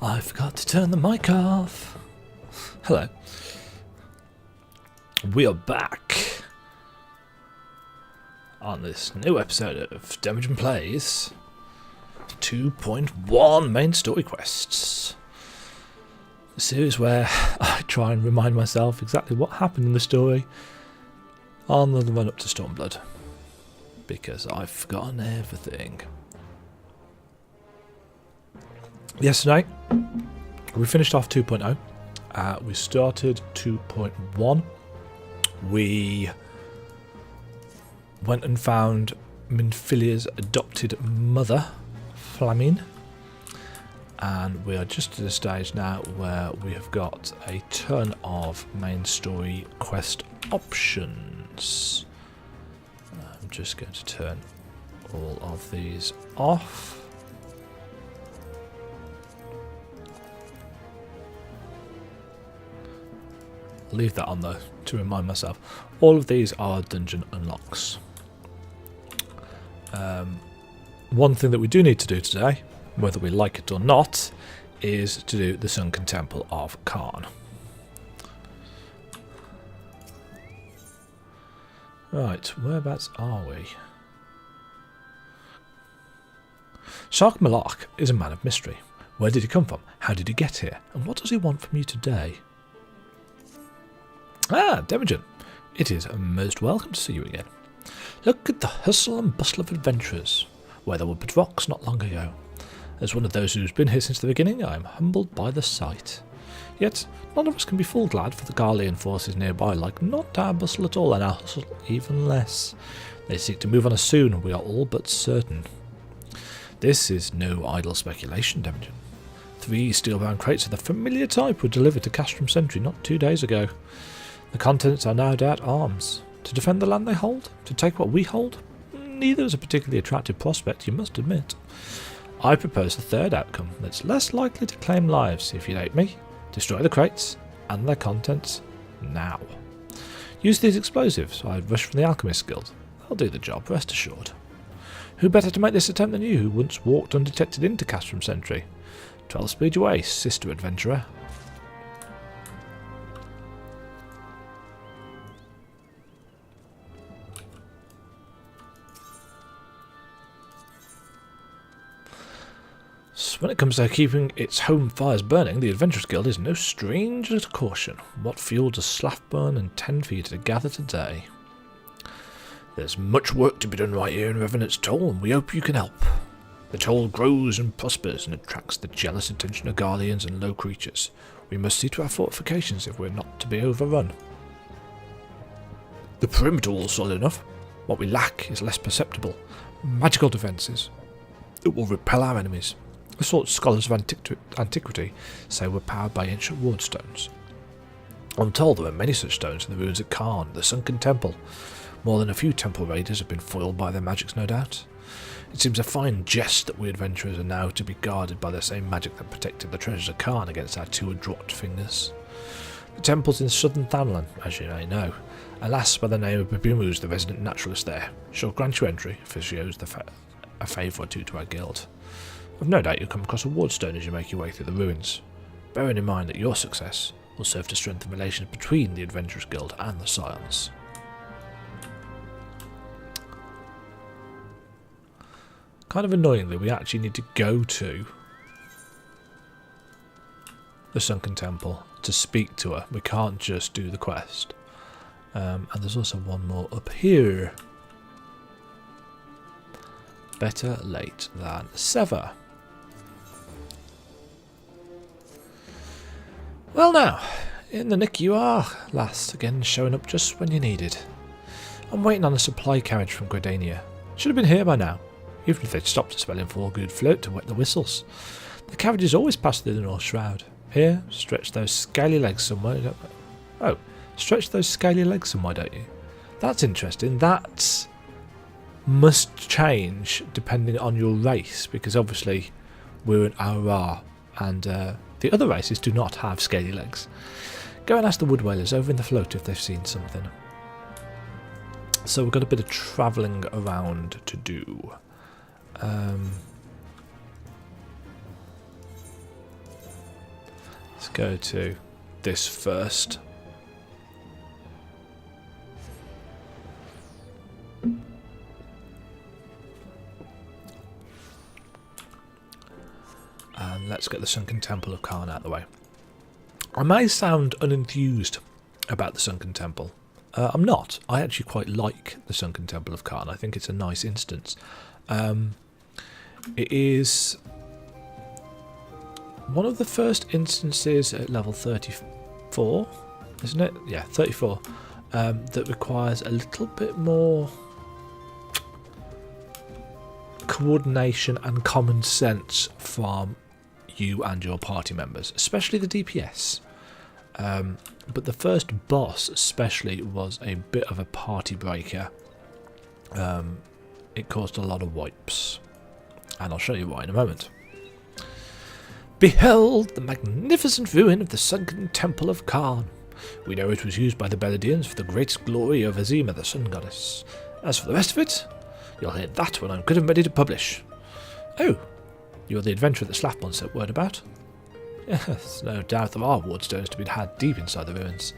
I forgot to turn the mic off. Hello. We are back on this new episode of Demajen Plays 2.1 Main Story Quests. A series where I try and remind myself exactly what happened in the story on the run up to Stormblood, because I've forgotten everything. Yesterday, we finished off 2.0. We started 2.1. We went and found Minfilia's adopted mother, Flamine. And we are just at a stage now where we have got a ton of main story quest options. I'm just going to turn all of these off. Leave that on though to remind myself. All of these are dungeon unlocks. One thing that we do need to do today, whether we like it or not, is to do the Sunken Temple of Kharn. Right, whereabouts are we? Shark Malak is a man of mystery. Where did he come from? How did he get here? And what does he want from you today? Ah, Demajen. It is most welcome to see you again. Look at the hustle and bustle of adventurers, where there were but rocks not long ago. As one of those who's been here since the beginning, I am humbled by the sight. Yet, none of us can be full glad for the Garlean forces nearby, like not our bustle at all, and our hustle even less. They seek to move on us soon, we are all but certain. This is no idle speculation, Demajen. 3 steel-bound crates of the familiar type were delivered to Castrum Sentry not 2 days ago. The contents are no doubt arms. To defend the land they hold? To take what we hold? Neither is a particularly attractive prospect, you must admit. I propose the third outcome that's less likely to claim lives, if you hate me. Destroy the crates and their contents now. Use these explosives, or I'd rush from the Alchemist Guild. They'll do the job, rest assured. Who better to make this attempt than you, who once walked undetected into Castrum Sentry? 12 speed away, sister adventurer. When it comes to keeping its home fires burning, the Adventurers Guild is no stranger to caution. What fuel does Slaffburn intend for you to gather today? There's much work to be done right here in Revenant's Toll, and we hope you can help. The Toll grows and prospers and attracts the jealous attention of Guardians and low creatures. We must see to our fortifications if we're not to be overrun. The perimeter wall's solid enough. What we lack is less perceptible. Magical defences that will repel our enemies. The sort scholars of antiquity say were powered by ancient ward stones. I'm told there are many such stones in the ruins at Kharn, the Sunken Temple. More than a few temple raiders have been foiled by their magics, no doubt. It seems a fine jest that we adventurers are now to be guarded by the same magic that protected the treasures of Kharn against our 2 adroit fingers. The temple's in southern Thanlan, as you may know. Alas, by the name of Babimus, the resident naturalist there, shall grant you entry if he shows a favour or two to our guild. I've no doubt you'll come across a wardstone as you make your way through the ruins, bearing in mind that your success will serve to strengthen relations between the Adventurers Guild and the Scions. Kind of annoyingly, we actually need to go to the Sunken Temple to speak to her. We can't just do the quest. And there's also one more up here. Better late than never. Well now, in the nick you are, last, again showing up just when you needed. I'm waiting on a supply carriage from Gridania. Should have been here by now, even if they'd stopped to spell in 4 good float to wet the whistles. The carriages always pass through the North Shroud. Here, stretch those scaly legs somewhere. Oh, stretch those scaly legs somewhere, don't you? That's interesting. That must change depending on your race, because obviously we're an ARR, and the other races do not have scaly legs. Go and ask the wood whalers over in the float if they've seen something. So we've got a bit of travelling around to do. Let's go to this first. And let's get the Sunken Temple of Khan out of the way. I may sound unenthused about the Sunken Temple. I'm not. I actually quite like the Sunken Temple of Khan. I think it's a nice instance. It is one of the first instances at level 34, isn't it? Yeah, 34, that requires a little bit more coordination and common sense from you and your party members, especially the DPS. But the first boss especially was a bit of a party breaker. It caused a lot of wipes, and I'll show you why in a moment. Behold the magnificent ruin of the Sunken Temple of Khan. We know it was used by the Beledians for the great glory of Azima, the sun goddess. As for the rest of it, you'll hear that when I'm good and ready to publish. Oh, you're the adventurer that Slaffbon sent word about? Yes, no doubt there are wardstones to be had deep inside the ruins.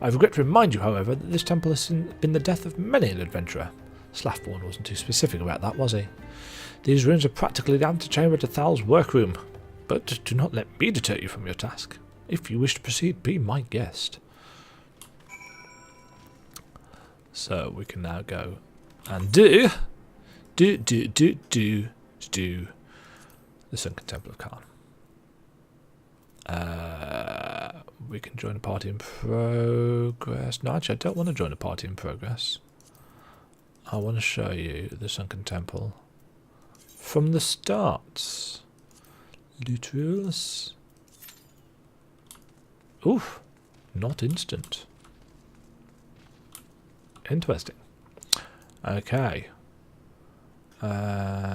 I regret to remind you, however, that this temple has been the death of many an adventurer. Slaffborn wasn't too specific about that, was he? These ruins are practically the antechamber to Thal's workroom. But do not let me deter you from your task. If you wish to proceed, be my guest. So we can now go and do the Sunken Temple of Khan. We can join a party in progress. No, actually, I don't want to join a party in progress. I want to show you the Sunken Temple from the start. Loot rules. Oof, not instant. Interesting. Okay. Everything's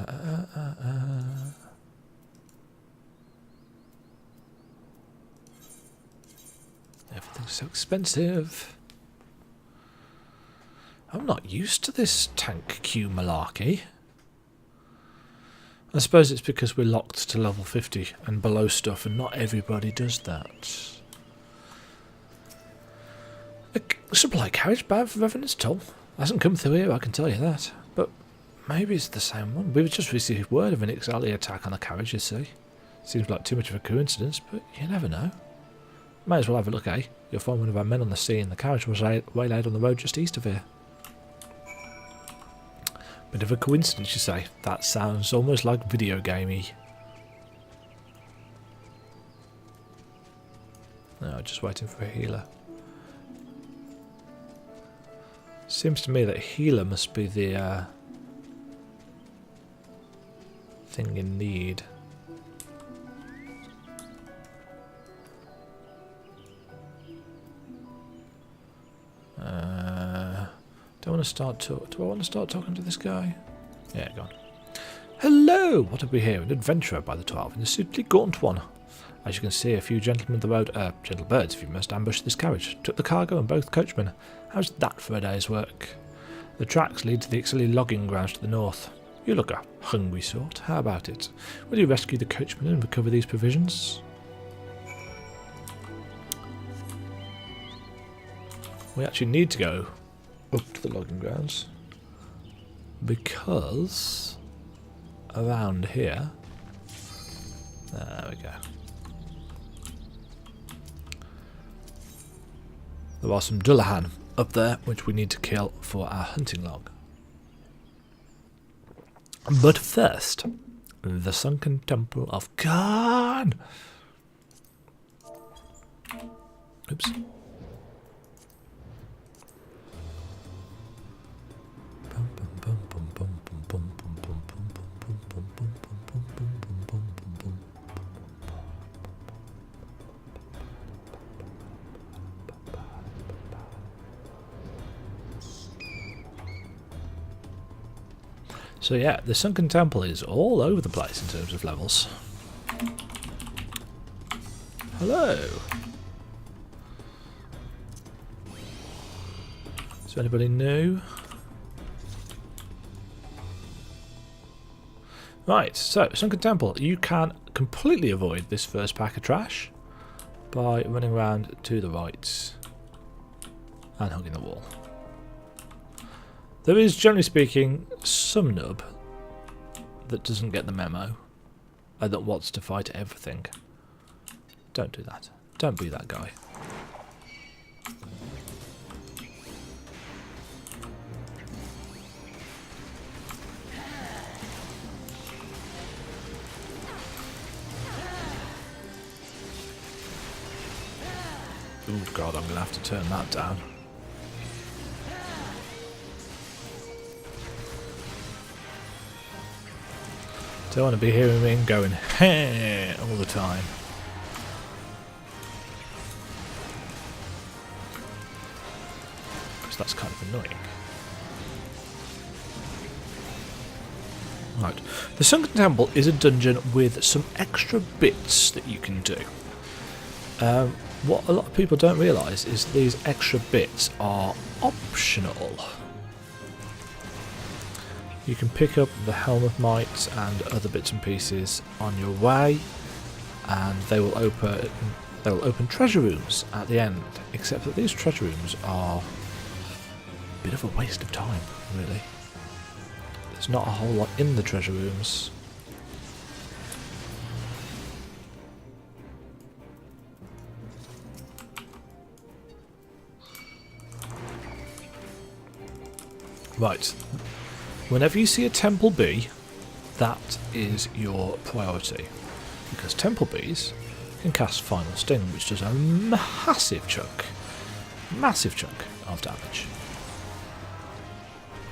so expensive. I'm not used to this tank queue malarkey. I suppose it's because we're locked to level 50 and below stuff, and not everybody does that. A supply carriage bound for Revenant's Toll. Hasn't come through here, I can tell you that. But maybe it's the same one. We've just received word of an Ixali attack on a carriage, you see. Seems like too much of a coincidence, but you never know. Might as well have a look, eh? You'll find one of our men on the scene. The carriage was waylaid on the road just east of here. Bit of a coincidence, you say? That sounds almost like video gamey. No, just waiting for a healer. Seems to me that healer must be the thing in need. Do I want to start talking to this guy? Yeah, go on. Hello! What have we here? An adventurer by the 12, and a suitably gaunt one. As you can see, a few gentlemen of the road, gentle birds if you must, ambushed this carriage. Took the cargo and both coachmen. How's that for a day's work? The tracks lead to the Ixali logging grounds to the north. You look a hungry sort. How about it? Will you rescue the coachman and recover these provisions? We actually need to go up to the logging grounds because around here, there we go, there are some Dullahan up there which we need to kill for our hunting log. But first, the Sunken Temple of Khan. Oops. So yeah, the Sunken Temple is all over the place in terms of levels. Hello. Is there anybody new? Right, so Sunken Temple, you can completely avoid this first pack of trash. by running around to the right and hugging the wall. There is, generally speaking, some nub that doesn't get the memo and that wants to fight everything. Don't do that. Don't be that guy. Oh god, I'm going to have to turn that down. Don't want to be hearing me going, hey, all the time. Because that's kind of annoying. Right. The Sunken Temple is a dungeon with some extra bits that you can do. What a lot of people don't realise is these extra bits are optional. You can pick up the Helm of Might and other bits and pieces on your way, and they will open treasure rooms at the end. Except that these treasure rooms are a bit of a waste of time, really. There's not a whole lot in the treasure rooms. Right. Whenever you see a Temple Bee, that is your priority. Because Temple Bees can cast Final Sting, which does a massive chunk of damage.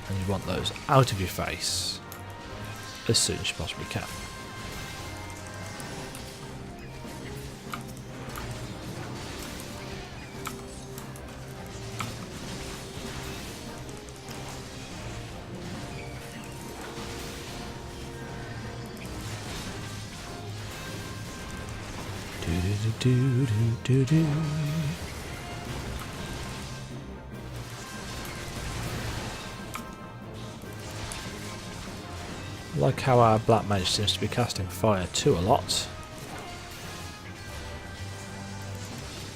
And you want those out of your face as soon as you possibly can. Do-do-do-do-do-do. Like how our Black Mage seems to be casting fire too a lot.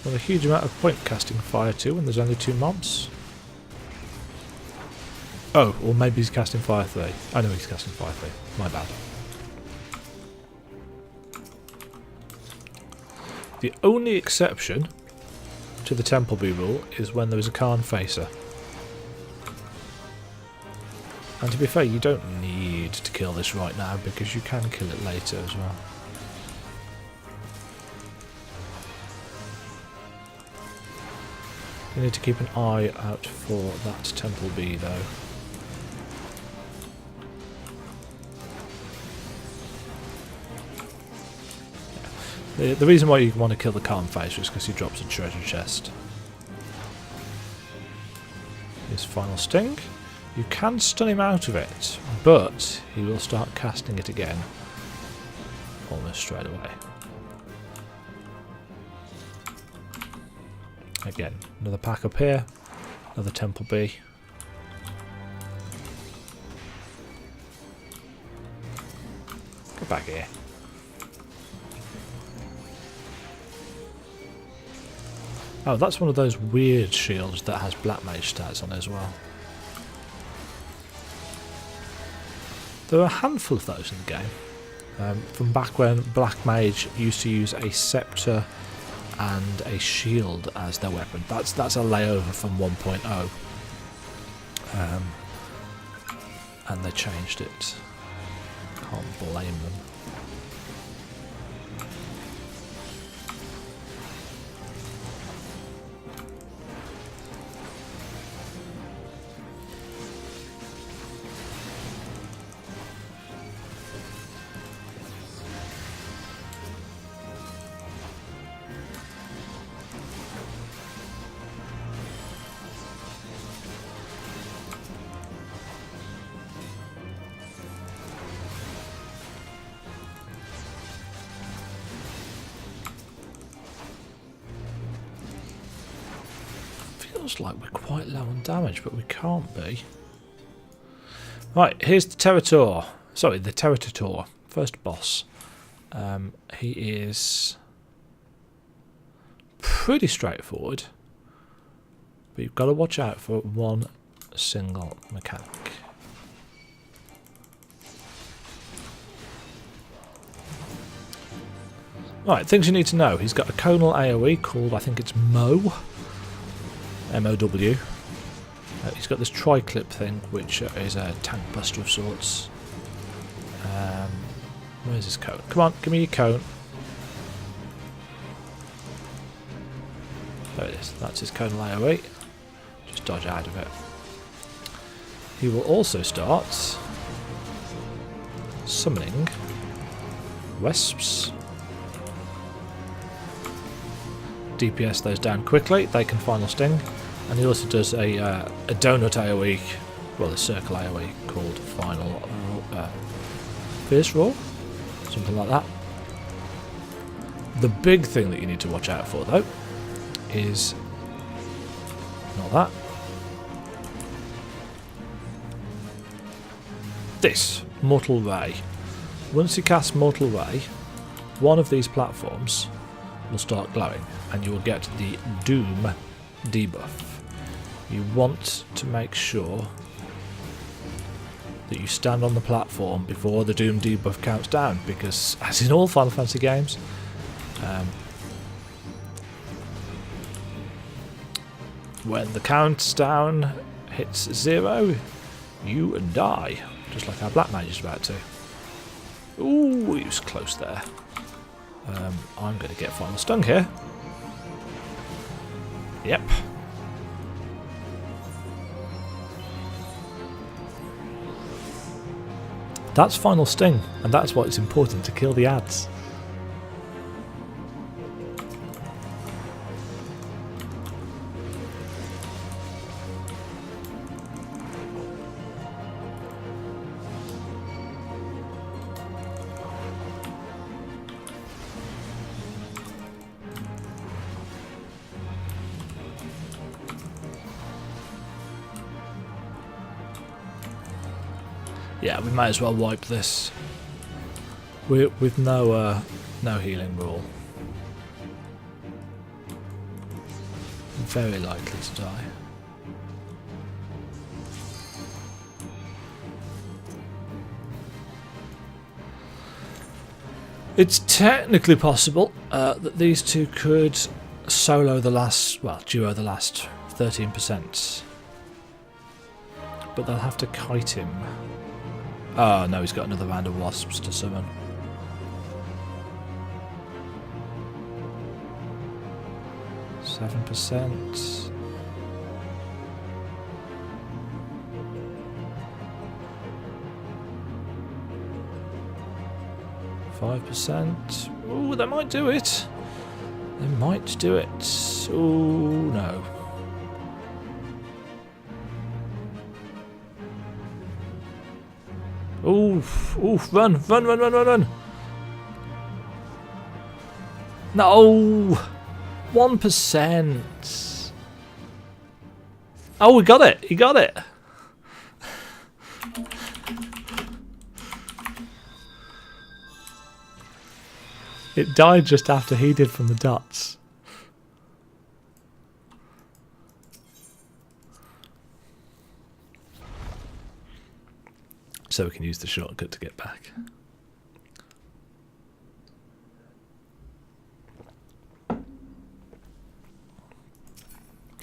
Not a huge amount of point casting fire too when there's only 2 mobs. Oh, or maybe he's casting fire 3. I know he's casting fire 3. My bad. The only exception to the Temple Bee rule is when there is a Khan Facer. And to be fair, you don't need to kill this right now because you can kill it later as well. You need to keep an eye out for that Temple Bee though. The reason why you want to kill the Khan Facer is because he drops a treasure chest. His Final Sting. You can stun him out of it, but he will start casting it again almost straight away. Again, another pack up here, another Temple Bee. Get back here. Oh, that's one of those weird shields that has Black Mage stats on it as well. There are a handful of those in the game. From back when Black Mage used to use a scepter and a shield as their weapon. That's a layover from 1.0. And they changed it. Can't blame them. Feels like we're quite low on damage, but we can't be. Right, here's the Territor. Sorry, the Territor. First boss. He is pretty straightforward. But you've got to watch out for one single mechanic. Right, things you need to know. He's got a conal AoE called, I think it's Mo. M-O-W. He's got this tri-clip thing, which is a tank buster of sorts. Where's his cone? Come on, give me your cone. There it is. That's his conal AoE. Just dodge out of it. He will also start summoning Wisps. DPS those down quickly. They can final sting. And he also does a donut AoE, well, a circle AoE called Final Fierce Roar, something like that. The big thing that you need to watch out for, though, is not that. This Mortal Ray. Once you cast Mortal Ray, one of these platforms will start glowing, and you will get the Doom debuff. You want to make sure that you stand on the platform before the Doom debuff counts down, because as in all Final Fantasy games, when the countdown hits 0, you die, just like our Black Mage is about to. Ooh, he was close there. I'm going to get final stung here. Yep. That's final sting, and that's why it's important to kill the ads. Yeah, we might as well wipe this. With no healing rule. Very likely to die. It's technically possible that these two could solo the last, well, duo the last 13%. But they'll have to kite him. Oh no, he's got another round of wasps to summon. %. 5%. Ooh, they might do it. They might do it. Ooh, no. Oof, oof, run, run, run, run, run, run. No! 1%. Oh, we got it. He got it. It died just after he did from the dots. So we can use the shortcut to get back.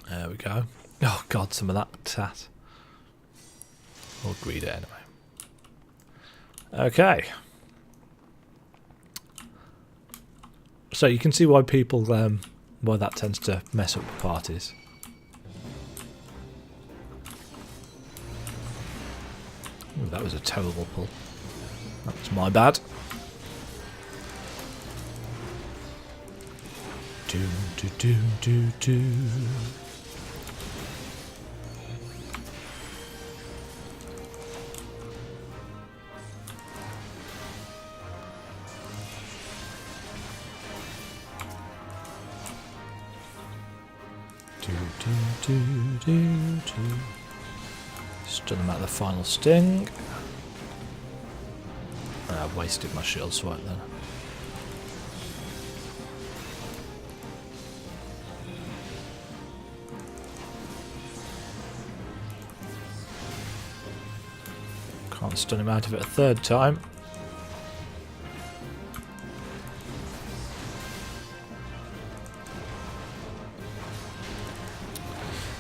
There we go. Oh god, some of that tat. We'll greed it anyway. Okay. So you can see why people, why that tends to mess up parties. Ooh, that was a terrible pull. That was my bad. Do do do do do. Stun him out the final sting. I wasted my shield swipe then. Can't stun him out of it a third time.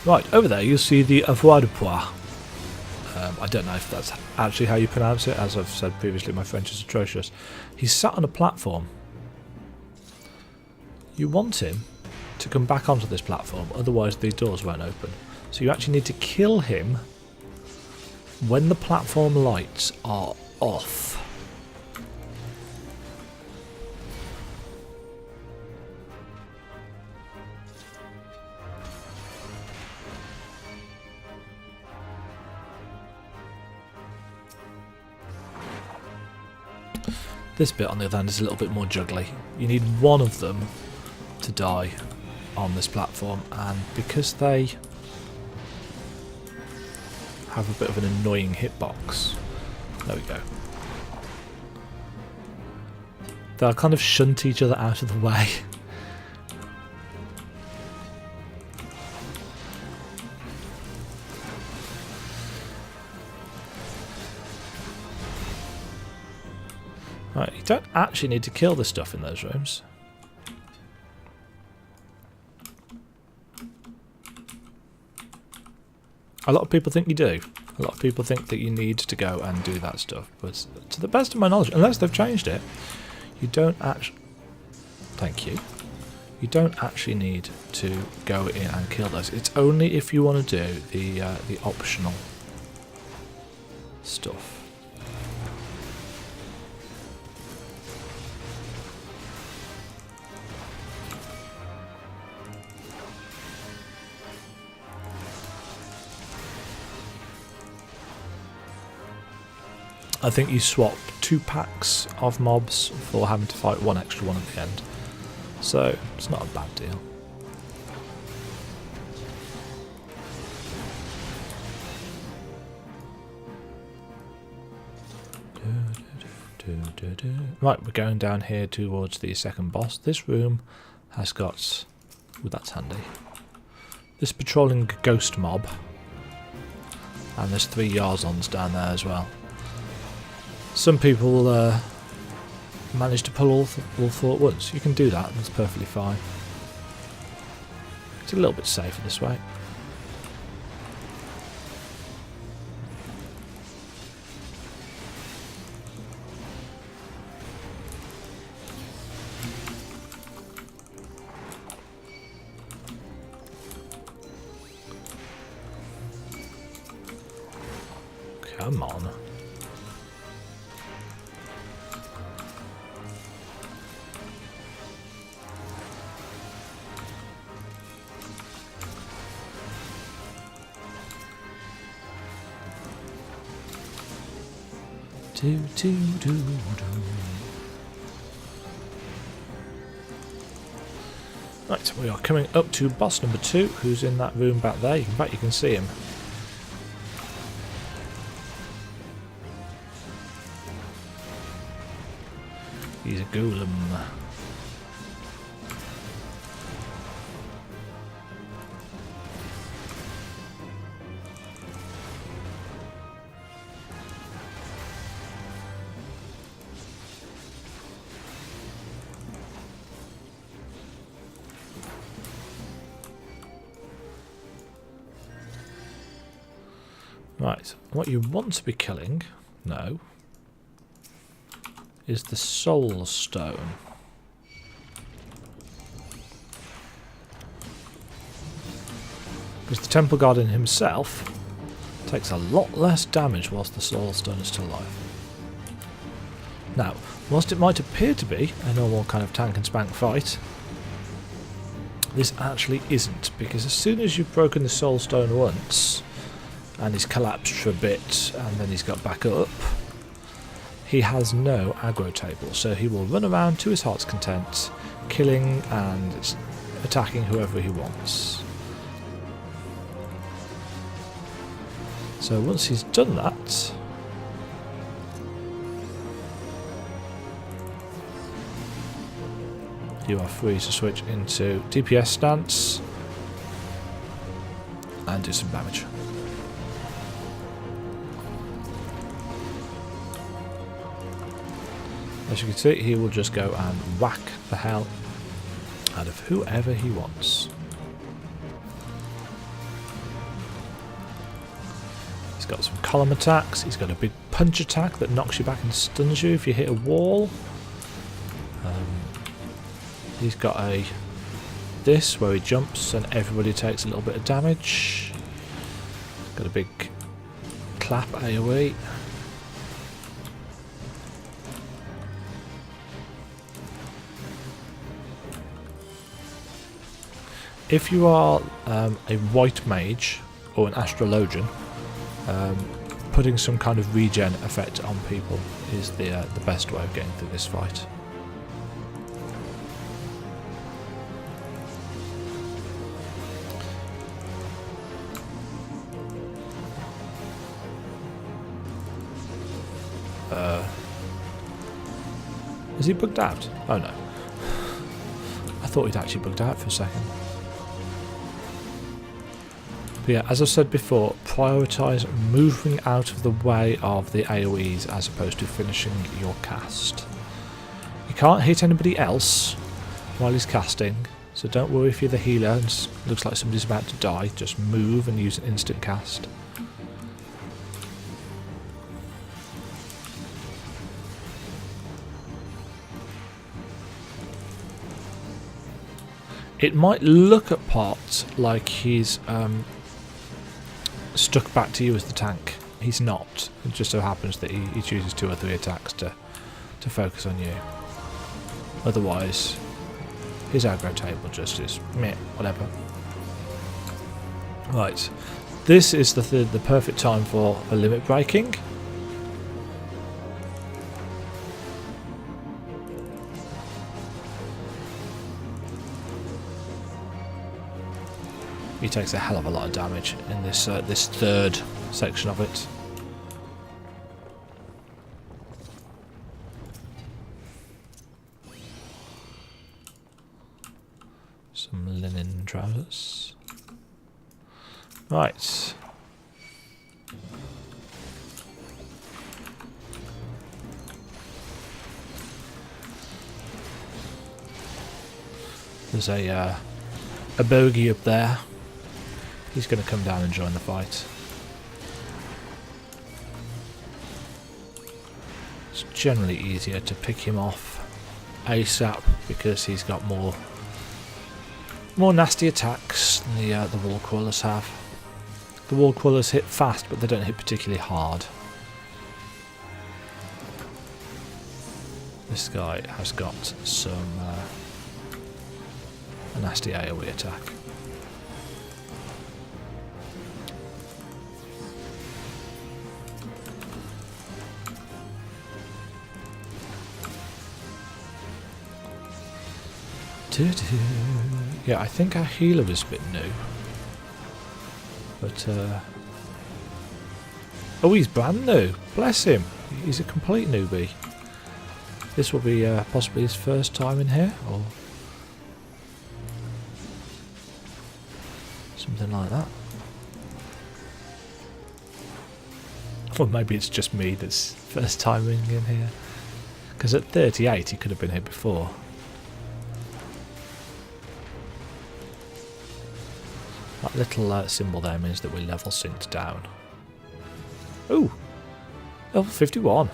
Right, over there you'll see the avoirdupois. I don't know if that's actually how you pronounce it. As I've said previously, my French is atrocious. He's sat on a platform. You want him to come back onto this platform, otherwise these doors won't open. So you actually need to kill him when the platform lights are off. This bit, on the other hand, is a little bit more juggly. You need one of them to die on this platform, and because they have a bit of an annoying hitbox, there we go, they'll kind of shunt each other out of the way. Right, you don't actually need to kill the stuff in those rooms. A lot of people think you do. A lot of people think that you need to go and do that stuff, but to the best of my knowledge, unless they've changed it, you don't actually... Thank you. You don't actually need to go in and kill those. It's only if you want to do the optional stuff. I think you swap 2 packs of mobs for having to fight one extra one at the end. So, it's not a bad deal. Right, we're going down here towards the second boss. This room has got... Ooh, that's handy. This patrolling ghost mob. And there's 3 Yarzons down there as well. Some people manage to pull all 4 at once. You can do that, that's perfectly fine. It's a little bit safer this way. Come on. Right, we are coming up to boss number 2, who's in that room back there. In fact, you can see him. He's a golem. Right, what you want to be killing, no, is the soul stone. Because the temple guardian himself takes a lot less damage whilst the soul stone is still alive. Now, whilst it might appear to be a normal kind of tank and spank fight, this actually isn't, because as soon as you've broken the soul stone once, and he's collapsed for a bit, and then he's got back up, he has no aggro table, so he will run around to his heart's content, killing and attacking whoever he wants. So once he's done that, you are free to switch into DPS stance and do some damage. As you can see, he will just go and whack the hell out of whoever he wants. He's got some column attacks. He's got a big punch attack that knocks you back and stuns you if you hit a wall. He's got this where he jumps and everybody takes a little bit of damage. Got a big clap AoE. If you are a white mage or an astrologian, putting some kind of regen effect on people is the best way of getting through this fight. Is he bugged out? Oh no. I thought he'd actually bugged out for a second. But yeah, as I said before, prioritise moving out of the way of the AoEs as opposed to finishing your cast. You can't hit anybody else while he's casting, so don't worry if you're the healer and it looks like somebody's about to die. Just move and use an instant cast. It might look at parts like he's stuck back to you as the tank. He's not. It just so happens that he chooses 2 or 3 attacks to focus on you. Otherwise, his aggro table just is meh, whatever. Right, this is the perfect time for a limit breaking. He takes a hell of a lot of damage in this this third section of it. Some linen trousers. Right. There's a bogey up there. He's going to come down and join the fight. It's generally easier to pick him off ASAP because he's got more nasty attacks than the wall crawlers have. The wall crawlers hit fast, but they don't hit particularly hard. This guy has got some a nasty AoE attack. Yeah, I think our healer is a bit new. But, oh, he's brand new. Bless him. He's a complete newbie. This will be possibly his first time in here, or something like that. Or maybe it's just me that's first timing in here. Because at 38 he could have been here before. That little symbol there means that we're level synced down. Ooh! Level 51.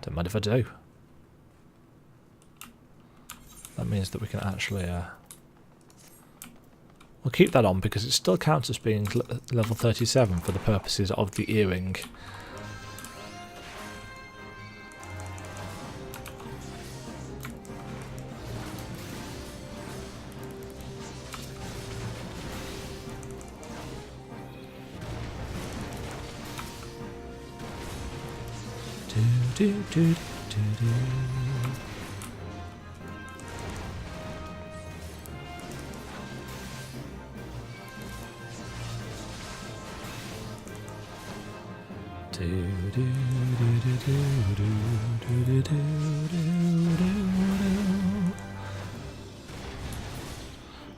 Don't mind if I do. That means that we can actually... we'll keep that on because it still counts as being level 37 for the purposes of the earring.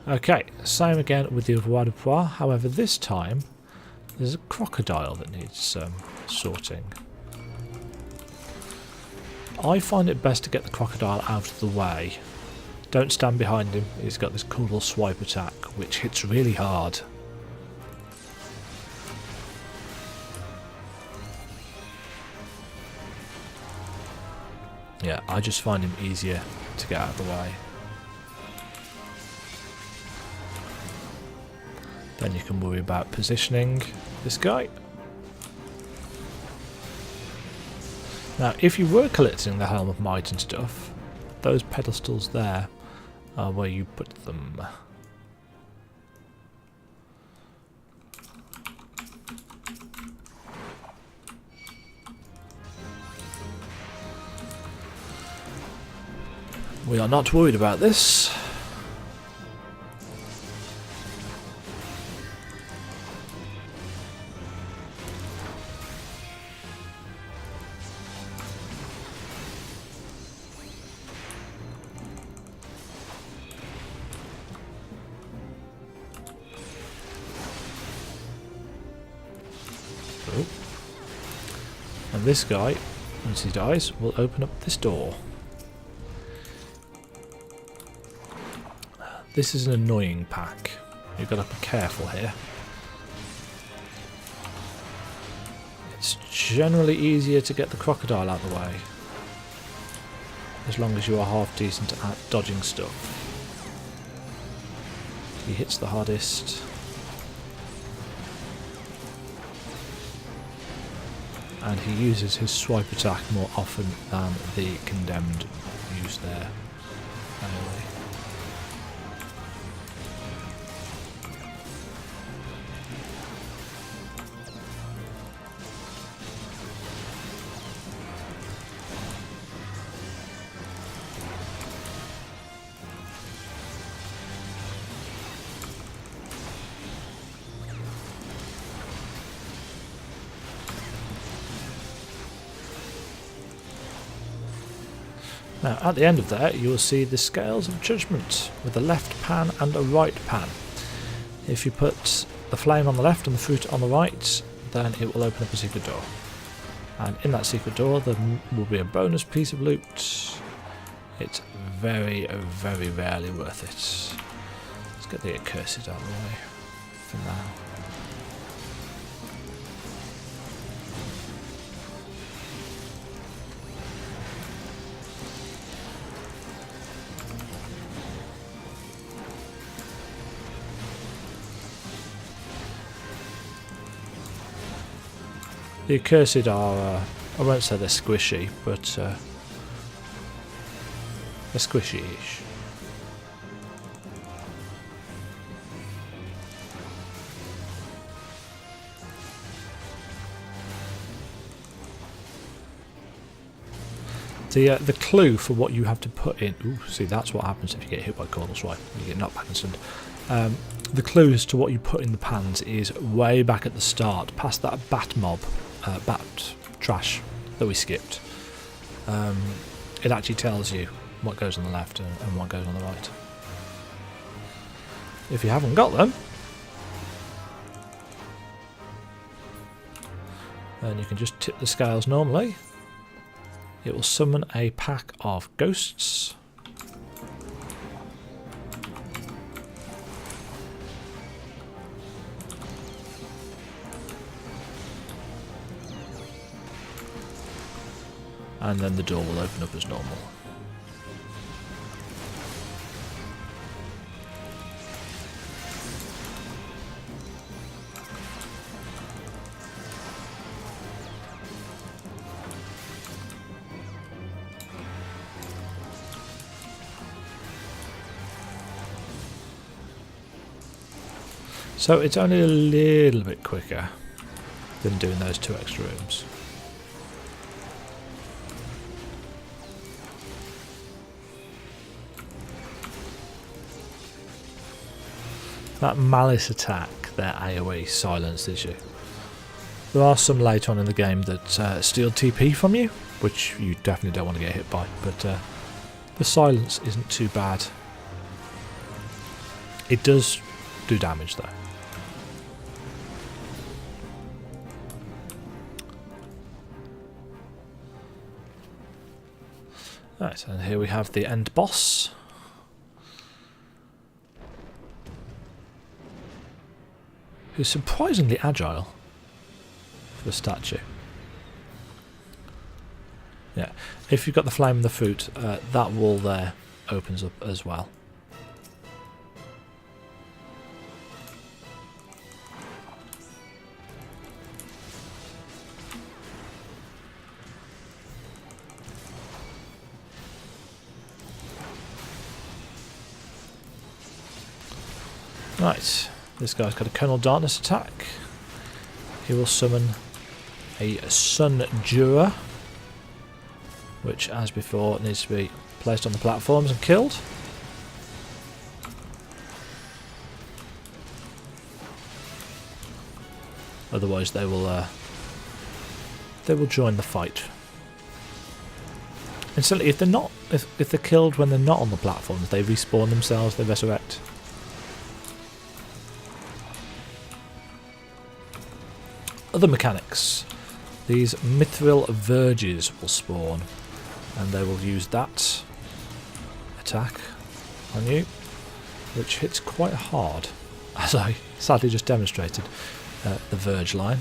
Okay, same again with the Avoir de Poix, however this time there's a crocodile that needs sorting. I find it best to get the crocodile out of the way. Don't stand behind him. He's got this cool little swipe attack which hits really hard. Yeah, I just find him easier to get out of the way. Then you can worry about positioning this guy. Now, if you were collecting the Helm of Might and stuff, those pedestals there are where you put them. We are not worried about this. Oh. And this guy, once he dies, will open up this door. This is an annoying pack. You've got to be careful here. It's generally easier to get the crocodile out of the way, as long as you are half decent at dodging stuff. He hits the hardest. And he uses his swipe attack more often than the condemned use there. Anyway. Now at the end of that you will see the Scales of Judgment with a left pan and a right pan. If you put the flame on the left and the fruit on the right, then it will open up a secret door. And in that secret door there will be a bonus piece of loot. It's very, very rarely worth it. Let's get the accursed out of the way for now. The accursed are, I won't say they're squishy, but they're squishy-ish. The clue for what you have to put in... Ooh, see, that's what happens if you get hit by Cornel Swipe. You get knocked back and stunned. The clue as to what you put in the pans is way back at the start, past that bat mob. Bat trash that we skipped. It actually tells you what goes on the left and what goes on the right. If you haven't got them, then you can just tip the scales normally. It will summon a pack of ghosts. And then the door will open up as normal. So it's only a little bit quicker than doing those 2 extra rooms. That Malice attack, their AoE silences you. There are some later on in the game that steal TP from you, which you definitely don't want to get hit by, but the silence isn't too bad. It does do damage though. Right, and here we have the end boss. Who's surprisingly agile for the statue. Yeah, if you've got the flame and the fruit, that wall there opens up as well. Right, this guy's got a Kernel Darkness attack. He will summon a Sun Jura, which, as before, needs to be placed on the platforms and killed. Otherwise, they will join the fight. Instantly, if they're killed when they're not on the platforms, they respawn themselves. They resurrect. Other mechanics. These Mithril Verges will spawn, and they will use that attack on you, which hits quite hard, as I sadly just demonstrated the Verge line.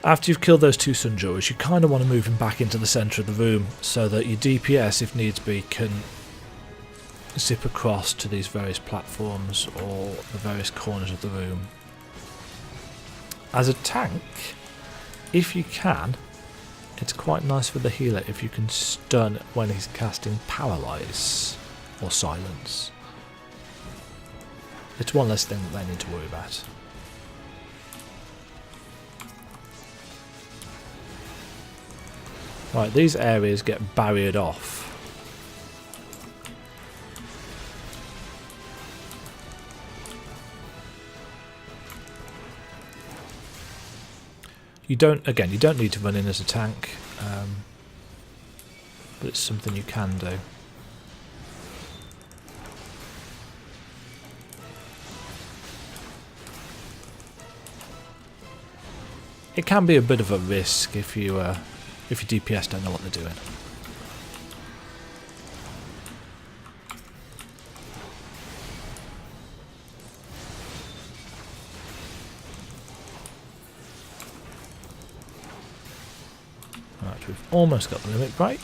After you've killed those two Sunjuras, you kind of want to move him back into the centre of the room so that your DPS, if needs be, can zip across to these various platforms or the various corners of the room. As a tank, if you can, it's quite nice for the healer if you can stun when he's casting Paralyze or Silence. It's one less thing that they need to worry about. Right, these areas get barriered off. You don't need to run in as a tank, but it's something you can do. It can be a bit of a risk if your DPS don't know what they're doing. Right, we've almost got the limit break.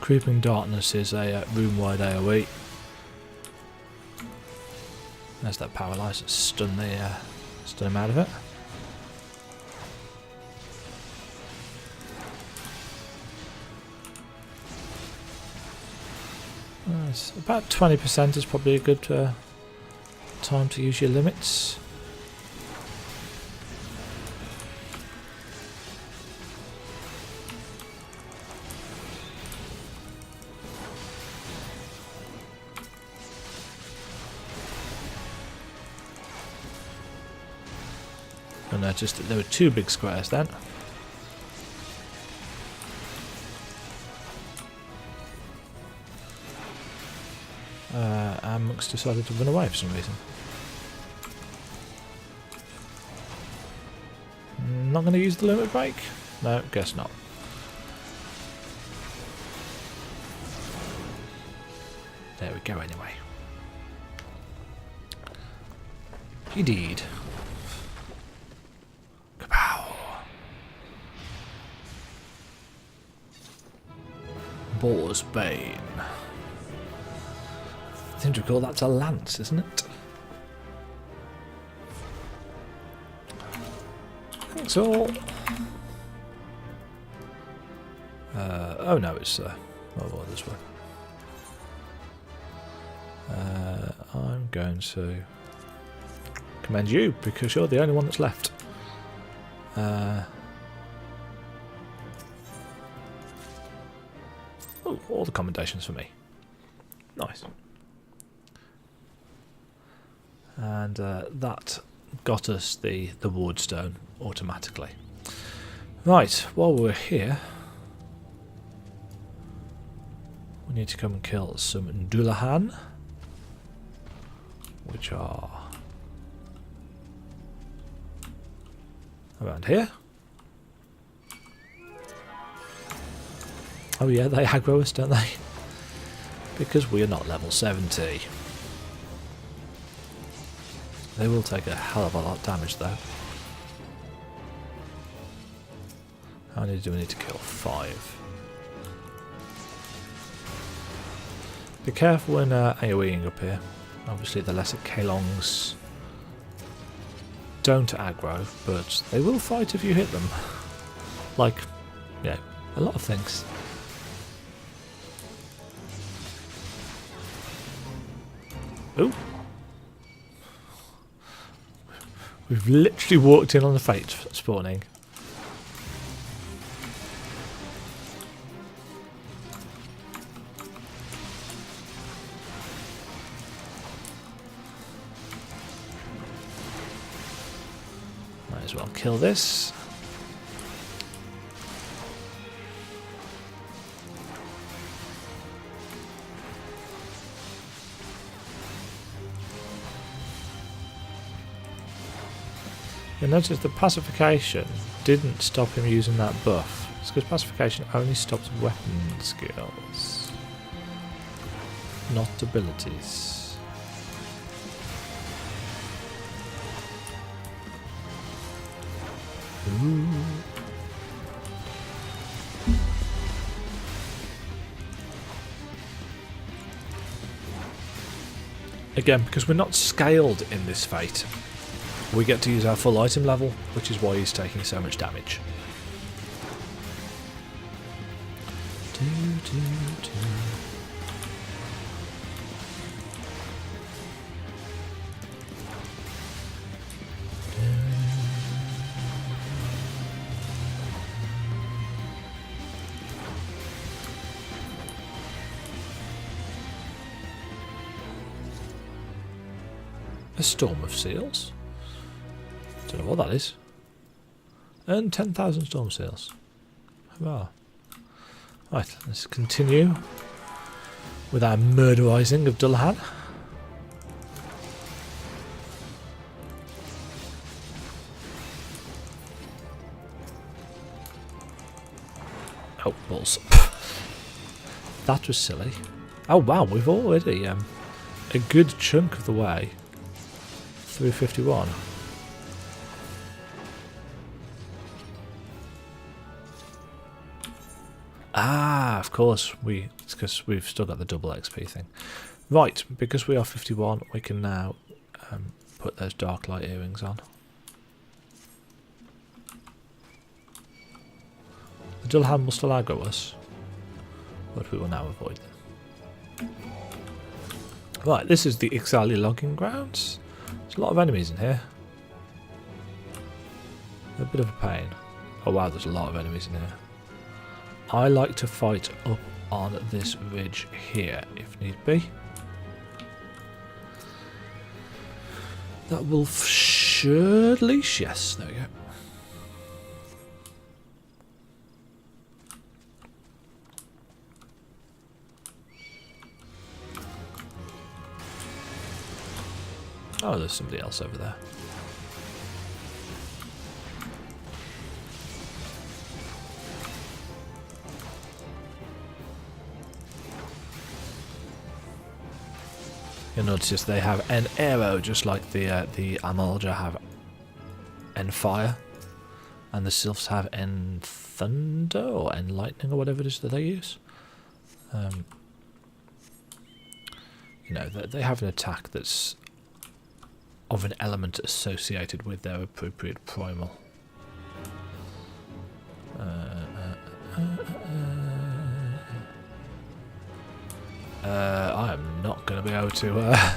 Creeping Darkness is a room-wide AoE. There's that Paralyze, stun him out of it. It's about 20% is probably a good time to use your limits. I noticed that there were two big squares then. And Monk's decided to run away for some reason. Not going to use the limit break? No, guess not. There we go anyway. Indeed. Boar's Bane. I seem to recall that's a lance, isn't it? I think so. Oh no, it's well, this way. I'm going to commend you because you're the only one that's left. Oh, all the commendations for me. Nice. And that got us the ward stone automatically. Right, while we're here, we need to come and kill some Demajen, which are around here. Oh yeah, they aggro us, don't they? Because we are not level 70. They will take a hell of a lot of damage though. How many do we need to kill? 5. Be careful when AoEing up here. Obviously the lesser Kalongs don't aggro, but they will fight if you hit them. Like, yeah, a lot of things. Ooh. We've literally walked in on the fate spawning. Might as well kill this. You'll notice the pacification didn't stop him using that buff. It's because pacification only stops weapon skills, not abilities. Ooh. Again, because we're not scaled in this fate, we get to use our full item level, which is why he's taking so much damage. A storm of seals? Don't know what that is. Earn 10,000 storm seals. Hurrah. Right, let's continue with our murderizing of Demajen. Oh, balls. That was silly. Oh wow, we've already a good chunk of the way through 51. Ah, of course, it's because we've still got the double XP thing. Right, because we are 51, we can now put those dark light earrings on. The Demajen will still aggro us, but we will now avoid them. Right, this is the Ixali logging grounds. There's a lot of enemies in here. A bit of a pain. Oh wow, there's a lot of enemies in here. I like to fight up on this ridge here, if need be. That will surely... Yes, there we go. Oh, there's somebody else over there. You'll notice they have an arrow, just like the Amalja have N fire, and the Sylphs have N thunder or N lightning or whatever it is that they use. You know, they have an attack that's of an element associated with their appropriate primal. I am not going to be able to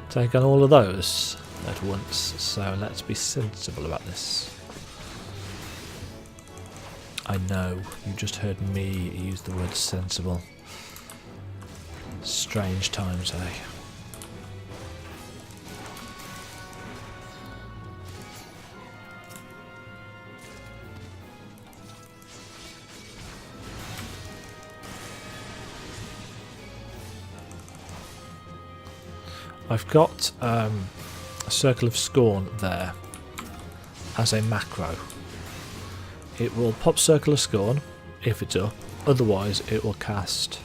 take on all of those at once, so let's be sensible about this. I know, you just heard me use the word sensible. Strange times, eh? I've got a Circle of Scorn there as a macro. It will pop Circle of Scorn if it's up, otherwise it will cast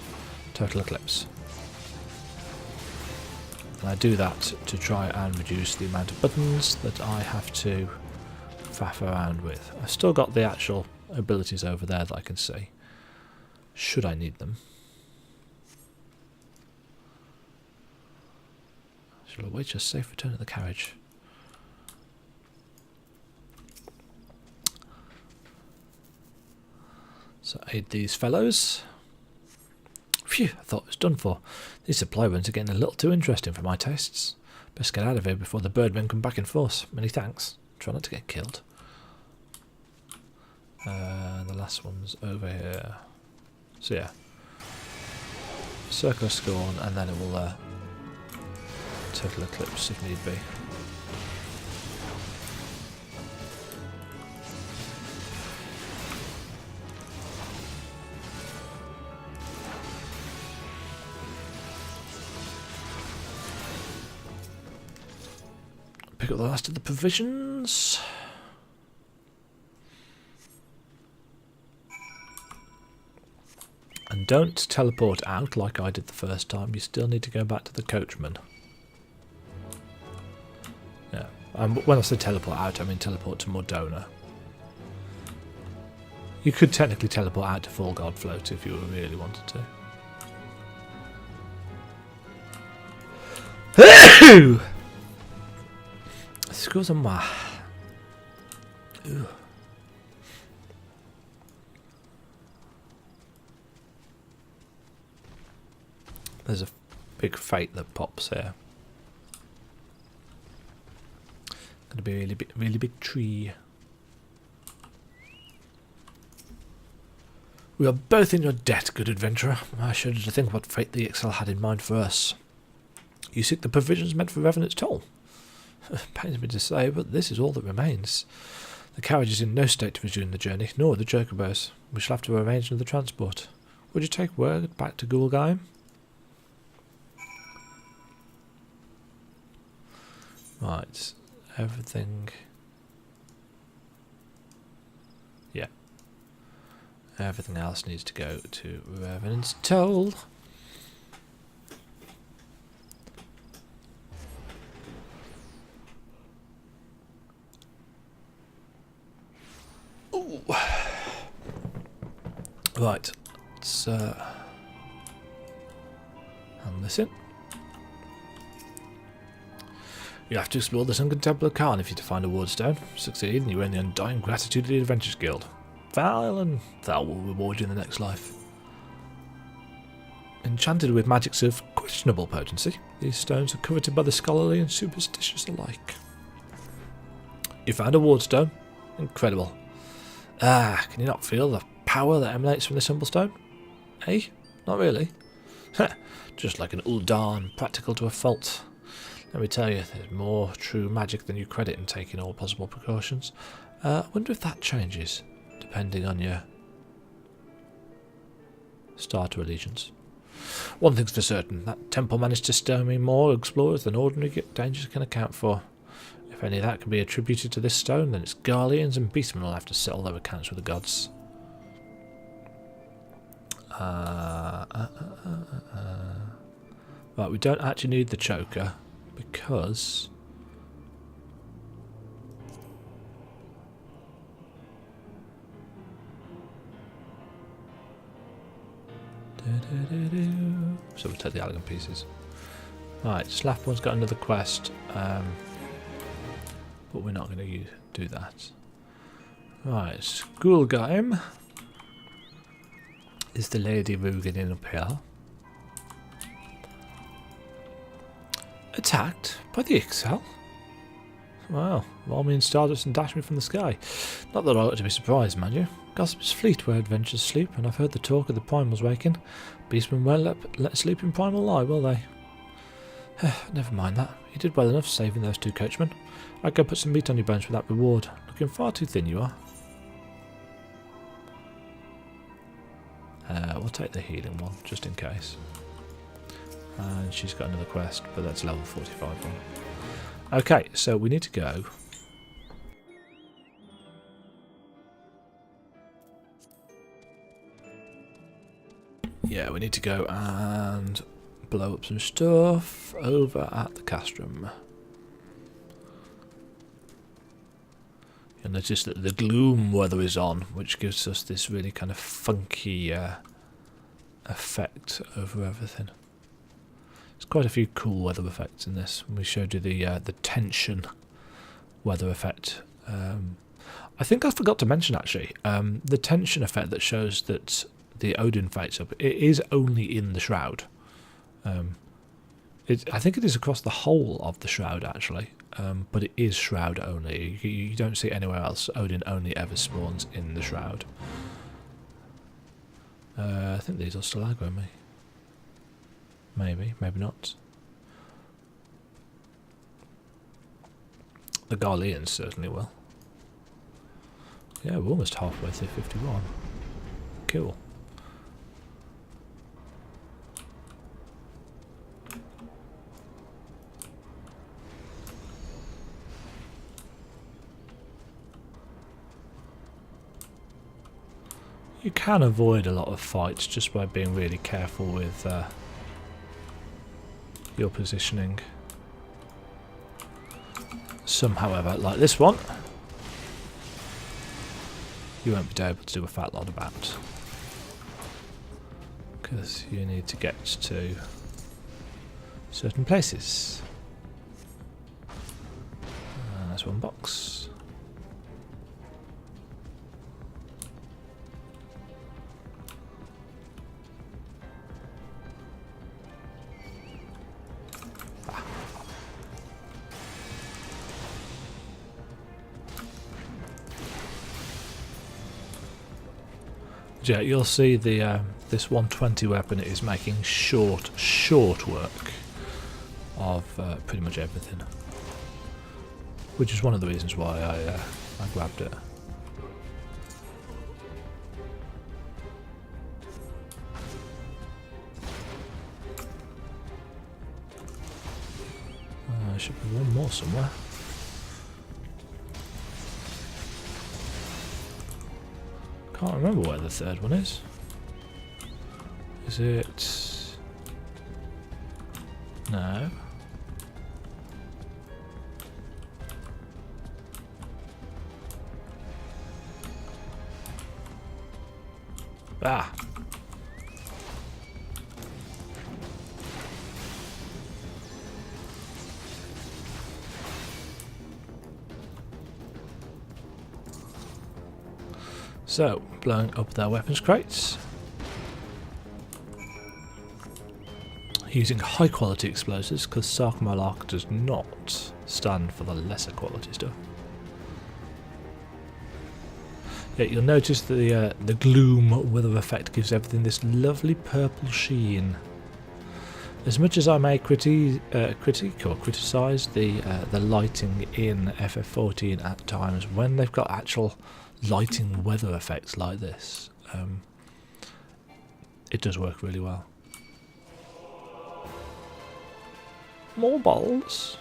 Total Eclipse. And I do that to try and reduce the amount of buttons that I have to faff around with. I've still got the actual abilities over there that I can see, should I need them. Shall await your safe return to the carriage. So aid these fellows. Phew, I thought it was done for. These supply runs are getting a little too interesting for my tastes. Best get out of here before the birdmen come back in force. Many thanks. Try not to get killed. The last one's over here. So yeah. Circle of Scorn, and then it will Total Eclipse if need be. Pick up the last of the provisions. And don't teleport out like I did the first time. You still need to go back to the coachman. Yeah. When I say teleport out, I mean teleport to Mordona. You could technically teleport out to Full God Float if you really wanted to. Excusez-moi. There's a big fate that pops here. Gonna be a really big tree. We are both in your debt, good adventurer. I shudder to think what fate the EXL had in mind for us. You seek the provisions meant for Revenant's toll. Pains me to say, but this is all that remains. The carriage is in no state to resume the journey, nor the chocobos. We shall have to arrange another transport. Would you take word back to Gulgaim? Right, everything. Yeah. Everything else needs to go to Revenant's toll. Ooh. Right, let's hand this in. You have to explore the sunken temple of Khan if you're to find a wardstone. Succeed and you earn the undying gratitude of the Adventurers Guild. Fail and that will reward you in the next life. Enchanted with magics of questionable potency, these stones are coveted by the scholarly and superstitious alike. You found a wardstone? Incredible. Ah, can you not feel the power that emanates from this humble stone? Eh? Not really? Just like an Uldan, practical to a fault. Let me tell you, there's more true magic than you credit in taking all possible precautions. I wonder if that changes, depending on your starter allegiance. One thing's for certain, that temple managed to stir me more explorers than ordinary dangers can account for. If any of that can be attributed to this stone, then its Garleans and Beastmen will have to settle their accounts with the gods. Right, we don't actually need the choker, because so we'll take the elegant pieces. Right, Slaffborn's got another quest, but we're not going to do that. Right, Skullgrim is the Lady Rugen in up here. Attacked by the Ixal? Wow, roll me in stardust and dash me from the sky. Not that I ought to be surprised, mind you. Gossip's fleet where adventures sleep, and I've heard the talk of the primals waking. Beastmen won't let sleep in primal lie, will they? Never mind that. You did well enough saving those 2 coachmen. I'd go put some meat on your bones for that reward. Looking far too thin you are. We'll take the healing one, just in case. And she's got another quest, but that's level 45 one. Okay, so we need to go. Yeah, we need to go and blow up some stuff over at the castrum. You'll notice that the gloom weather is on, which gives us this really kind of funky effect over everything. There's quite a few cool weather effects in this. We showed you the tension weather effect. I think I forgot to mention actually, the tension effect that shows that the Odin fights up, it is only in the Shroud. I think it is across the whole of the Shroud actually, but it is Shroud only. You don't see it anywhere else. Odin only ever spawns in the Shroud. I think these will still aggro me. Maybe, maybe not. The Garleans certainly will. Yeah, we're almost halfway through 51. Cool. You can avoid a lot of fights just by being really careful with your positioning. Some, however, like this one, you won't be able to do a fat lot about, because you need to get to certain places. That's one box. Yeah, you'll see the this 120 weapon is making short work of pretty much everything, which is one of the reasons why I grabbed it. There should be one more somewhere. Can't remember where the third one is. Is it? No. Ah. So, blowing up their weapons crates. Using high quality explosives, because Sarkmalark does not stand for the lesser quality stuff. Yeah, you'll notice the gloom weather effect gives everything this lovely purple sheen. As much as I may critique or criticise the lighting in FF14 at times, when they've got actual lighting weather effects like this, it does work really well. More balls.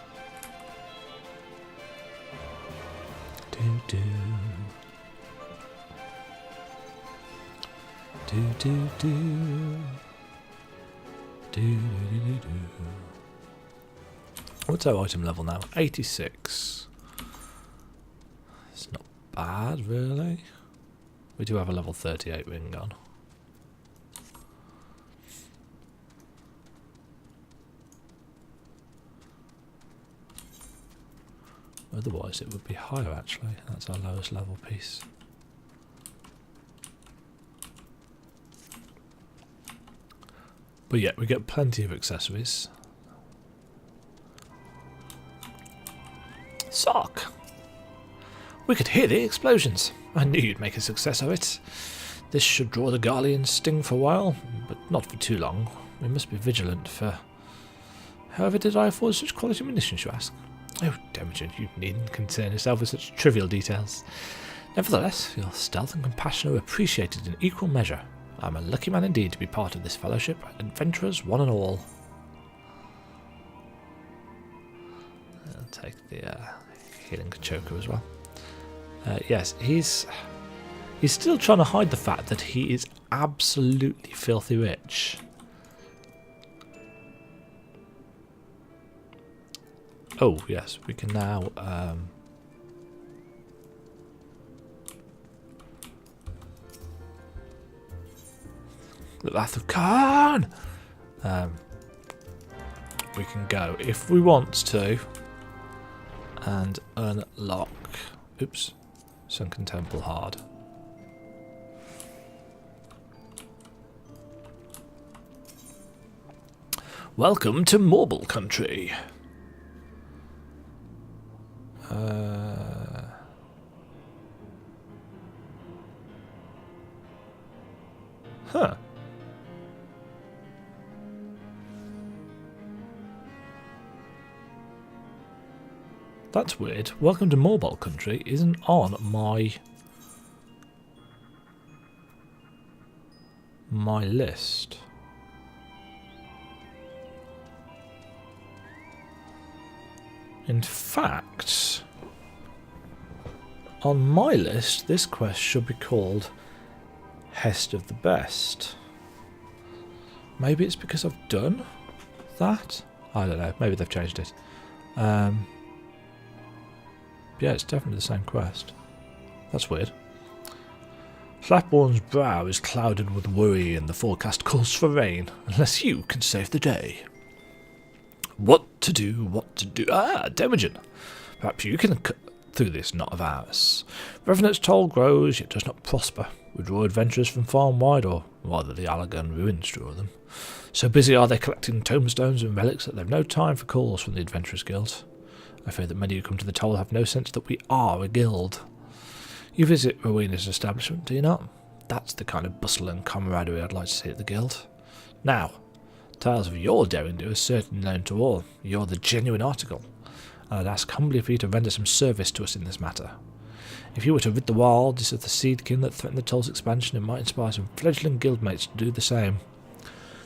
Do do do do do do do do. What's our item level now? 86. It's not bad, really. We do have a level 38 ring on. Otherwise it would be higher actually. That's our lowest level piece. But yeah, we get plenty of accessories. Sock! We could hear the explosions. I knew you'd make a success of it. This should draw the Garlean's sting for a while, but not for too long. We must be vigilant for... However did I afford such quality munitions, you ask? Oh, Demajen, you needn't concern yourself with such trivial details. Nevertheless, your stealth and compassion are appreciated in equal measure. I'm a lucky man indeed to be part of this fellowship, adventurers one and all. I'll take the healing choker as well. Yes, he's still trying to hide the fact that he is absolutely filthy rich. Oh, yes, we can now... the Wrath of Khan! We can go, if we want to, and unlock... Oops. Sunken Temple hard. Welcome to Marble Country. Huh. That's weird. Welcome to Marble Country isn't on my list. In fact, on my list, this quest should be called Hest of the Best. Maybe it's because I've done that? I don't know. Maybe they've changed it. Yeah, it's definitely the same quest. That's weird. Flatbourne's brow is clouded with worry and the forecast calls for rain, unless you can save the day. What to do, what to do. Ah, Demajen. Perhaps you can cut through this knot of ours. Revenant's toll grows, yet does not prosper. We draw adventurers from far and wide, or rather the Allagan ruins draw them. So busy are they collecting tombstones and relics that they've no time for calls from the Adventurers Guild. I fear that many who come to the toll have no sense that we are a guild. You visit Rowena's establishment, do you not? That's the kind of bustle and camaraderie I'd like to see at the guild. Now, tales of your daring do are certainly known to all. You're the genuine article, and I'd ask humbly for you to render some service to us in this matter. If you were to rid the wilds of the seedkin that threaten the toll's expansion, it might inspire some fledgling guildmates to do the same.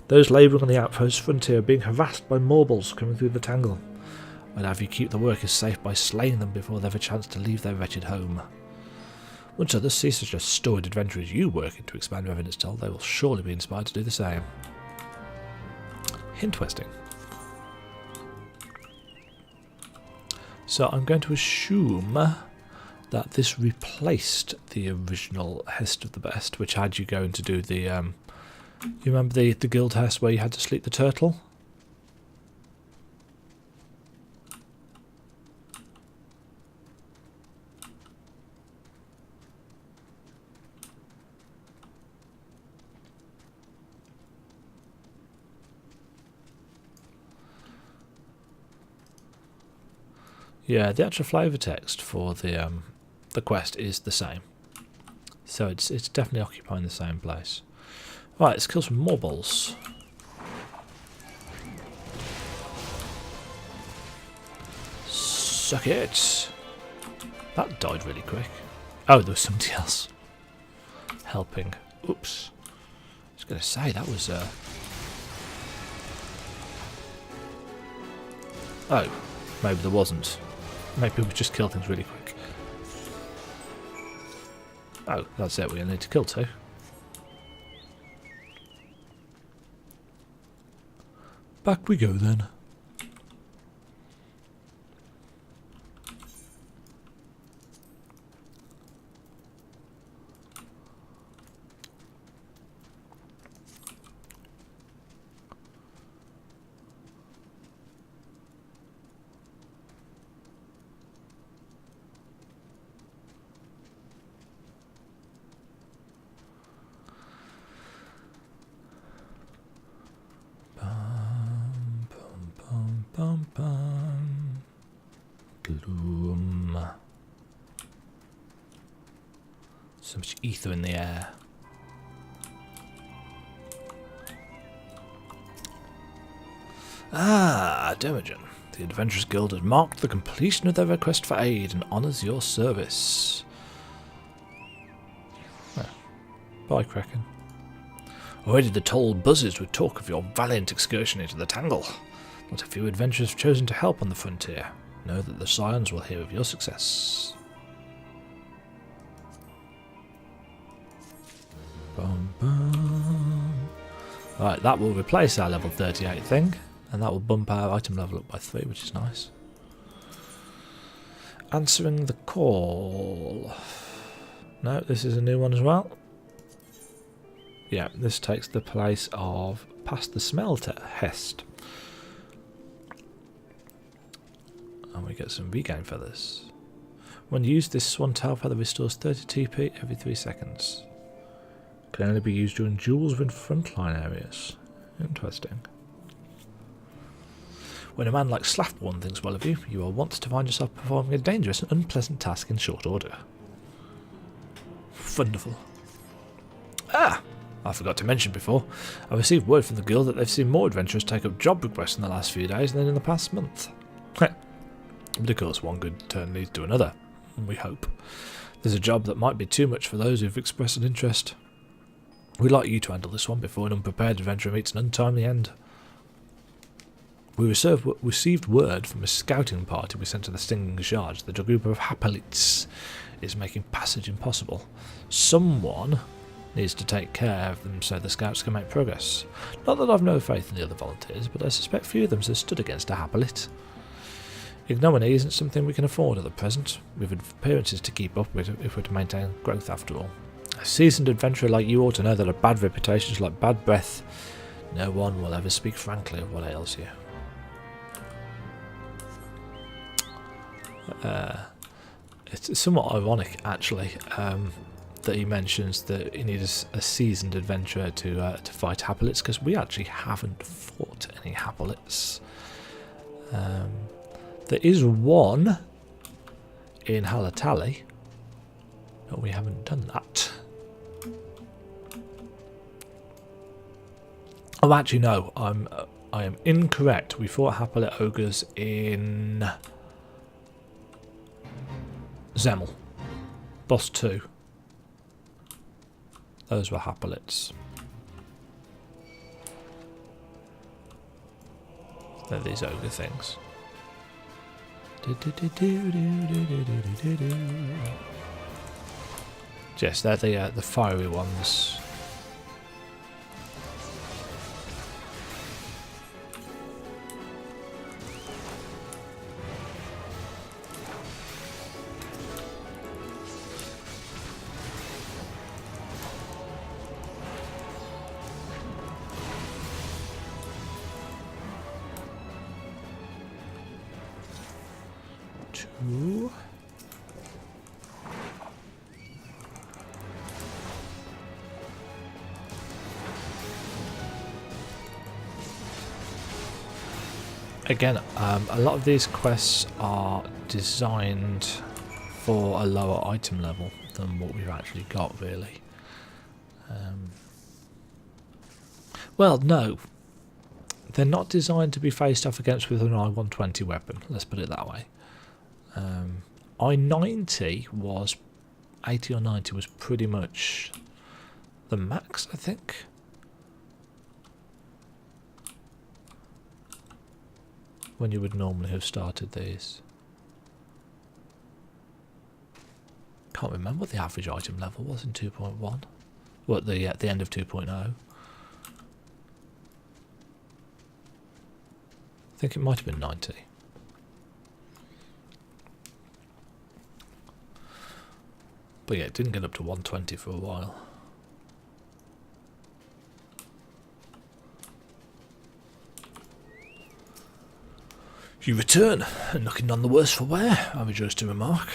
Those labouring on the outpost frontier are being harassed by marbles coming through the tangle. I'd have you keep the workers safe by slaying them before they have a chance to leave their wretched home. Once others see such a storied adventure as you working to expand Revenant's toll, they will surely be inspired to do the same. Interesting. So I'm going to assume that this replaced the original Hest of the Best, which had you going to do the, you remember the guild Hest where you had to sleep the turtle? Yeah, the actual flavour text for the quest is the same, so it's definitely occupying the same place. Right, let's kill some marbles. Suck it. That died really quick. Oh, there was somebody else helping. Oops. I was going to say that was. Oh, maybe there wasn't. Maybe we just kill things really quick. Oh, that's it. We only need to kill two. Back we go then. So much ether in the air. Ah, Demajen. The Adventurers Guild has marked the completion of their request for aid and honours your service. Ah, bye, Kraken. Already the toll buzzes with talk of your valiant excursion into the Tangle. Not a few adventurers have chosen to help on the frontier. Know that the Scions will hear of your success. Bum, bum. Right, that will replace our level 38 thing, and that will bump our item level up by 3, which is nice. Answering the call. No, this is a new one as well. Yeah, this takes the place of Past the Smelter, Hest. And we get some regain feathers. When used, this Swantail feather restores 30 TP every 3 seconds. Can only be used during duels with frontline areas. Interesting. When a man like Slaffborn thinks well of you, you are wont to find yourself performing a dangerous and unpleasant task in short order. Wonderful. Ah! I forgot to mention before, I received word from the guild that they've seen more adventurers take up job requests in the last few days than in the past month. But of course, one good turn leads to another, we hope. There's a job that might be too much for those who've expressed an interest. We'd like you to handle this one before an unprepared adventurer meets an untimely end. We received word from a scouting party we sent to the Stinging Charge that a group of Hapalites is making passage impossible. Someone needs to take care of them so the scouts can make progress. Not that I've no faith in the other volunteers, but I suspect few of them have stood against a Hapalit. Ignominy isn't something we can afford at the present. We've appearances to keep up with if we're to maintain growth after all. A seasoned adventurer like you ought to know that a bad reputation is like bad breath. No one will ever speak frankly of what ails you. It's somewhat ironic, actually, that he mentions that he needs a seasoned adventurer to fight Hapalits, because we actually haven't fought any Hapalits. There is one in Halatali, but we haven't done that. Oh, actually, no, I am incorrect. We fought Hapalit ogres in Zemel, boss 2. Those were Hapalits. They're these ogre things. Yes, they're the fiery ones. Again, a lot of these quests are designed for a lower item level than what we've actually got, really. Well, no. They're not designed to be faced off against with an I-120 weapon, let's put it that way. I-90 was... 80 or 90 was pretty much the max, I think. When you would normally have started these. Can't remember what the average item level was in 2.1. Well, at the end of 2.0. I think it might have been 90. But yeah, it didn't get up to 120 for a while. You return, and looking none the worse for wear, I rejoice to remark.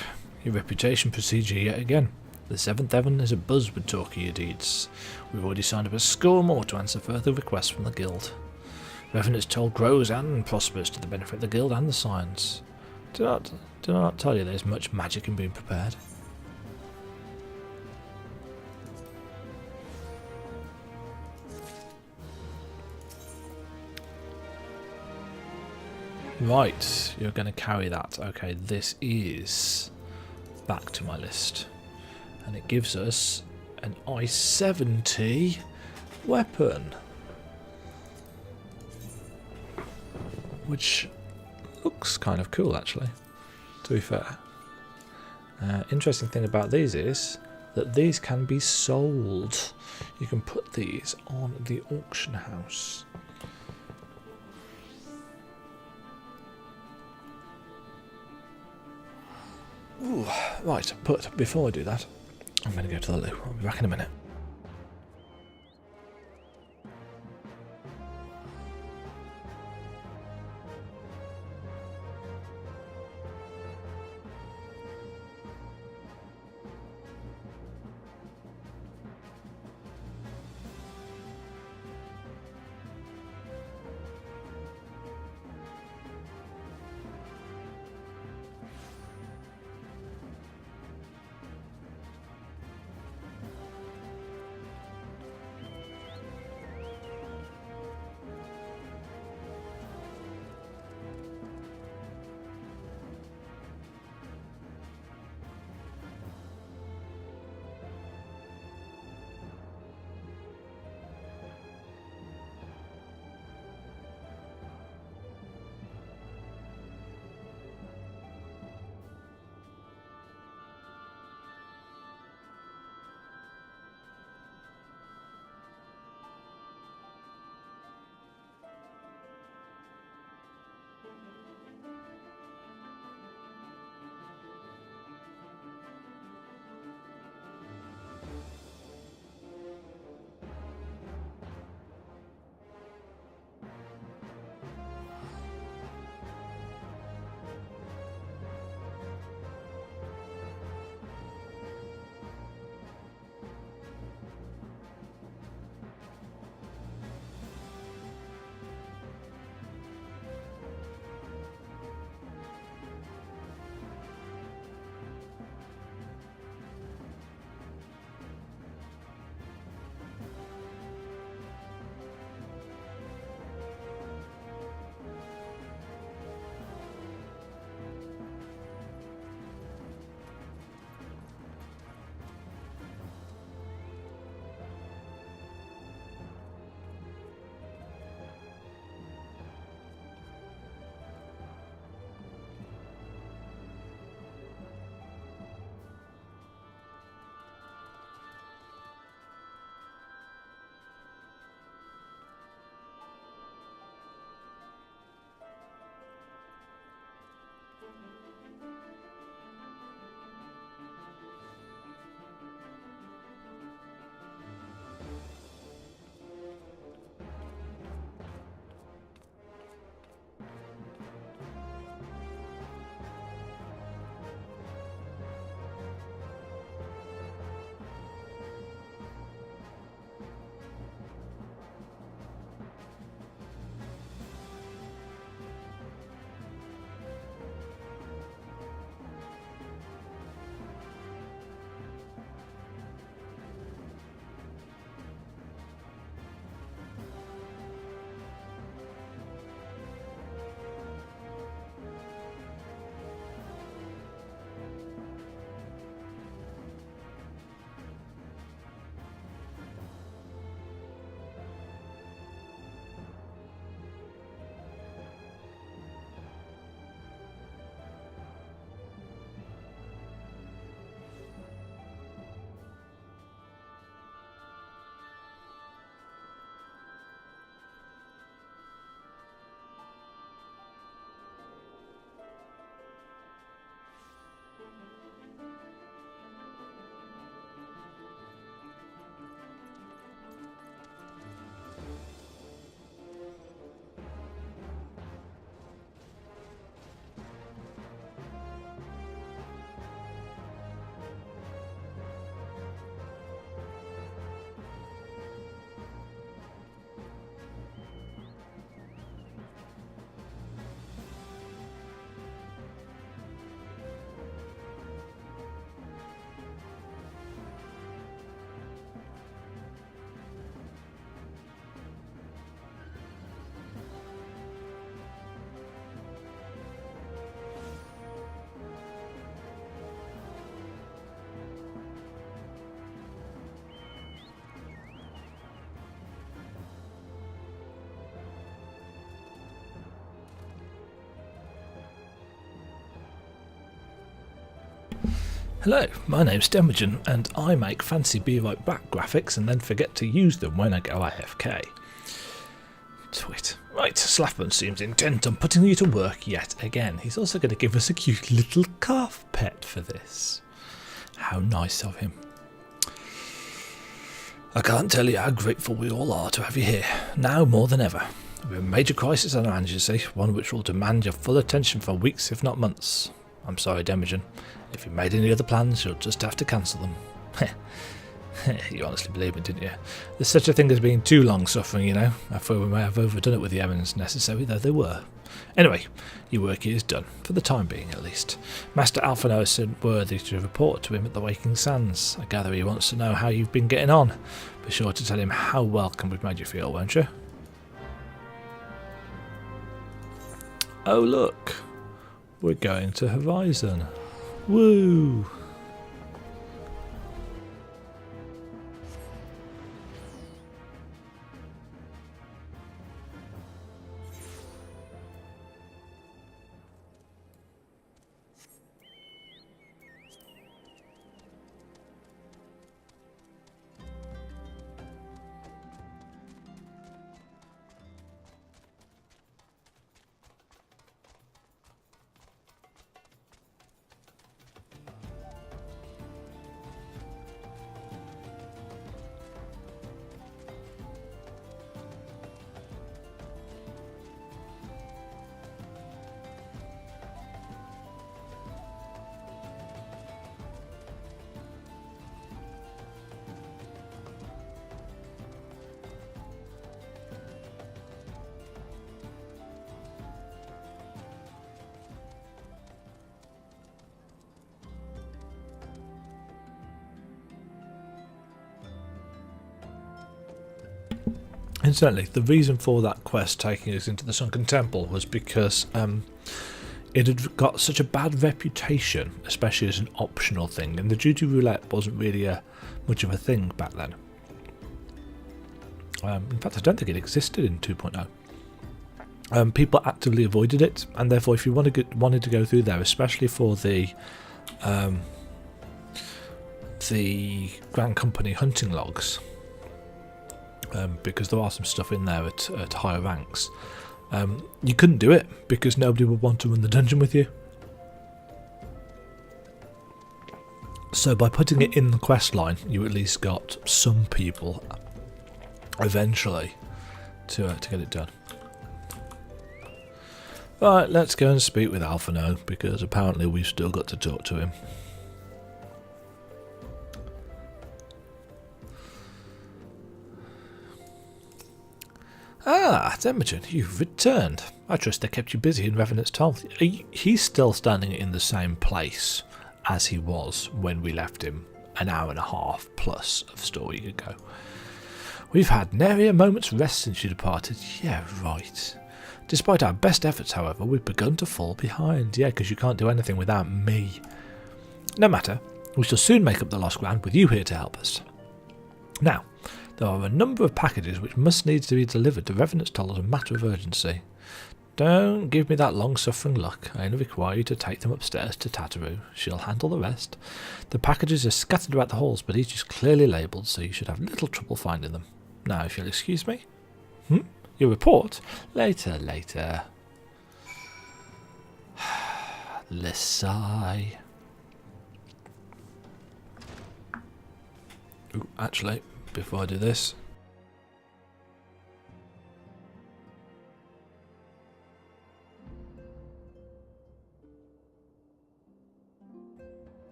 Your reputation precedes you yet again. The 7th Heaven is abuzz with talk of your deeds. We've already signed up a score more to answer further requests from the guild. Revenant's toll grows and prospers to the benefit of the guild and the Scions. Do I not tell you there's much magic in being prepared? Right, you're going to carry that. Okay, this is back to my list. And it gives us an I-70 weapon. Which looks kind of cool, actually, to be fair. Interesting thing about these is that these can be sold. You can put these on the auction house. Ooh, right, but before I do that, I'm going to go to the loo. I'll be back in a minute. Hello, my name's Demajen, and I make fancy be-right back graphics and then forget to use them when I go AFK. Twit. Right, Slaffman seems intent on putting you to work yet again. He's also going to give us a cute little calf pet for this. How nice of him. I can't tell you how grateful we all are to have you here, now more than ever. We have a major crisis on our hands, you see, one which will demand your full attention for weeks if not months. I'm sorry, Demajen. If you made any other plans, you'll just have to cancel them. You honestly believe it, didn't you? There's such a thing as being too long-suffering, you know. I thought we may have overdone it with the errands necessary, though they were. Anyway, your work here is done, for the time being at least. Master Alphino is sent worthy to report to him at the Waking Sands. I gather he wants to know how you've been getting on. Be sure to tell him how welcome we've made you feel, won't you? Oh look, we're going to Horizon. Woo! Incidentally, the reason for that quest taking us into the Sunken Temple was because it had got such a bad reputation, especially as an optional thing, and the duty roulette wasn't really much of a thing back then. In fact, I don't think it existed in 2.0. People actively avoided it, and therefore if you wanted to go through there, especially for the Grand Company hunting logs, because there are some stuff in there at higher ranks, you couldn't do it because nobody would want to run the dungeon with you. So by putting it in the quest line, you at least got some people eventually to get it done. Right, let's go and speak with Alphino, because apparently we've still got to talk to him. Ah, Demajen, you've returned. I trust they kept you busy in Revenant's Toll. He's still standing in the same place as he was when we left him an hour and a half plus of story ago. We've had nary a moment's rest since you departed. Yeah, right. Despite our best efforts, however, we've begun to fall behind. Yeah, because you can't do anything without me. No matter, we shall soon make up the lost ground with you here to help us. Now, there are a number of packages which must needs to be delivered to Revenant's Toll as a matter of urgency. Don't give me that long-suffering look. I only require you to take them upstairs to Tataroo. She'll handle the rest. The packages are scattered about the halls, but each is clearly labelled, so you should have little trouble finding them. Now, if you'll excuse me. Your report? Later. Let's sigh. Ooh, actually, before I do this,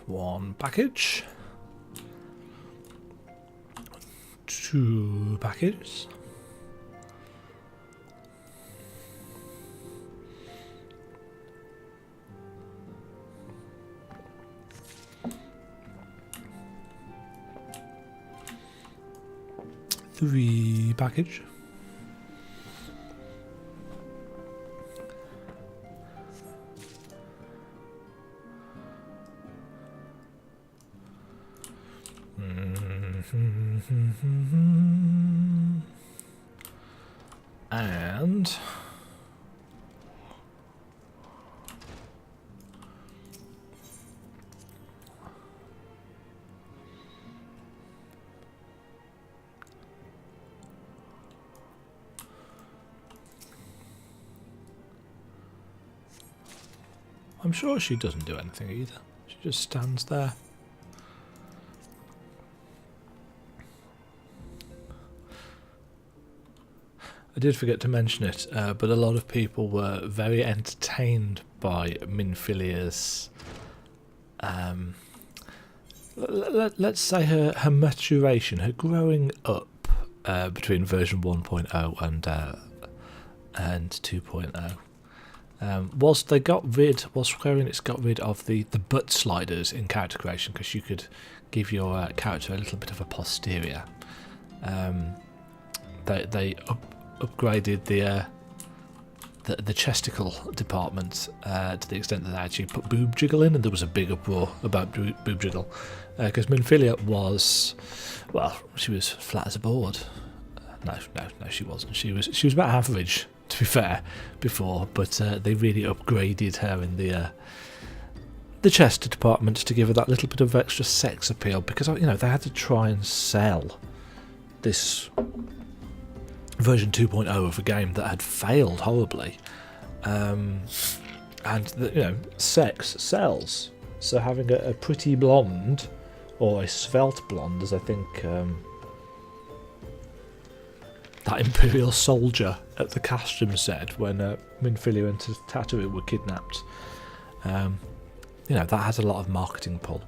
one package, two packages, free package. And I'm sure she doesn't do anything either. She just stands there. I did forget to mention it, but a lot of people were very entertained by Minfilia's, let's say her maturation, her growing up between version 1.0 and 2.0. Whilst Square Enix got rid of the butt sliders in character creation, because you could give your character a little bit of a posterior, they upgraded the chesticle department to the extent that they actually put boob jiggle in, and there was a big uproar about boob jiggle because Minfilia was, well, she was flat as a board. No, she wasn't. She was about average, to be fair, before, but they really upgraded her in the chest department to give her that little bit of extra sex appeal, because they had to try and sell this version 2.0 of a game that had failed horribly, and sex sells. So having a pretty blonde, or a svelte blonde, as I think that Imperial soldier at the castrum said when Minfilia and Tataru were kidnapped, that has a lot of marketing pull.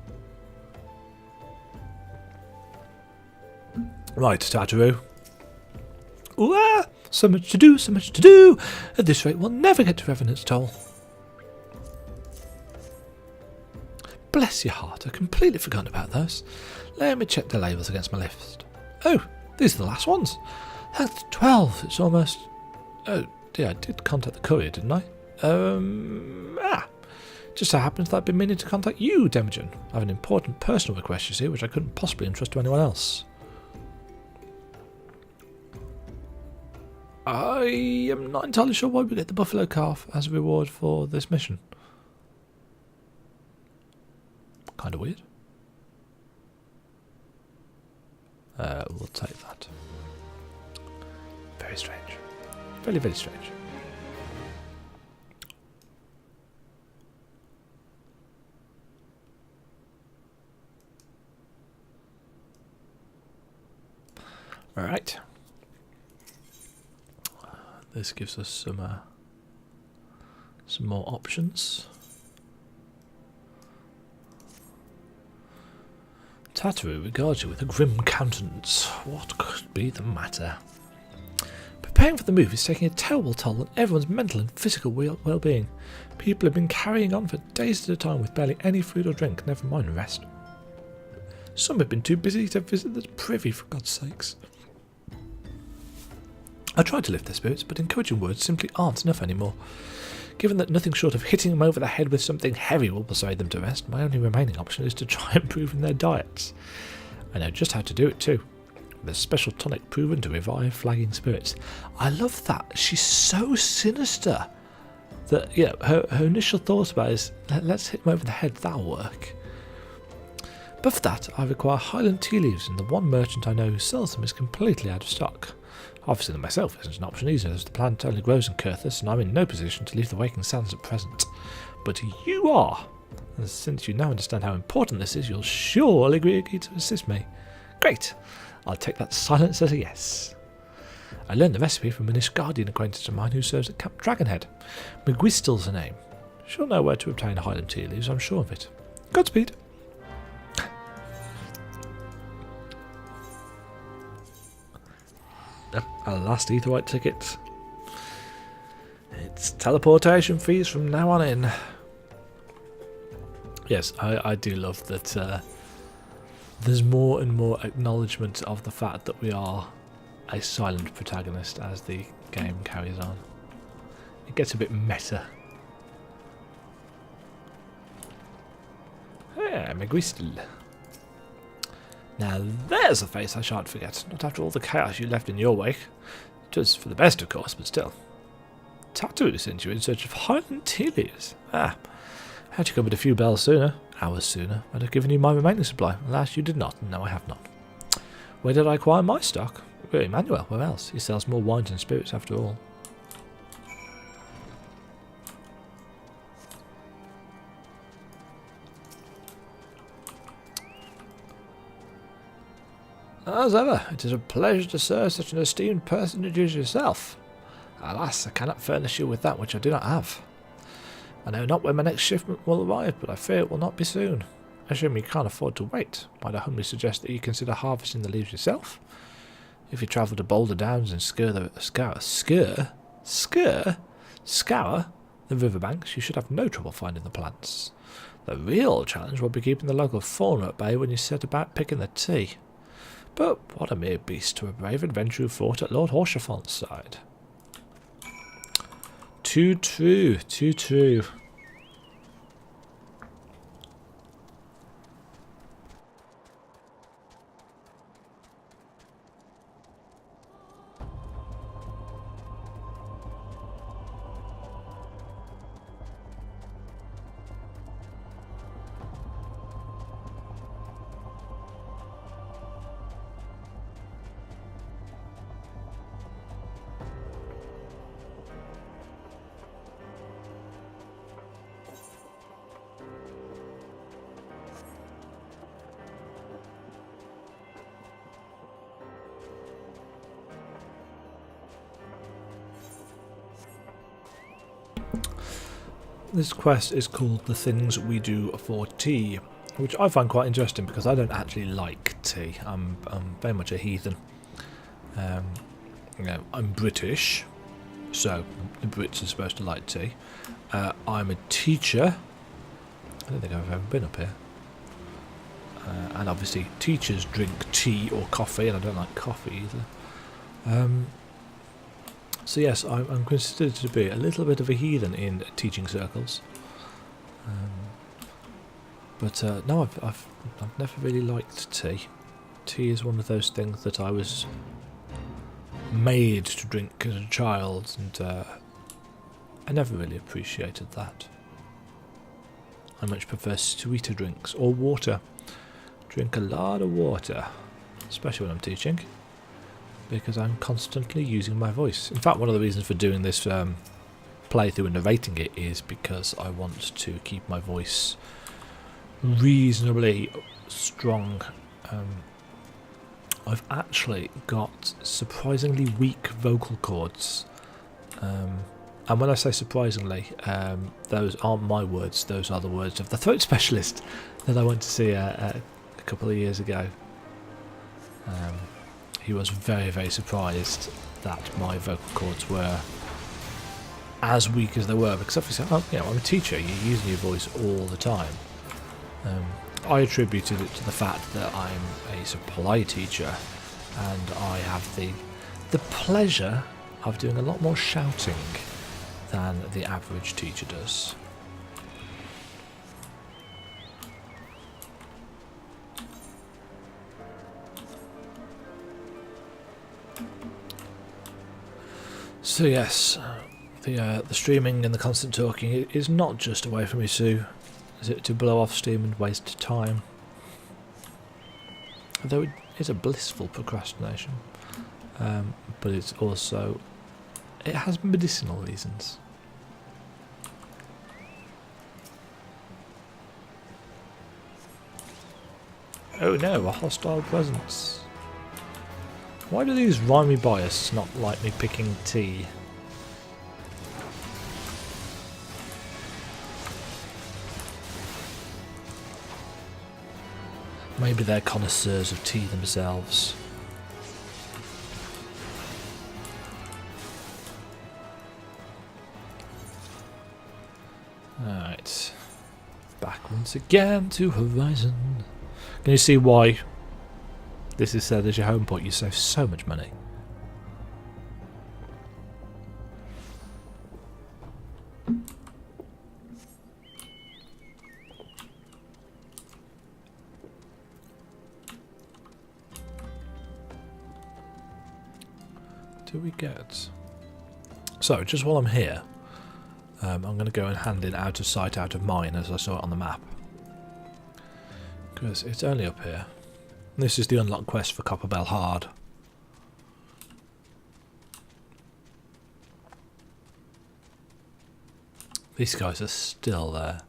Right, Tataru. Ooh, so much to do, so much to do. At this rate, we'll never get to Revenant's Toll. Bless your heart, I completely forgot about those. Let me check the labels against my list. Oh, these are the last ones. That's 12. It's almost... Oh, dear, I did contact the courier, didn't I? Just so happens that I've been meaning to contact you, Demajen. I have an important personal request, you see, which I couldn't possibly entrust to anyone else. I am not entirely sure why we get the buffalo calf as a reward for this mission. Kind of weird. We'll take that. Very strange. Very, very strange. Alright. This gives us some more options. Tataru regards you with a grim countenance. What could be the matter? Preparing for the move is taking a terrible toll on everyone's mental and physical well-being. People have been carrying on for days at a time with barely any food or drink, never mind rest. Some have been too busy to visit the privy, for God's sakes. I tried to lift their spirits, but encouraging words simply aren't enough anymore. Given that nothing short of hitting them over the head with something heavy will persuade them to rest, my only remaining option is to try improving their diets. I know just how to do it too. With a special tonic proven to revive flagging spirits. I love that. She's so sinister that, her initial thought about it is, let's hit them over the head, that'll work. But for that, I require Highland tea leaves, and the one merchant I know who sells them is completely out of stock. Obviously, that myself isn't an option either, as the plant only grows in Kurthus, and I'm in no position to leave the Waking Sands at present. But you are, and since you now understand how important this is, you'll surely agree to assist me. Great! I'll take that silence as a yes. I learned the recipe from an Ishgardian acquaintance of mine who serves at Camp Dragonhead. McGuistel's her name. She'll know where to obtain Highland tea leaves, I'm sure of it. Godspeed! Our last Aetheryte ticket. It's teleportation fees from now on in. Yes, I do love that there's more and more acknowledgement of the fact that we are a silent protagonist as the game carries on. It gets a bit meta. Yeah, McGuistel. Now there's a face I shan't forget, not after all the chaos you left in your wake. It was for the best, of course, but still. Tattoo sent you in search of Highland tea leaves. Ah, had you come with a few bells sooner, hours sooner, I'd have given you my remaining supply. Alas, you did not, and no, I have not. Where did I acquire my stock? Emmanuel, where else? He sells more wines and spirits after all. As ever, it is a pleasure to serve such an esteemed personage as yourself. Alas, I cannot furnish you with that which I do not have. I know not when my next shipment will arrive, but I fear it will not be soon. Assuming you can't afford to wait, might I humbly suggest that you consider harvesting the leaves yourself? If you travel to Boulder Downs and scour the riverbanks, you should have no trouble finding the plants. The real challenge will be keeping the local fauna at bay when you set about picking the tea. But what a mere beast to a brave adventurer who fought at Lord Horchefont's side. Too true, too true. This quest is called The Things We Do for Tea, which I find quite interesting because I don't actually like tea. I'm very much a heathen. I'm British, so the Brits are supposed to like tea. I'm a teacher. I don't think I've ever been up here. And obviously teachers drink tea or coffee, and I don't like coffee either. So yes, I'm considered to be a little bit of a heathen in teaching circles. But no, I've never really liked tea. Tea is one of those things that I was made to drink as a child, and I never really appreciated that. I much prefer sweeter drinks or water. Drink a lot of water, especially when I'm teaching, because I'm constantly using my voice. In fact, one of the reasons for doing this playthrough and narrating it is because I want to keep my voice reasonably strong. I've actually got surprisingly weak vocal cords, and when I say surprisingly, those aren't my words, those are the words of the throat specialist that I went to see a couple of years ago. He was very, very surprised that my vocal cords were as weak as they were, because obviously, I'm a teacher, you're using your voice all the time. I attributed it to the fact that I'm a supply teacher and I have the pleasure of doing a lot more shouting than the average teacher does. So yes, the streaming and the constant talking is not just a way for me to blow off steam and waste time. Although it is a blissful procrastination, but it has medicinal reasons. Oh no, a hostile presence. Why do these rhymey biases not like me picking tea? Maybe they're connoisseurs of tea themselves. Alright. Back once again to Horizon. Can you see why this is said as your home point? You save so much money. do we get? So, just while I'm here, I'm going to go and hand in out of sight, out of mind, as I saw it on the map. Because it's only up here. This is the unlock quest for Copperbell Hard. These guys are still there.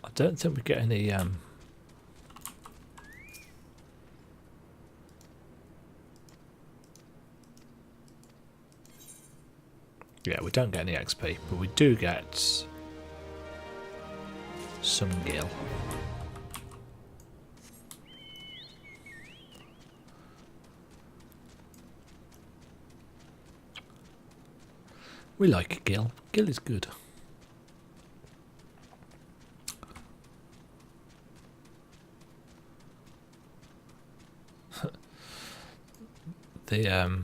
I don't think we get any yeah, we don't get any XP, but we do get some gil. We like gil. Gil is good. The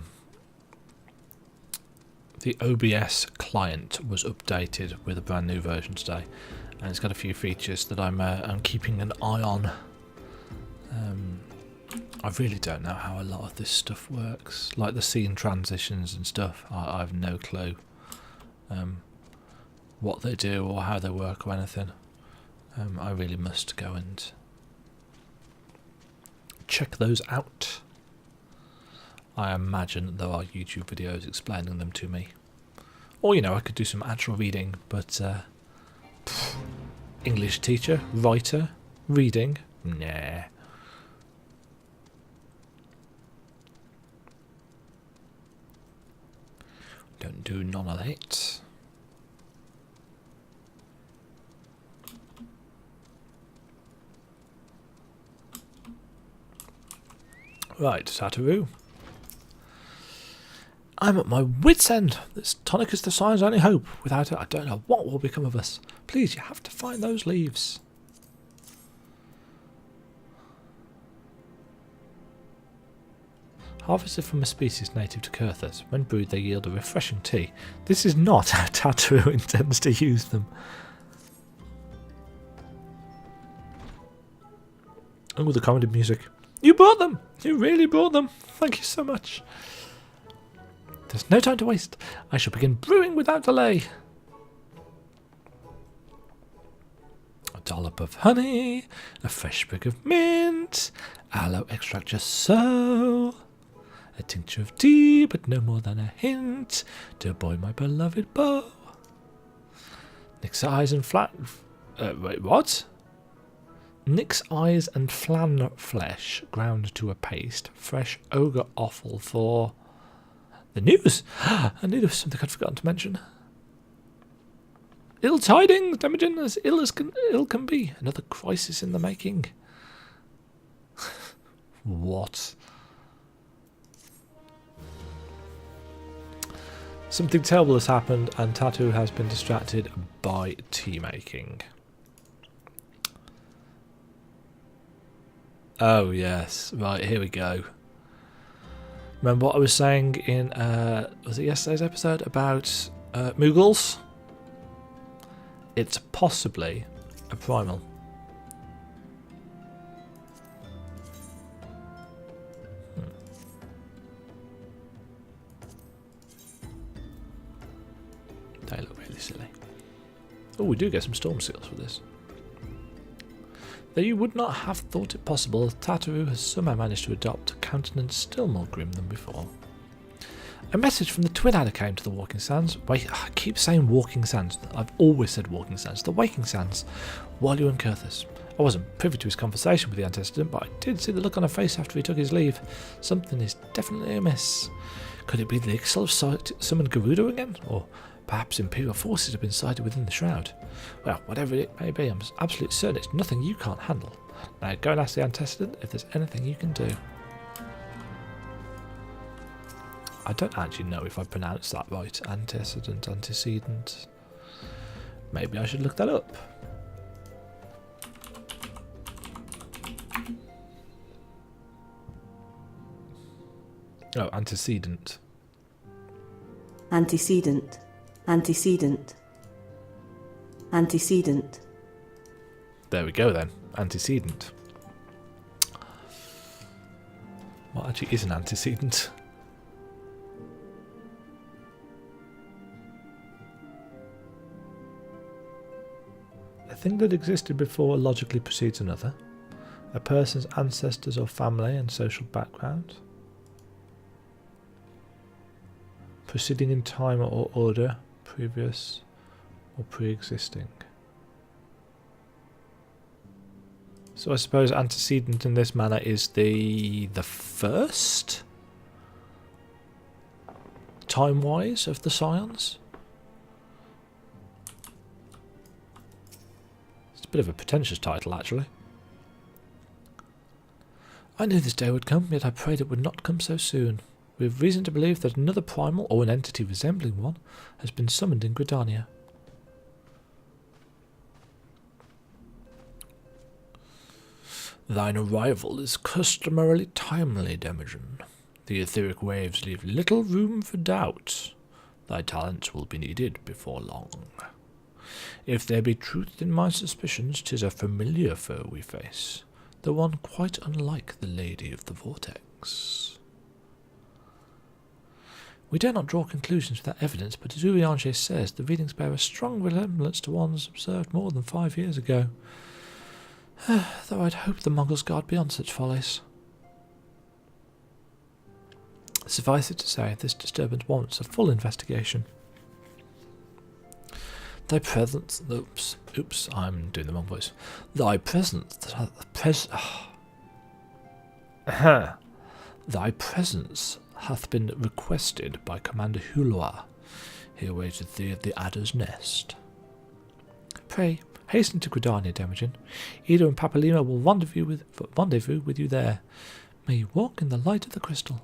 OBS client was updated with a brand new version today, and it's got a few features that I'm keeping an eye on. I really don't know how a lot of this stuff works, like the scene transitions and stuff. I have no clue what they do or how they work or anything. I really must go and check those out. I imagine there are YouTube videos explaining them to me. Or, you know, I could do some actual reading, but English teacher, writer, reading, nah. Don't do none of that. Right, Satoru. I'm at my wit's end. This tonic is the sign's only hope. Without it, I don't know what will become of us. Please, you have to find those leaves. Harvested from a species native to Kurthus. When brewed, they yield a refreshing tea. This is not how Satoru intends to use them. Oh, the comedy music. You bought them! You really bought them! Thank you so much. There's no time to waste. I shall begin brewing without delay. A dollop of honey, a fresh sprig of mint, aloe extract just so, a tincture of tea, but no more than a hint, to buoy my beloved beau. Nix eyes and wait, what? Nix eyes and flan flesh ground to a paste, fresh ogre offal for... The news! I knew there was something I'd forgotten to mention. Ill tidings! Demajen as ill can be. Another crisis in the making. What? Something terrible has happened and Tatu has been distracted by tea making. Oh yes, right, here we go. Remember what I was saying in, was it yesterday's episode about Moogles? It's possibly a primal. They look really silly. Oh, we do get some storm seals for this. Though you would not have thought it possible, Tataru has somehow managed to adopt a countenance still more grim than before. A message from the Twin Adder came to the Walking Sands. Wait, I keep saying Walking Sands. I've always said Walking Sands. The Waking Sands, while you were in Kurthus. I wasn't privy to his conversation with the antecedent, but I did see the look on her face after he took his leave. Something is definitely amiss. Could it be the Ixal of summoned Garuda again? Or perhaps Imperial forces have been sighted within the shroud. Well, whatever it may be, I'm absolutely certain it's nothing you can't handle. Now go and ask the antecedent if there's anything you can do. I don't actually know if I pronounced that right. Antecedent, antecedent. Maybe I should look that up. Oh, antecedent. Antecedent. Antecedent. Antecedent. There we go then. antecedent. What actually is an antecedent? A thing that existed before logically precedes another. A person's ancestors or family and social background. Proceeding in time or order, previous or pre-existing. So I suppose antecedent in this manner is the first time-wise of the scions. It's a bit of a pretentious title, actually. I knew this day would come, yet I prayed it would not come so soon. We have reason to believe that another primal, or an entity resembling one, has been summoned in Gridania. Thine arrival is customarily timely, Demajen. The etheric waves leave little room for doubt. Thy talents will be needed before long. If there be truth in my suspicions, 'tis a familiar foe we face, though one quite unlike the Lady of the Vortex. We dare not draw conclusions without evidence, but as Urianger says, the readings bear a strong resemblance to ones observed more than 5 years ago. Though I'd hope the Mongols guard beyond such follies. Suffice it to say, this disturbance warrants a full investigation. Thy presence... Oops, I'm doing the wrong voice. Thy presence... Thy presence hath been requested by Commander Hulwa. He awaited thee at the Adder's Nest. Pray, hasten to Gridania, Demajen. Ida and Papalima will rendezvous with you there. May you walk in the light of the crystal.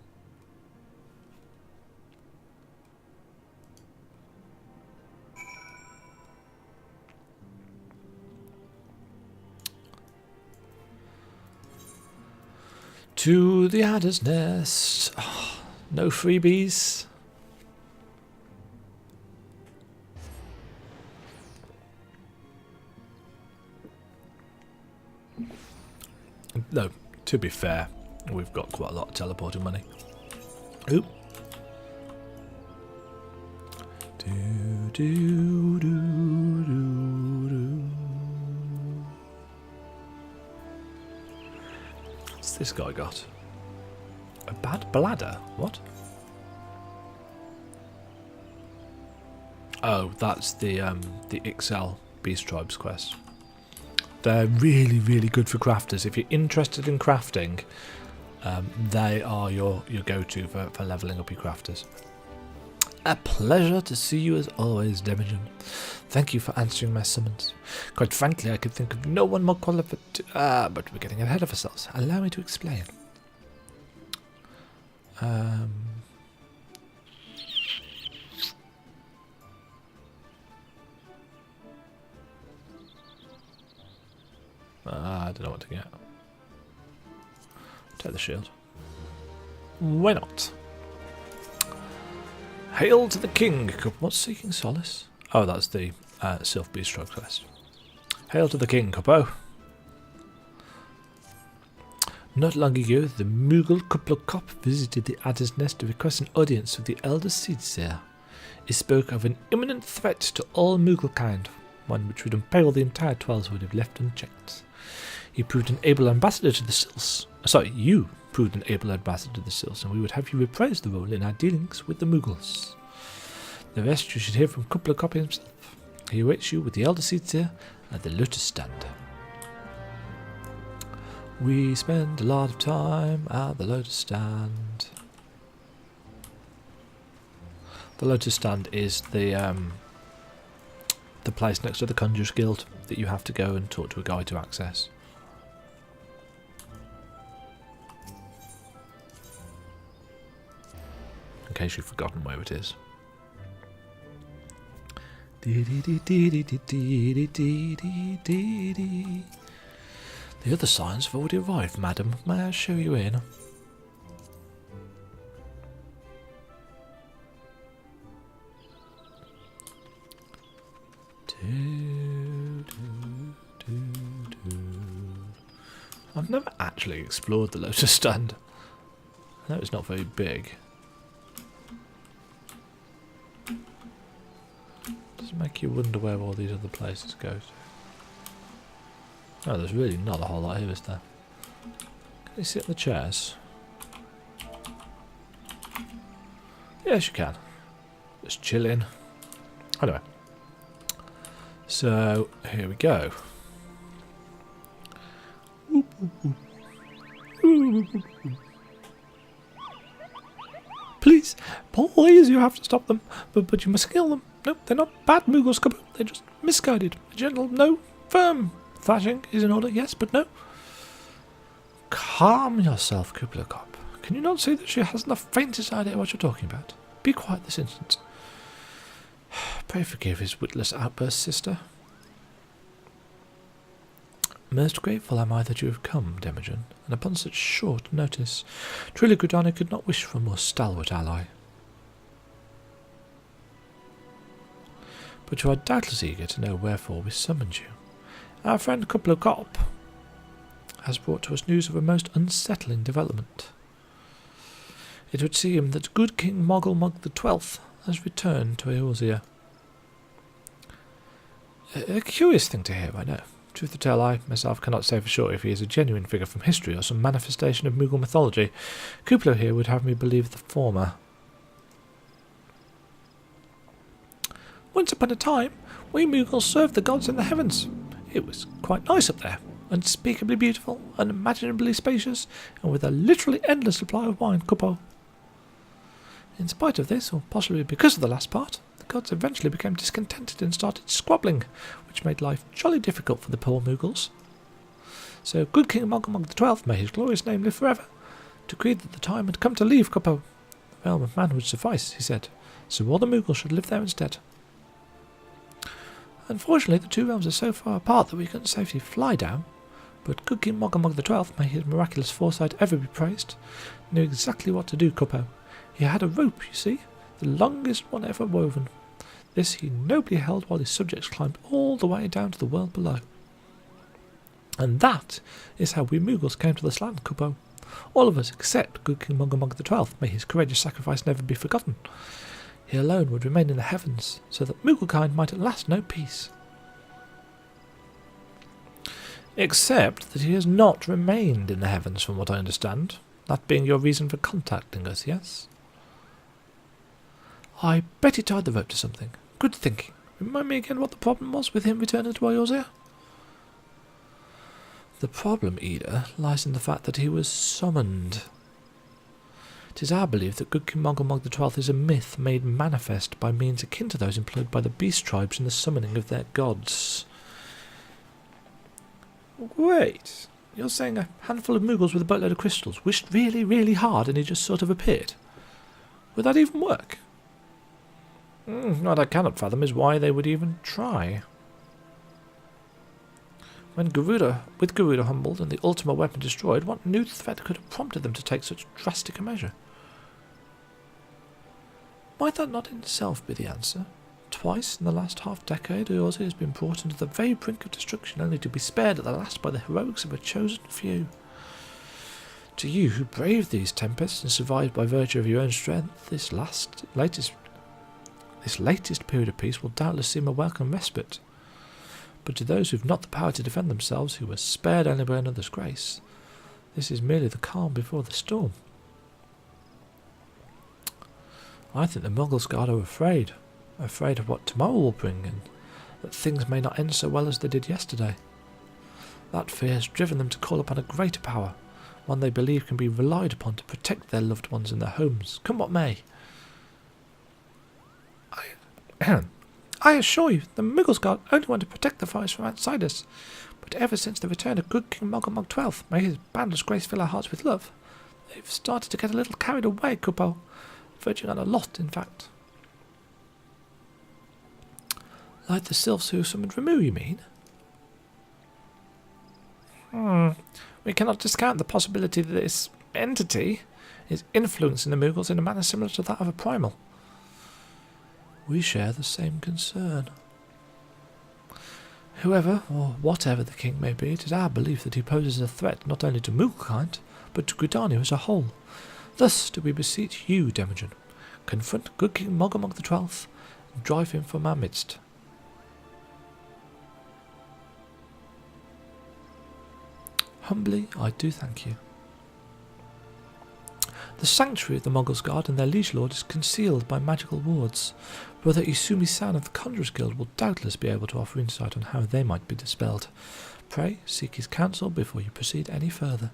To the Adder's Nest. Oh, no freebies. No, to be fair, we've got quite a lot of teleporting money. Oop. What's this guy got? A bad bladder? What? Oh, that's the XL Beast Tribes quest. They're really, really good for crafters. If you're interested in crafting, they are your go-to for leveling up your crafters. A pleasure to see you as always, Demajen. Thank you for answering my summons. Quite frankly, I could think of no one more qualified to... but we're getting ahead of ourselves. Allow me to explain. I don't know what to get. Take the shield. Why not? Hail to the king! What's seeking solace? Oh, that's the Sylph Beast Tribe quest. Hail to the king, Kupo! Not long ago, the Mughal Kuplokop visited the Adder's Nest to request an audience with the Elder Seedseer. He spoke of an imminent threat to all Mughal kind, one which would impale the entire Twelveswood if left unchecked. He proved an able ambassador to the Sils. Sorry, you proved an able ambassador to the Sils, and we would have you reprise the role in our dealings with the Mughals. The rest you should hear from Kuplokop himself. He awaits you with the Elder Seedseer at the Lotus Stand. We spend a lot of time at the Lotus Stand. The Lotus Stand is the place next to the Conjurer's Guild that you have to go and talk to a guy to access. In case you've forgotten where it is. The other signs have already arrived, madam. May I show you in? never actually explored the Lotus Stand. I know it's not very big. Does make you wonder where all these other places go to. Oh, there's really not a whole lot here, is there? Can you sit in the chairs? Yes, you can. Just chilling. Anyway. So, here we go. Please, please, you have to stop them. But you must kill them. No, they're not bad Mughals, they're just misguided. A gentle, no, firm thrashing is in order, yes, but no. Calm yourself, Kublai Khan. Can you not see that she hasn't the faintest idea what you're talking about? Be quiet this instant. Pray forgive his witless outburst, sister. Most grateful am I that you have come, Demajen, and upon such short notice. Truly Gridani could not wish for a more stalwart ally. But you are doubtless eager to know wherefore we summoned you. Our friend Kublai Khan has brought to us news of a most unsettling development. It would seem that good King Mogulmog XII has returned to Eorzea. A curious thing to hear, I know. Truth to tell, I myself cannot say for sure if he is a genuine figure from history or some manifestation of Mughal mythology. Kublai here would have me believe the former. Once upon a time, we Mughals served the gods in the heavens. It was quite nice up there, unspeakably beautiful, unimaginably spacious, and with a literally endless supply of wine, Kupo. In spite of this, or possibly because of the last part, the gods eventually became discontented and started squabbling, which made life jolly difficult for the poor Mughals. So good King Mogulmog XII, may his glorious name live forever, decreed that the time had come to leave Kupo. The realm of man would suffice, he said, so all the Mughals should live there instead. Unfortunately, the two realms are so far apart that we couldn't safely fly down, but good King Mogulmog XII, may his miraculous foresight ever be praised, knew exactly what to do, Kupo. He had a rope, you see, the longest one ever woven. This he nobly held while his subjects climbed all the way down to the world below. And that is how we Mughals came to this land, Kupo. All of us except good King Mogulmog XII, may his courageous sacrifice never be forgotten. He alone would remain in the heavens, so that Mughal-kind might at last know peace. Except that he has not remained in the heavens, from what I understand. That being your reason for contacting us, yes? I bet he tied the rope to something. Good thinking. Remind me again what the problem was with him returning to Eorzea? The problem, Ida, lies in the fact that he was summoned. It is our belief that good King Mogulmog XII is a myth made manifest by means akin to those employed by the beast tribes in the summoning of their gods. Wait, you're saying a handful of Mughals with a boatload of crystals wished really, really hard and he just sort of appeared? Would that even work? What I cannot fathom is why they would even try. With Garuda humbled and the ultimate weapon destroyed, what new threat could have prompted them to take such drastic a measure? Might that not in itself be the answer? Twice in the last half-decade, Eorzea has been brought into the very brink of destruction, only to be spared at the last by the heroics of a chosen few. To you, who braved these tempests and survived by virtue of your own strength, this latest period of peace will doubtless seem a welcome respite. But to those who have not the power to defend themselves, who were spared only by another's grace, this is merely the calm before the storm. I think the Mughals guard are afraid of what tomorrow will bring, and that things may not end so well as they did yesterday. That fear has driven them to call upon a greater power, one they believe can be relied upon to protect their loved ones and their homes, come what may. I assure you, the Mughals guard only want to protect the forest from outsiders, but ever since the return of good King Mogulmog XII, may his boundless grace fill our hearts with love, they've started to get a little carried away, Kupo, verging on a lot, in fact. Like the sylphs who summoned Ramu, you mean? We cannot discount the possibility that this entity is influencing the Mughals in a manner similar to that of a primal. We share the same concern. Whoever or whatever the king may be, it is our belief that he poses a threat not only to Mughal but to Gridania as a whole. Thus do we beseech you, Demajen, confront good King Mogomog XII and drive him from our midst. Humbly, I do thank you. The sanctuary of the Mogul's Guard and their liege lord is concealed by magical wards. Brother Isumi-san of the Conjurers Guild will doubtless be able to offer insight on how they might be dispelled. Pray seek his counsel before you proceed any further.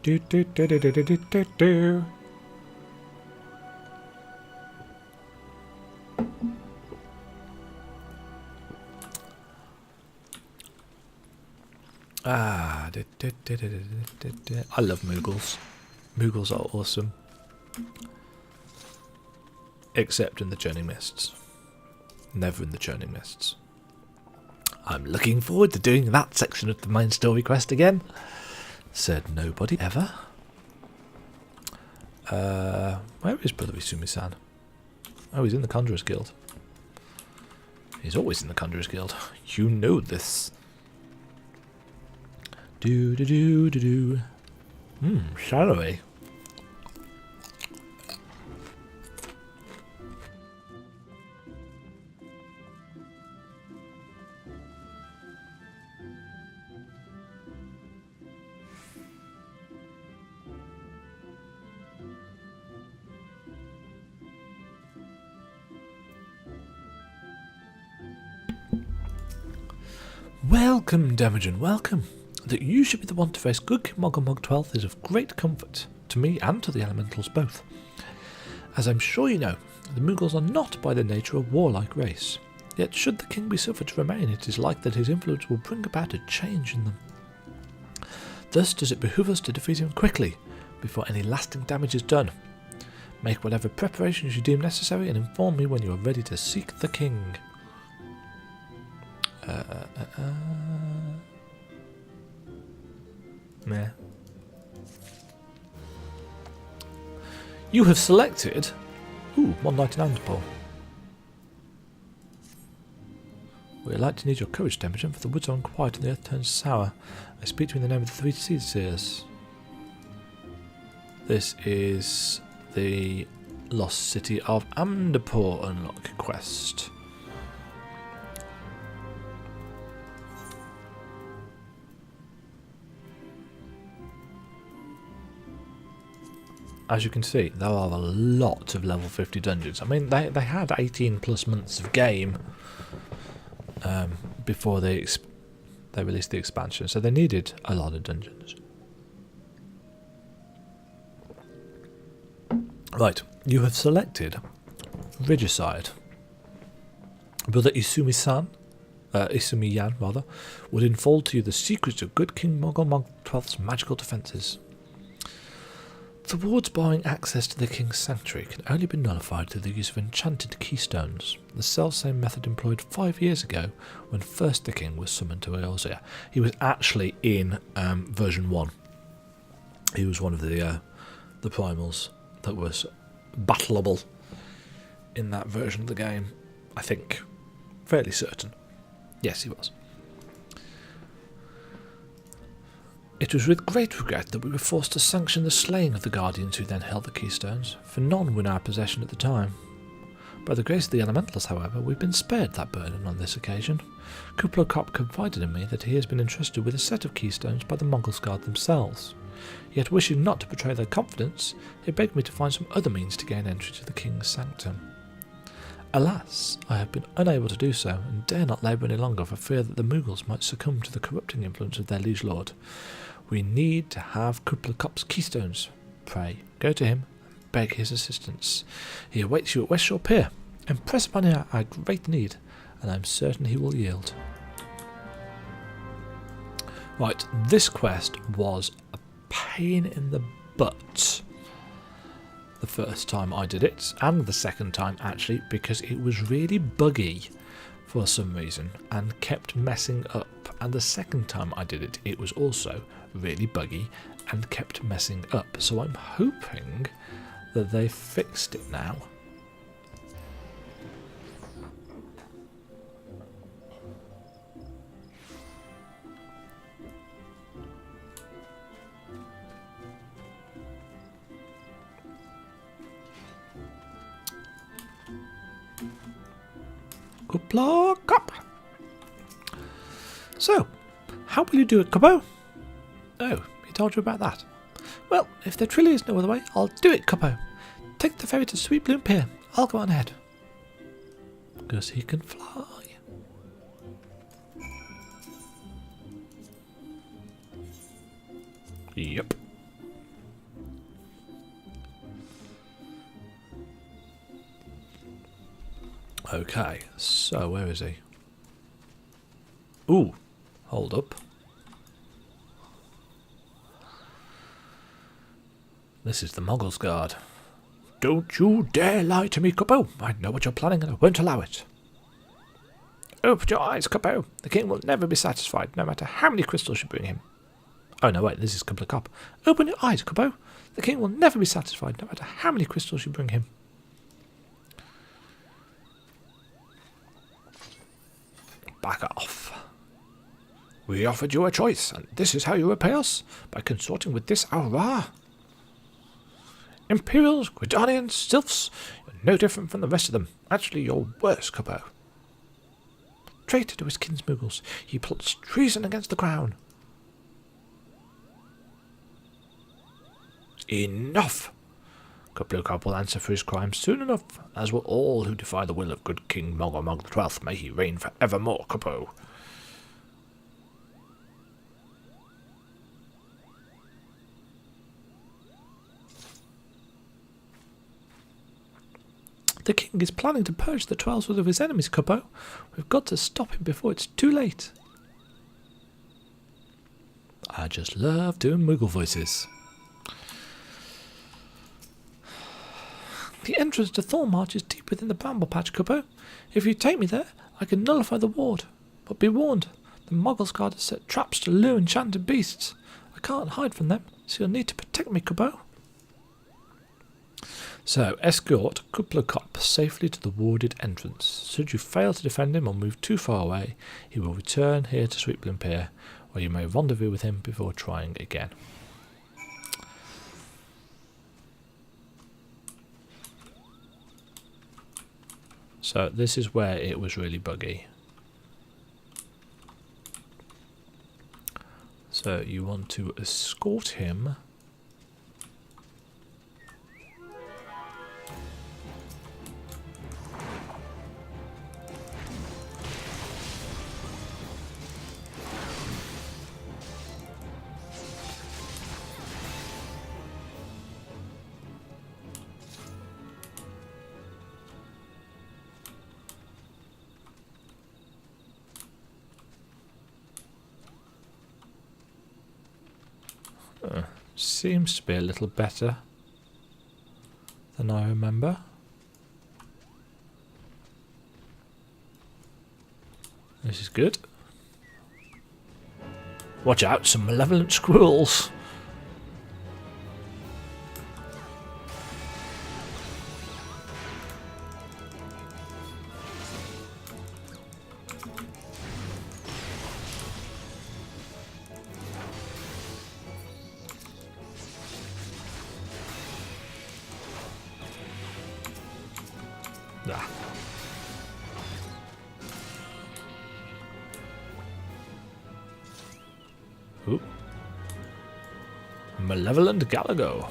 Do do do do do do do do. I love Mughals. Mughals are awesome. Except in the Churning Mists. Never in the Churning Mists. I'm looking forward to doing that section of the main story quest again. Said nobody ever. Where is Brother Isumi-san? Oh, he's in the Conjurers Guild. He's always in the Conjurers Guild. You know this. Do do do do do. Shadowy. Welcome, Demajen, welcome. That you should be the one to face good King Mogomog XII is of great comfort to me and to the elementals both. As I'm sure you know, the Mughals are not by their nature a warlike race, yet should the king be suffered to remain, it is like that his influence will bring about a change in them. Thus does it behoove us to defeat him quickly, before any lasting damage is done. Make whatever preparations you deem necessary and inform me when you are ready to seek the king. Meh. You have selected... Ooh, 199 to pull. We are like to need your courage, Demajen, for the woods are unquiet and the earth turns sour. I speak to you in the name of the 3 Seers. This is the Lost City of Amdapur Unlock quest. As you can see, there are a lot of level 50 dungeons. I mean, they had 18 plus months of game before they released the expansion, so they needed a lot of dungeons. Right, you have selected Regicide. Brother Isumi-san, Isumi-yan rather, would unfold to you the secrets of good King Mogomog XII's magical defences. The wards barring access to the king's sanctuary can only be nullified through the use of enchanted keystones, the self-same method employed 5 years ago when first the king was summoned to Eorzea. He was actually in version 1. He was one of the primals that was battleable in that version of the game, I think. Fairly certain. Yes, he was. It was with great regret that we were forced to sanction the slaying of the guardians who then held the keystones, for none were in our possession at the time. By the grace of the elementals, however, we've been spared that burden on this occasion. Kuplokop confided in me that he has been entrusted with a set of keystones by the Mogul's Guard themselves. Yet wishing not to betray their confidence, he begged me to find some other means to gain entry to the king's sanctum. Alas, I have been unable to do so, and dare not labour any longer for fear that the Mughals might succumb to the corrupting influence of their liege lord. We need to have Kuplokop's keystones. Pray, go to him and beg his assistance. He awaits you at West Shore Pier. Impress upon him our great need, and I am certain he will yield. Right, this quest was a pain in the butt the first time I did it, and the second time actually, because it was really buggy for some reason and kept messing up. And the second time I did it, it was also really buggy and kept messing up. So I'm hoping that they fixed it now. Good luck up. So, how will you do it, Cuppo? Oh, he told you about that. Well, if there truly is no other way, I'll do it, Cuppo. Take the ferry to Sweet Bloom Pier. I'll go on ahead. Because he can fly. Yep. Okay, so where is he? Ooh, hold up. This is the Moggle's Guard. Don't you dare lie to me, Cuppo. I know what you're planning and I won't allow it. Open your eyes, Cuppo. The king will never be satisfied, no matter how many crystals you bring him. Oh no, wait, this is Coupler Cop. Open your eyes, Cuppo. The king will never be satisfied, no matter how many crystals you bring him. Back off. We offered you a choice, and this is how you repay us, by consorting with this ARR. Imperials, Gridanians, Sylphs, you're no different from the rest of them. Actually, you're worse, Cuppo. Traitor to his kinsmoogles, he plots treason against the crown. Enough! Coupler Cop will answer for his crimes soon enough, as will all who defy the will of good King Mogomog the 12th. May he reign for evermore, Cuppo. The king is planning to purge the 12th of his enemies, Cuppo. We've got to stop him before it's too late. I just love doing Moogle voices. The entrance to Thornmarch is deep within the bramble patch, Cuppo. If you take me there, I can nullify the ward. But be warned, the Moggle's Guard has set traps to lure enchanted beasts. I can't hide from them, so you'll need to protect me, Cuppo. So, escort Coupler Cop safely to the warded entrance. Should you fail to defend him or move too far away, he will return here to Sweet Bloom Pier, where you may rendezvous with him before trying again. So this is where it was really buggy. So you want to escort him seems to be a little better than I remember. This is good. Watch out, some malevolent squirrels. Ah. Ooh. Malevolent Galago.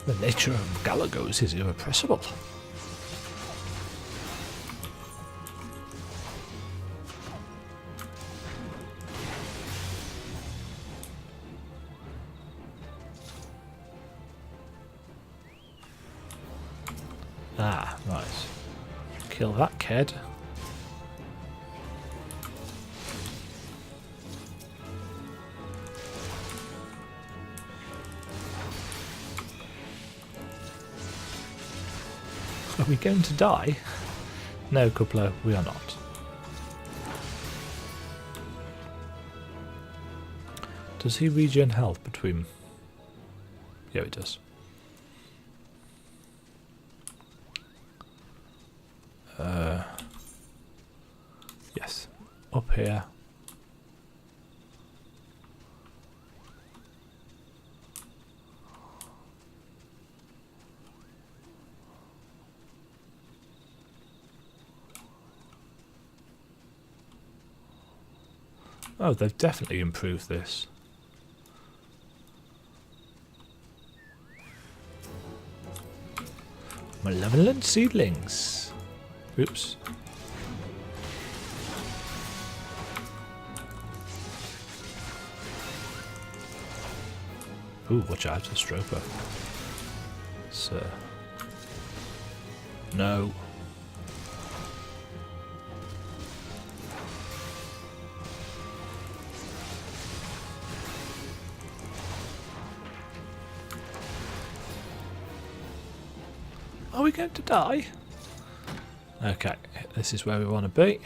The nature of Galagos is irrepressible. Ah, right. Kill that kid. Are we going to die? No, Coupler, we are not. Does he regen health between... Yeah, he does. Yes, up here. Oh, they've definitely improved this. Malevolent seedlings. Oops. Ooh, watch out, a stroper. Sir. No. Are we going to die? Okay, this is where we want to be.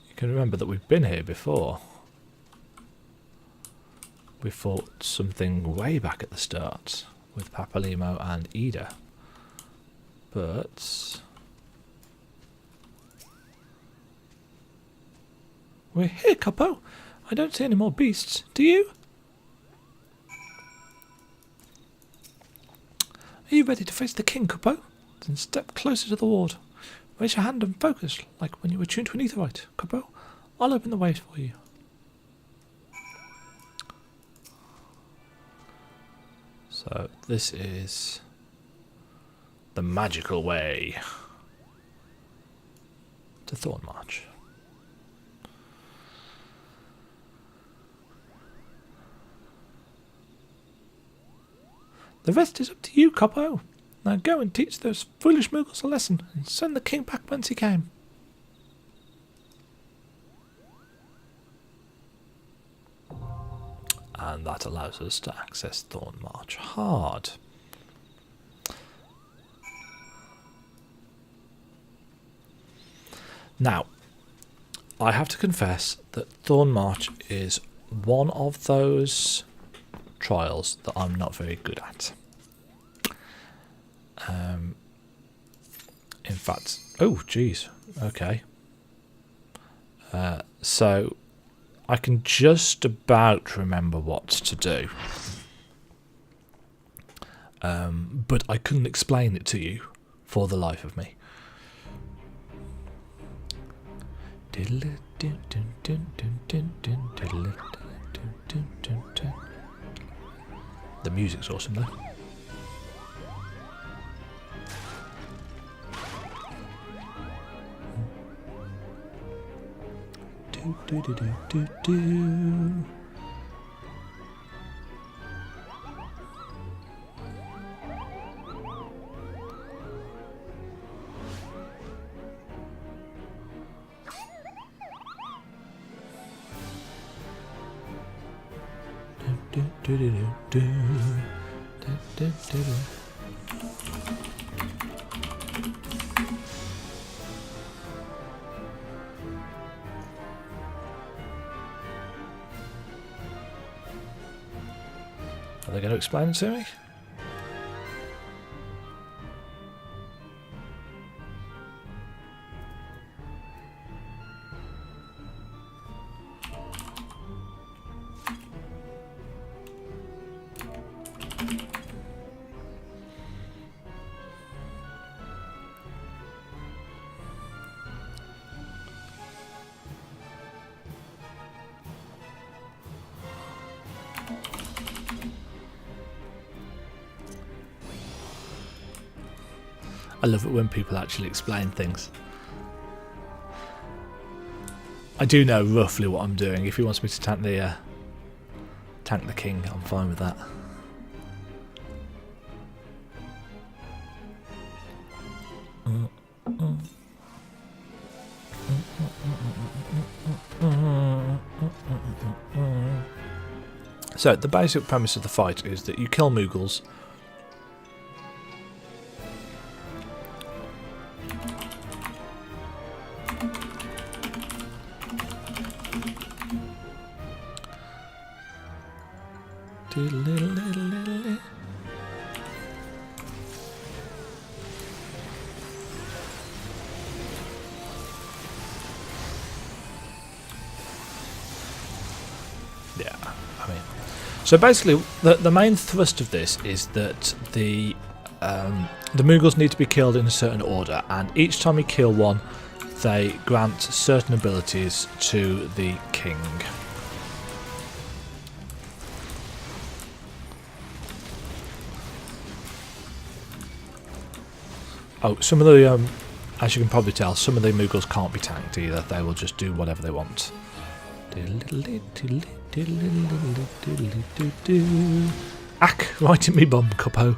You can remember that we've been here before. We fought something way back at the start with Papalimo and Ida. But we're here, Coppo. I don't see any more beasts. Do you? Are you ready to face the king, Coppo? Then step closer to the ward. Raise your hand and focus, like when you were tuned to an aetherite. Coppo, I'll open the way for you. So this is the magical way to Thornmarch. The rest is up to you, Coppo. Now go and teach those foolish Moogles a lesson and send the king back whence he came. And that allows us to access Thornmarch hard. Now, I have to confess that Thornmarch is one of those trials that I'm not very good at. In fact, oh geez, okay. So I can just about remember what to do, but I couldn't explain it to you for the life of me. The music's awesome though. Are they going to explain it to me? I love it when people actually explain things. I do know roughly what I'm doing. If he wants me to tank the king, I'm fine with that. So the basic premise of the fight is that you kill Moogles. So basically, the main thrust of this is that the Mughals need to be killed in a certain order, and each time you kill one, they grant certain abilities to the king. Oh, some of the, as you can probably tell, some of the Mughals can't be tanked either. They will just do whatever they want. Ack, right in me bum, Cuppo.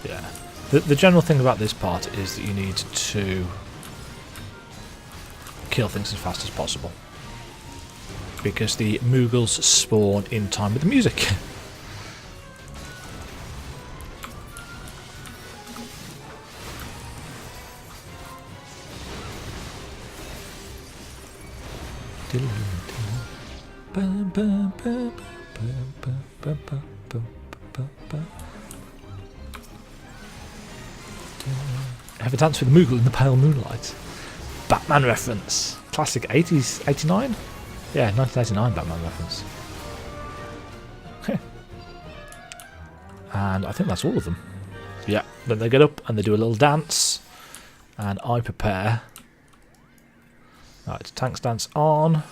Yeah. The general thing about this part is that you need to kill things as fast as possible, because the Mughals spawn in time with the music. Have a dance with the Mughal in the pale moonlight. Batman reference. Classic 80s, 89? Yeah, 1989 Batman reference. And I think that's all of them. Yeah, then they get up and they do a little dance. And I prepare. Right, tank stance on.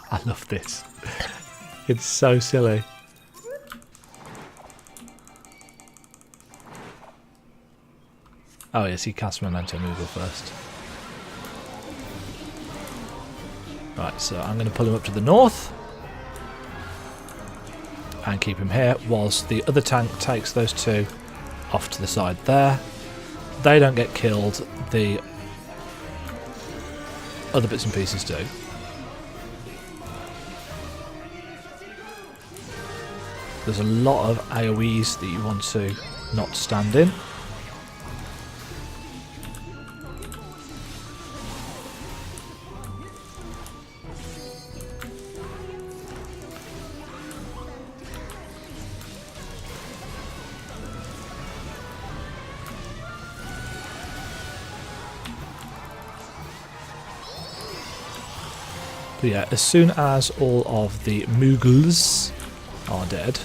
I love this. It's so silly. Oh yes, he casts Memento Moogle first. Right, so I'm going to pull him up to the north and keep him here, whilst the other tank takes those two off to the side there. They don't get killed, the other bits and pieces do. There's a lot of AoEs that you want to not stand in. But yeah, as soon as all of the Mughals are dead,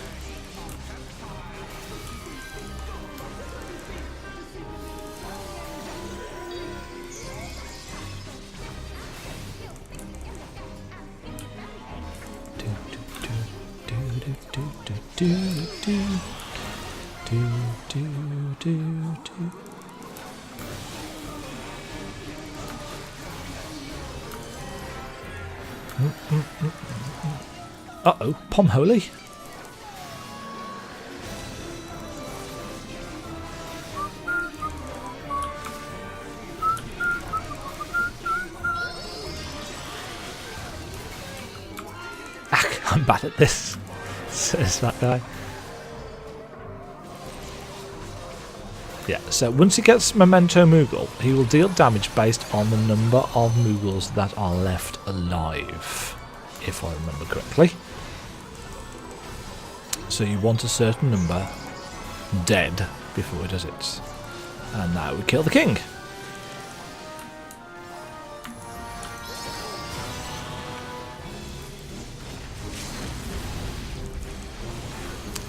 uh-oh, Pom Holy. I'm bad at this, says that guy. Yeah, so once he gets Memento Moogle, he will deal damage based on the number of Moogles that are left alive, if I remember correctly. So you want a certain number dead before he does it. And now we kill the king.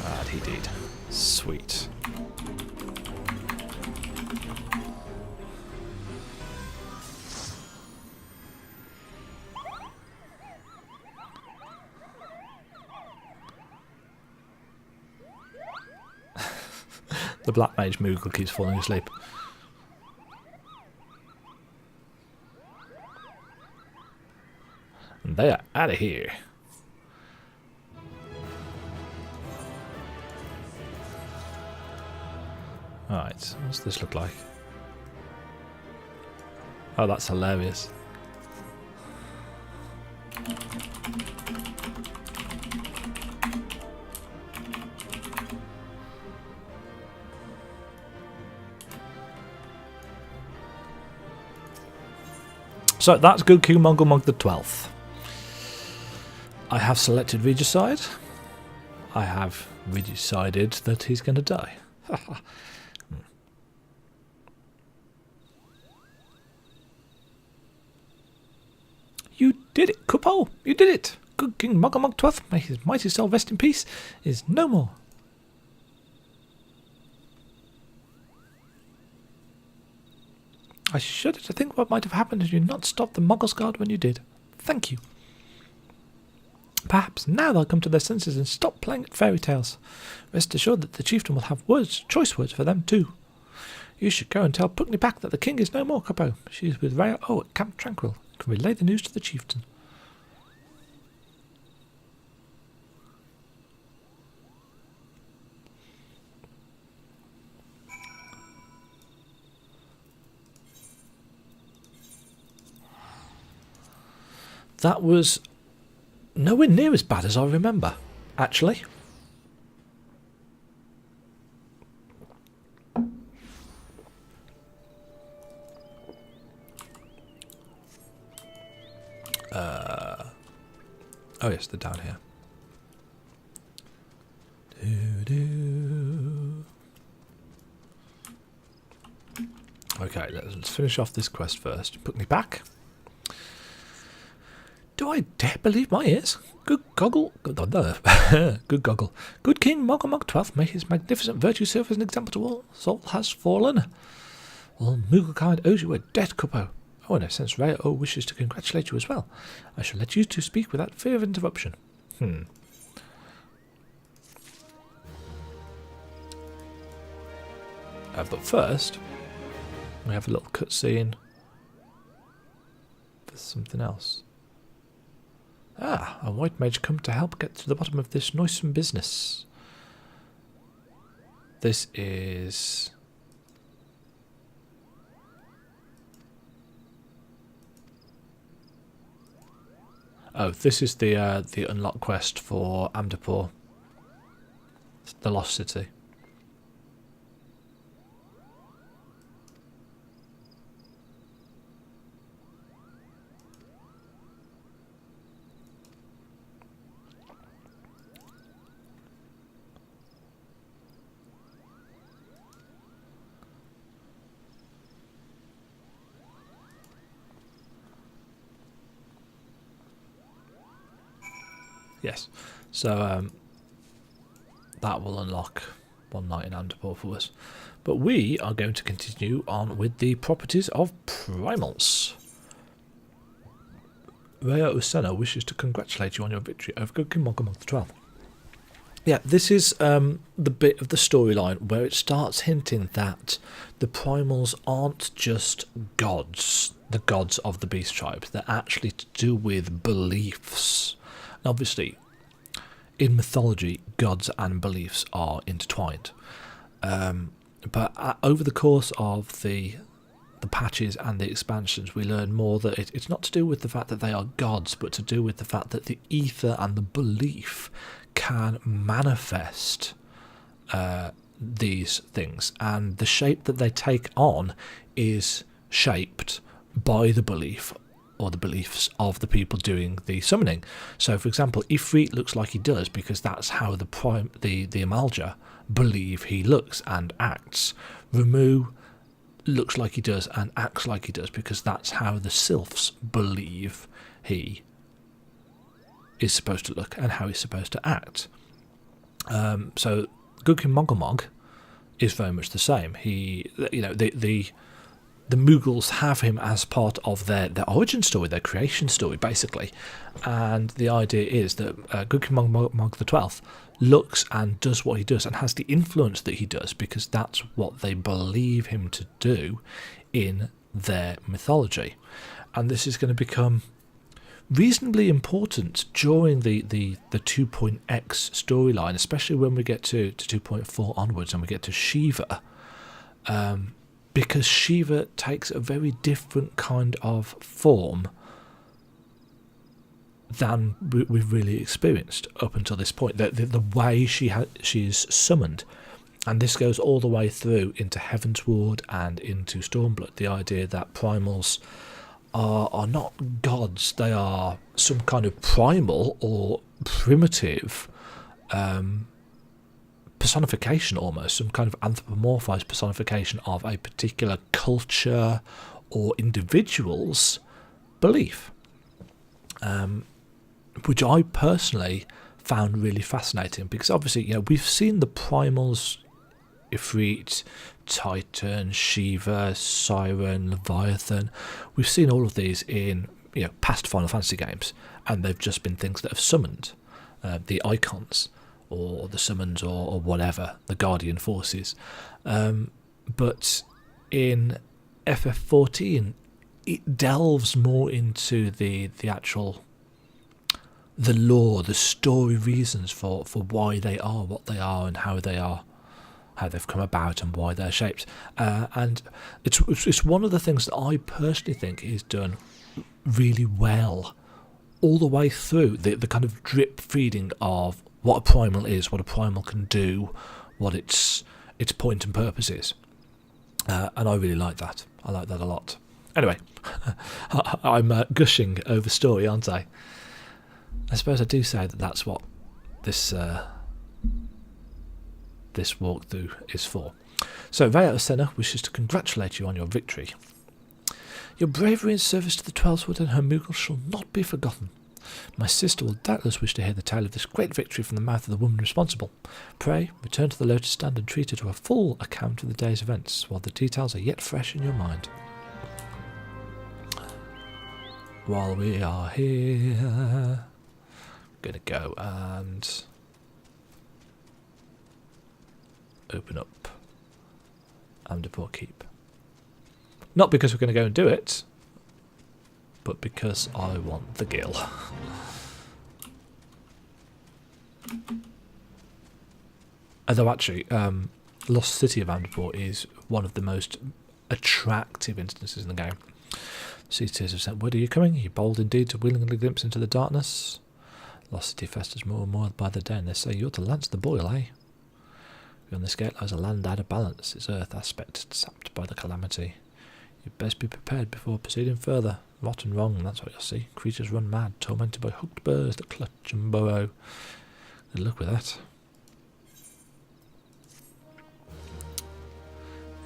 And he did. Sweet. The Black Mage Moogle keeps falling asleep. And they are out of here. Alright, what's this look like? Oh, that's hilarious. So that's Good King Muggle the 12th. I have selected Regicide. I have decided that he's going to die. You did it, Kupo! You did it! Good King Muggle 12th, may his mighty soul rest in peace, is no more. I shudder to think what might have happened had you not stopped the Muggles Guard when you did. Thank you. Perhaps now they'll come to their senses and stop playing at fairy tales. Rest assured that the chieftain will have choice words for them too. You should go and tell Puckney back that the king is no more, Kupo. She is with Raya O at Camp Tranquil. You can relay the news to the chieftain. That was nowhere near as bad as I remember, actually. Oh yes, they're down here. Okay, let's finish off this quest first. Put me back. Do I dare believe my ears? Good goggle. Good goggle. Good King Muggle 12th, may his magnificent virtue serve as an example to all. Soul has fallen. All Mugglekind owes you a debt, Kupo. Oh, and since Raya O wishes to congratulate you as well, I shall let you two speak without fear of interruption. But first, we have a little cutscene for something else. Ah, a white mage come to help get to the bottom of this noisome business. This is... Oh, this is the unlock quest for Amdapur, the Lost City. Yes, so that will unlock one night in Amdapur for us. But we are going to continue on with the properties of primals. Raya Usena wishes to congratulate you on your victory over Good King Muggle the 12th. Yeah, this is the bit of the storyline where it starts hinting that the primals aren't just gods, the gods of the beast tribes. They're actually to do with beliefs. Obviously, in mythology, gods and beliefs are intertwined. But over the course of the patches and the expansions, we learn more that it's not to do with the fact that they are gods, but to do with the fact that the ether and the belief can manifest these things. And the shape that they take on is shaped by the belief or the beliefs of the people doing the summoning. So, for example, Ifrit looks like he does because that's how the Amalja believe he looks and acts. Ramu looks like he does and acts like he does because that's how the Sylphs believe he is supposed to look and how he's supposed to act. So, Good King Muggle is very much the same. He, the Muggles have him as part of their origin story, their creation story, basically. And the idea is that Good King Muggle the 12th looks and does what he does and has the influence that he does because that's what they believe him to do in their mythology. And this is going to become reasonably important during the 2.x storyline, especially when we get to 2.4 onwards and we get to Shiva. Because Shiva takes a very different kind of form than we've really experienced up until this point. The way she is summoned, and this goes all the way through into Heavensward and into Stormblood. The idea that primals are not gods. They are some kind of primal or primitive personification, almost some kind of anthropomorphized personification of a particular culture or individual's belief, which I personally found really fascinating, because obviously, you know, we've seen the primals, Ifrit, Titan, Shiva, Siren, Leviathan. We've seen all of these in, you know, past Final Fantasy games, and they've just been things that have summoned the icons, or the summons, or whatever, the guardian forces. But in FF14, it delves more into the actual, the lore, the story reasons for why they are what they are, and how they are, how they've come about, and why they're shaped. And it's one of the things that I personally think is done really well all the way through, the kind of drip feeding of what a primal is, what a primal can do, what its point and purpose is. And I really like that. I like that a lot. Anyway, I'm gushing over story, aren't I? I suppose I do say that that's what this this walkthrough is for. So, Vaya Osena wishes to congratulate you on your victory. Your bravery in service to the Twelveswood and her Moogle shall not be forgotten. My sister will doubtless wish to hear the tale of this great victory from the mouth of the woman responsible. Pray, return to the Lotus Stand and treat her to a full account of the day's events, while the details are yet fresh in your mind. While we are here, I'm going to go and open up Amdapur Keep. Not because we're going to go and do it, but because I want the gill. Although actually, Lost City of Amdapur is one of the most attractive instances in the game. Sea Tears have sent word, are you coming? Are you bold indeed to willingly glimpse into the darkness? Lost City festers more and more by the day, and they say you're to lance the boil, eh? Beyond this gate lies a land out of balance, its earth aspect sapped by the calamity. You'd best be prepared before proceeding further. Rot and wrong, that's what you'll see. Creatures run mad, tormented by hooked birds that clutch and burrow. Good luck with that.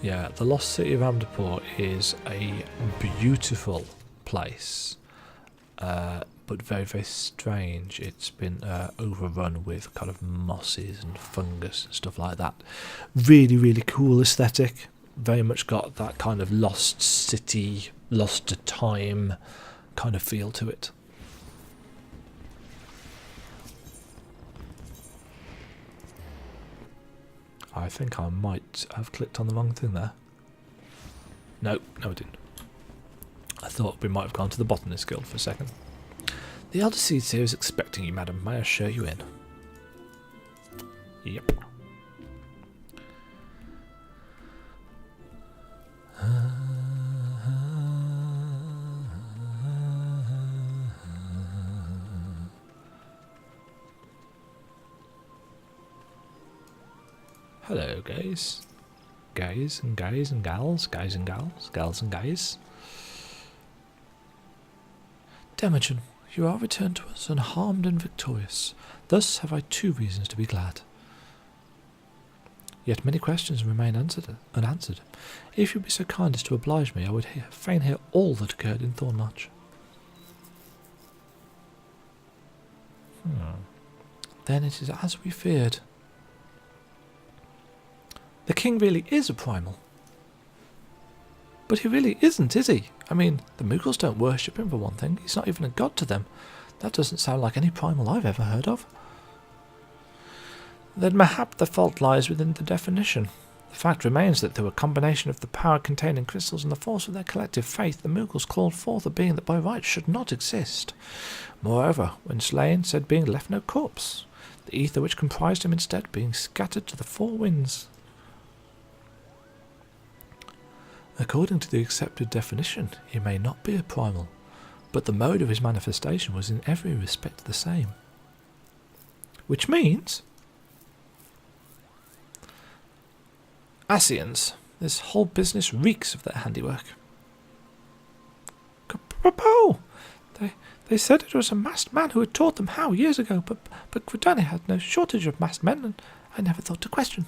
Yeah, the Lost City of Amdapur is a beautiful place, but very, very strange. It's been overrun with kind of mosses and fungus and stuff like that. Really, really cool aesthetic. Very much got that kind of Lost City, Lost to Time kind of feel to it. I think I might have clicked on the wrong thing there. No, I didn't. I thought we might have gone to the Botanist Guild for a second. The Elder Seeds here is expecting you, madam. May I show you in? Yep. Hello, guys. Guys and guys and gals, guys and gals, gals and guys. Demajen, you are returned to us unharmed and victorious. Thus have I 2 reasons to be glad. Yet many questions remain unanswered. If you would be so kind as to oblige me, I would fain hear all that occurred in Thornmarch. Then it is as we feared. The king really is a primal. But he really isn't, is he? I mean, the Moogles don't worship him for one thing. He's not even a god to them. That doesn't sound like any primal I've ever heard of. Then mayhap the fault lies within the definition. The fact remains that through a combination of the power contained in crystals and the force of their collective faith, the Moogles called forth a being that by right should not exist. Moreover, when slain, said being left no corpse, the ether which comprised him instead being scattered to the 4 winds. According to the accepted definition, he may not be a primal, but the mode of his manifestation was in every respect the same. Which means Ascians, this whole business reeks of their handiwork. Apropos, they said it was a masked man who had taught them how years ago, but Gridani had no shortage of masked men, and I never thought to question.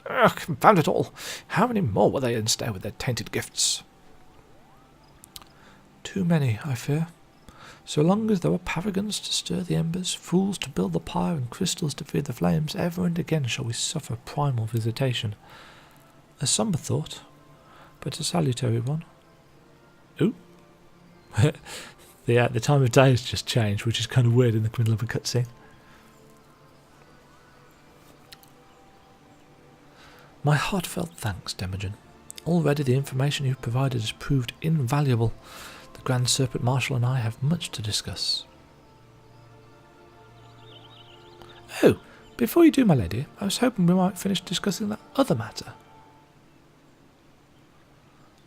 Confound it all! How many more will they ensnare with their tainted gifts? Too many, I fear. So long as there are paragons to stir the embers, fools to build the pyre, and crystals to feed the flames, ever and again shall we suffer primal visitation. A sombre thought, but a salutary one. Ooh. The time of day has just changed, which is kind of weird in the middle of a cutscene. My heartfelt thanks, Demajen. Already the information you've provided has proved invaluable. The Grand Serpent Marshal and I have much to discuss. Oh, before you do, my lady, I was hoping we might finish discussing that other matter.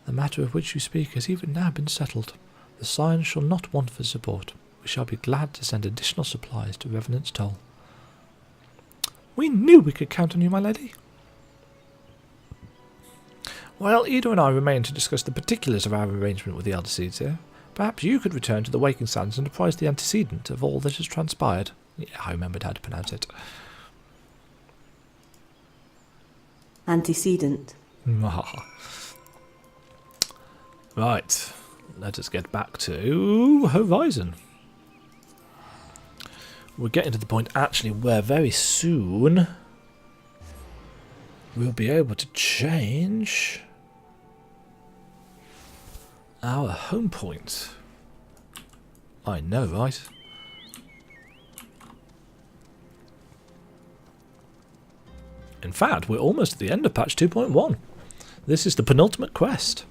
The matter of which you speak has even now been settled. The Scions shall not want for support. We shall be glad to send additional supplies to Revenant's Toll. We knew we could count on you, my lady. While Ida and I remain to discuss the particulars of our arrangement with the Elder Seeds here, perhaps you could return to the Waking Sands and apprise the antecedent of all that has transpired. Yeah, I remembered how to pronounce it. Antecedent. Right, let us get back to Horizon. We're getting to the point actually where very soon we'll be able to change our home point. I know, right? In fact, we're almost at the end of patch 2.1. This is the penultimate quest.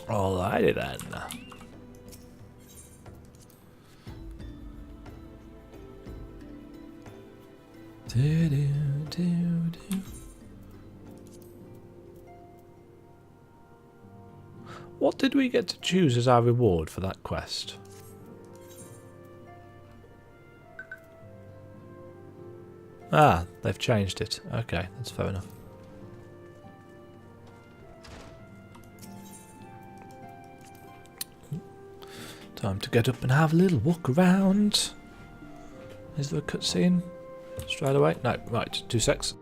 Alrighty then. What did we get to choose as our reward for that quest? Ah, they've changed it. Okay, that's fair enough. Time to get up and have a little walk around. Is there a cutscene? Straight away? No, right, 2 secs.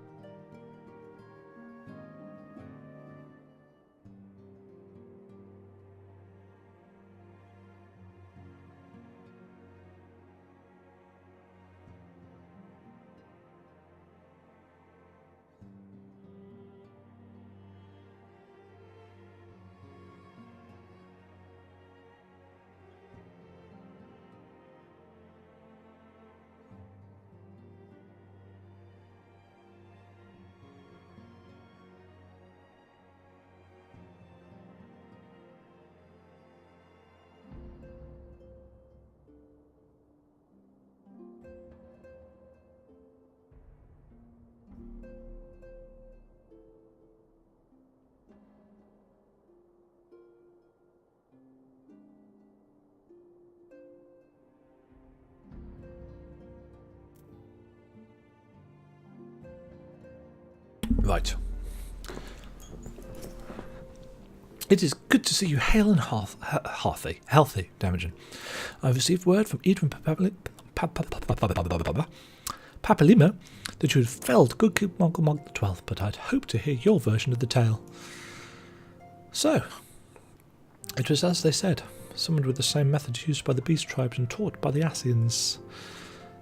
Right. It is good to see you hale and healthy, Demajen. I've received word from Edwin Papalimo that you had felled Good King Mog the 12th, but I'd hoped to hear your version of the tale. So, it was as they said, summoned with the same methods used by the Beast Tribes and taught by the Ascians.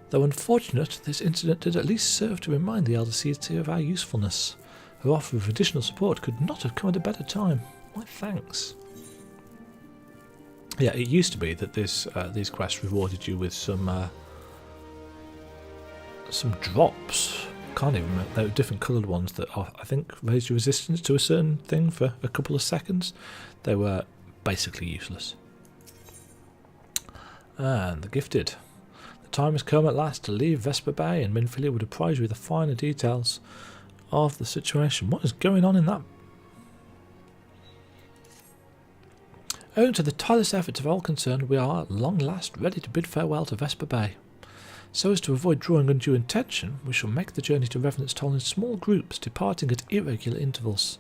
Though unfortunate, this incident did at least serve to remind the Elder Seeds of our usefulness. Her offer of additional support could not have come at a better time. My thanks. Yeah, it used to be that these quests rewarded you with some drops. Can't even remember. They were different coloured ones that I think raised your resistance to a certain thing for a couple of seconds. They were basically useless. And the gifted. The time has come at last to leave Vesper Bay, and Minfilia would apprise you with the finer details of the situation. What is going on in that? Owing to the tireless efforts of all concerned, we are at long last ready to bid farewell to Vesper Bay. So as to avoid drawing undue attention, we shall make the journey to Revenant's Toll in small groups, departing at irregular intervals.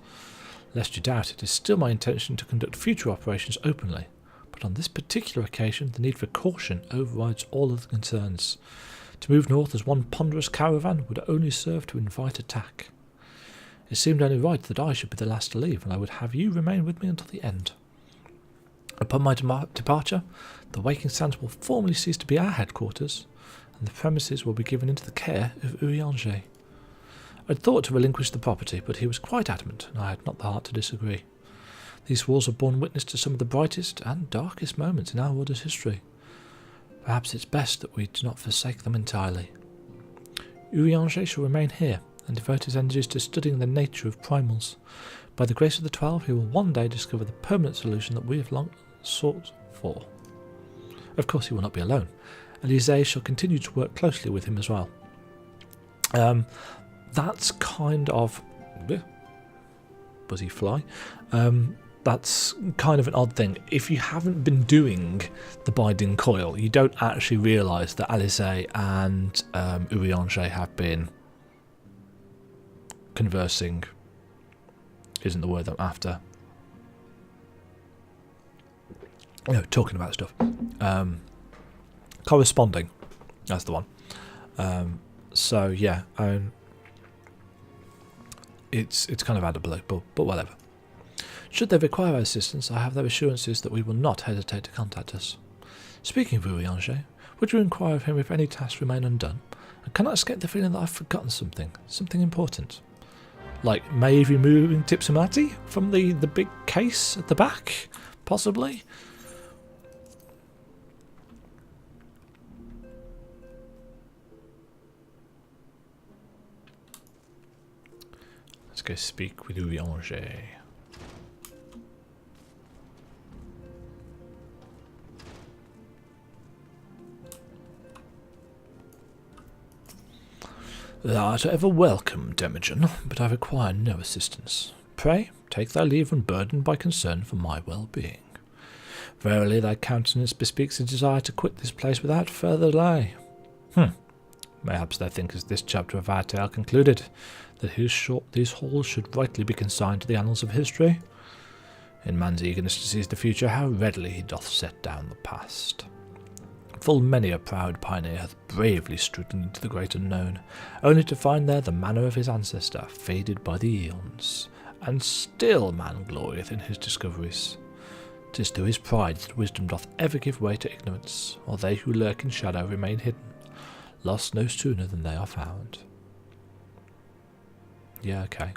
Lest you doubt, it is still my intention to conduct future operations openly, but on this particular occasion the need for caution overrides all other concerns. To move north as one ponderous caravan would only serve to invite attack. It seemed only right that I should be the last to leave, and I would have you remain with me until the end. Upon my departure, the Waking Sands will formally cease to be our headquarters, and the premises will be given into the care of Urianger. I had thought to relinquish the property, but he was quite adamant, and I had not the heart to disagree. These walls have borne witness to some of the brightest and darkest moments in our order's history. Perhaps it's best that we do not forsake them entirely. Urianger shall remain here, and devote his energies to studying the nature of primals. By the grace of the 12, he will one day discover the permanent solution that we have long sought for. Of course, he will not be alone. Elise shall continue to work closely with him as well. That's kind of... Buzzy fly. That's kind of an odd thing. If you haven't been doing the Binding Coil, you don't actually realise that Alice and Urianger have been conversing. Isn't the word I'm after. No, talking about stuff. Corresponding. That's the one. So yeah, it's kind of out of blue, but whatever. Should they require our assistance, I have their assurances that we will not hesitate to contact us. Speaking of Urianger, would you inquire of him if any tasks remain undone? I cannot escape the feeling that I've forgotten something important. Like maybe removing Tipsamati from the big case at the back, possibly. Let's go speak with Urianger. Thou art ever welcome, Demajen, but I require no assistance. Pray, take thy leave unburdened by concern for my well-being. Verily thy countenance bespeaks a desire to quit this place without further delay. Mayhaps thou thinkest this chapter of our tale concluded, that these halls should rightly be consigned to the annals of history. In man's eagerness to seize the future, how readily he doth set down the past. Full many a proud pioneer hath bravely stricken into the great unknown, only to find there the manner of his ancestor faded by the eons, and still man glorieth in his discoveries. 'Tis through his pride that wisdom doth ever give way to ignorance, while they who lurk in shadow remain hidden, lost no sooner than they are found. Yeah, okay.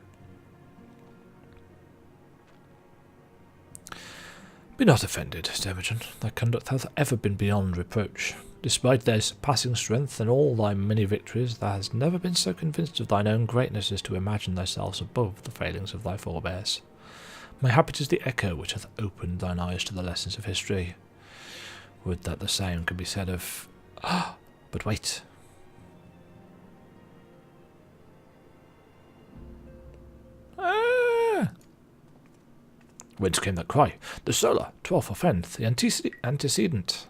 Be not offended, Demajen. Thy conduct hath ever been beyond reproach. Despite thy surpassing strength and all thy many victories, thou hast never been so convinced of thine own greatness as to imagine thyself above the failings of thy forebears. Mayhap it is the echo which hath opened thine eyes to the lessons of history. Would that the same could be said of... but wait. Whence came that cry? The solar, 12th of Nth, the antecedent.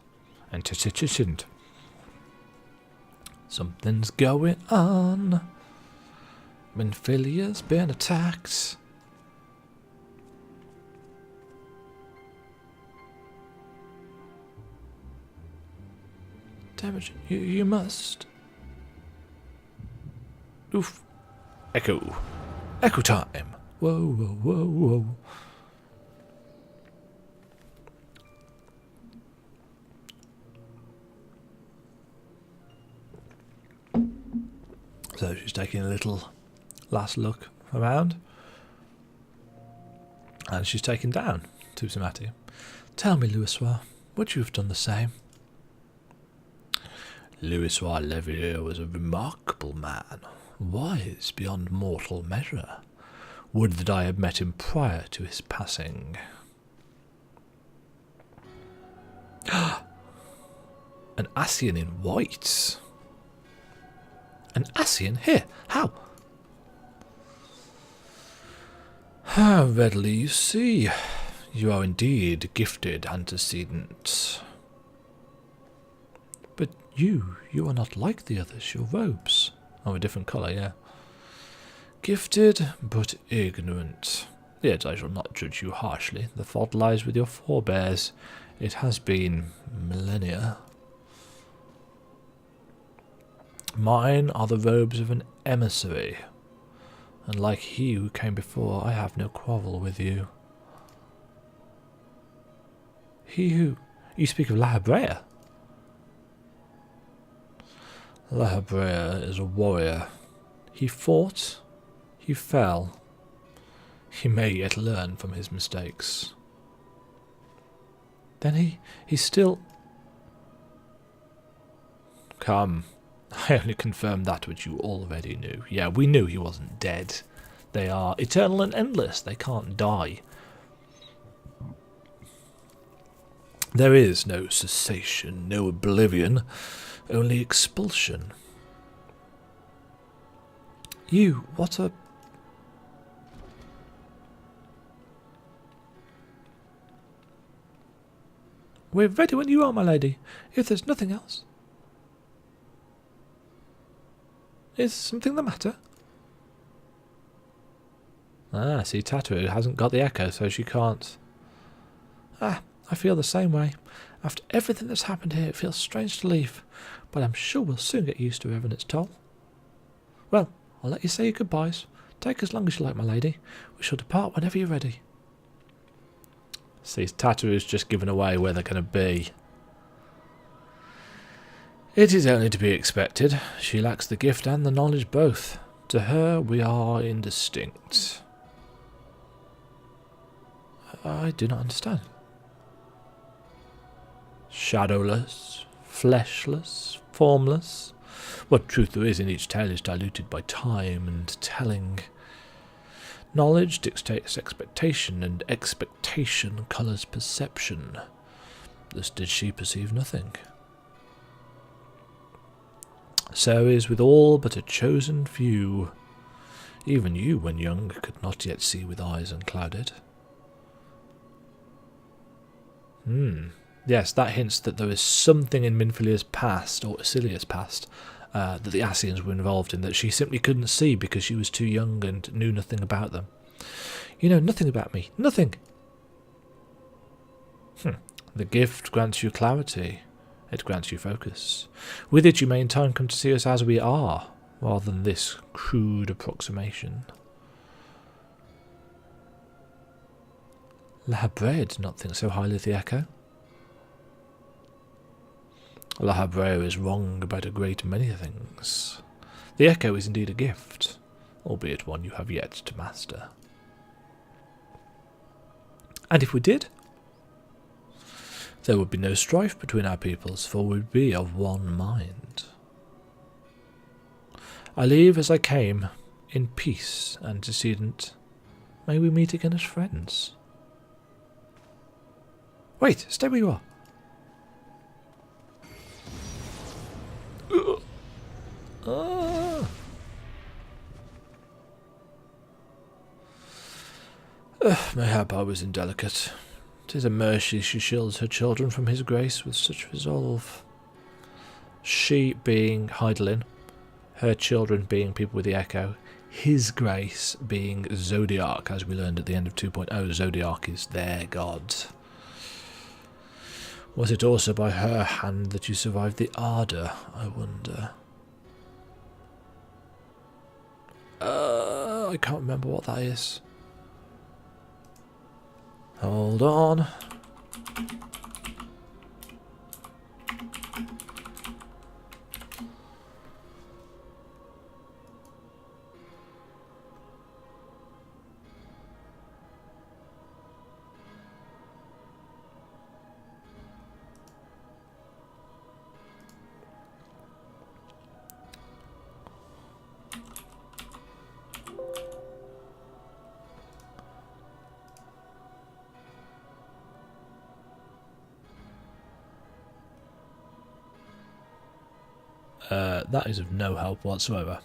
Something's going on. Minfilia's been attacked. Damage, you must. Oof. Echo. Echo time. Whoa, whoa, whoa, whoa. So she's taking a little last look around. And she's taken down to Samati. Tell me, Louisois, would you have done the same? Louis Levier was a remarkable man, wise beyond mortal measure. Would that I had met him prior to his passing. An Ascian in white. An Ascian? Here, how? How readily you see. You are indeed gifted antecedent. But you are not like the others. Your robes are a different colour, yeah. Gifted, but ignorant. Yet I shall not judge you harshly. The fault lies with your forebears. It has been millennia. Mine are the robes of an emissary, and like he who came before, I have no quarrel with you. He who... You speak of La Habrea? La Habrea is a warrior. He fought, he fell. He may yet learn from his mistakes. Then he still... Come, I only confirmed that which you already knew. Yeah, we knew he wasn't dead. They are eternal and endless. They can't die. There is no cessation, no oblivion, only expulsion. You, what a... We're ready when you are, my lady, if there's nothing else. Is something the matter? Ah, see, Tattoo hasn't got the echo, so she can't... Ah, I feel the same way. After everything that's happened here, it feels strange to leave, but I'm sure we'll soon get used to having its toll. Well, I'll let you say your goodbyes. Take as long as you like, my lady. We shall depart whenever you're ready. See, Tattoo's just given away where they're going to be. It is only to be expected. She lacks the gift and the knowledge both. To her, we are indistinct. I do not understand. Shadowless, fleshless, formless. What truth there is in each tale is diluted by time and telling. Knowledge dictates expectation, and expectation colours perception. Thus did she perceive nothing. So is with all but a chosen few. Even you, when young, could not yet see with eyes unclouded. Yes, that hints that there is something in Minfilia's past, or Acilia's past, that the Ascians were involved in, that she simply couldn't see because she was too young and knew nothing about them. You know nothing about me. Nothing! The gift grants you clarity. It grants you focus. With it you may in time come to see us as we are, rather than this crude approximation. La Habrea did not think so highly of the Echo. La Habrea is wrong about a great many things. The Echo is indeed a gift, albeit one you have yet to master. And if we did, there would be no strife between our peoples, for we would be of one mind. I leave as I came, in peace, antecedent. May we meet again as friends. Wait, stay where you are. Mayhap I was indelicate. 'Tis a mercy she shields her children from his grace with such resolve. She being Heidelin, her children being people with the Echo, his grace being Zodiac, as we learned at the end of 2.0, Zodiac is their god. Was it also by her hand that you survived the Ardour, I wonder? I can't remember what that is. Hold on. That is of no help whatsoever.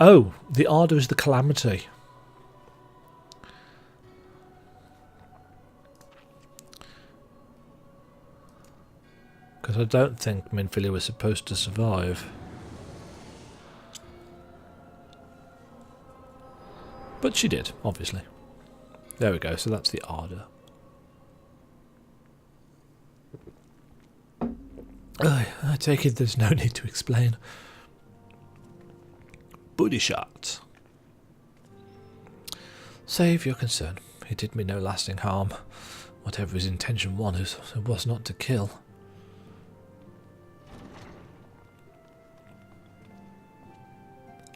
Oh, the Ardour is the calamity. Because I don't think Minfilia was supposed to survive. But she did, obviously. There we go, so that's the Ardour. I take it there's no need to explain. Booty shot. Save your concern. He did me no lasting harm. Whatever his intention was, it was not to kill.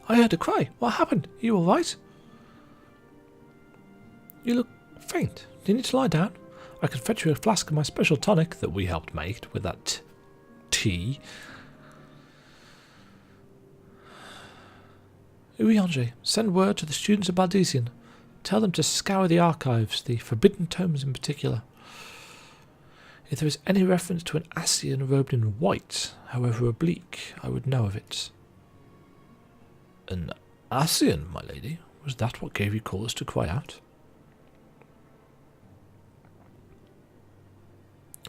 I heard a cry. What happened? Are you alright? You look faint. Do you need to lie down? I can fetch you a flask of my special tonic that we helped make with that tea. Urianger, send word to the students of Baldesian. Tell them to scour the archives, the forbidden tomes in particular. If there is any reference to an Ascian robed in white, however oblique, I would know of it. An Ascian, my lady? Was that what gave you cause to cry out?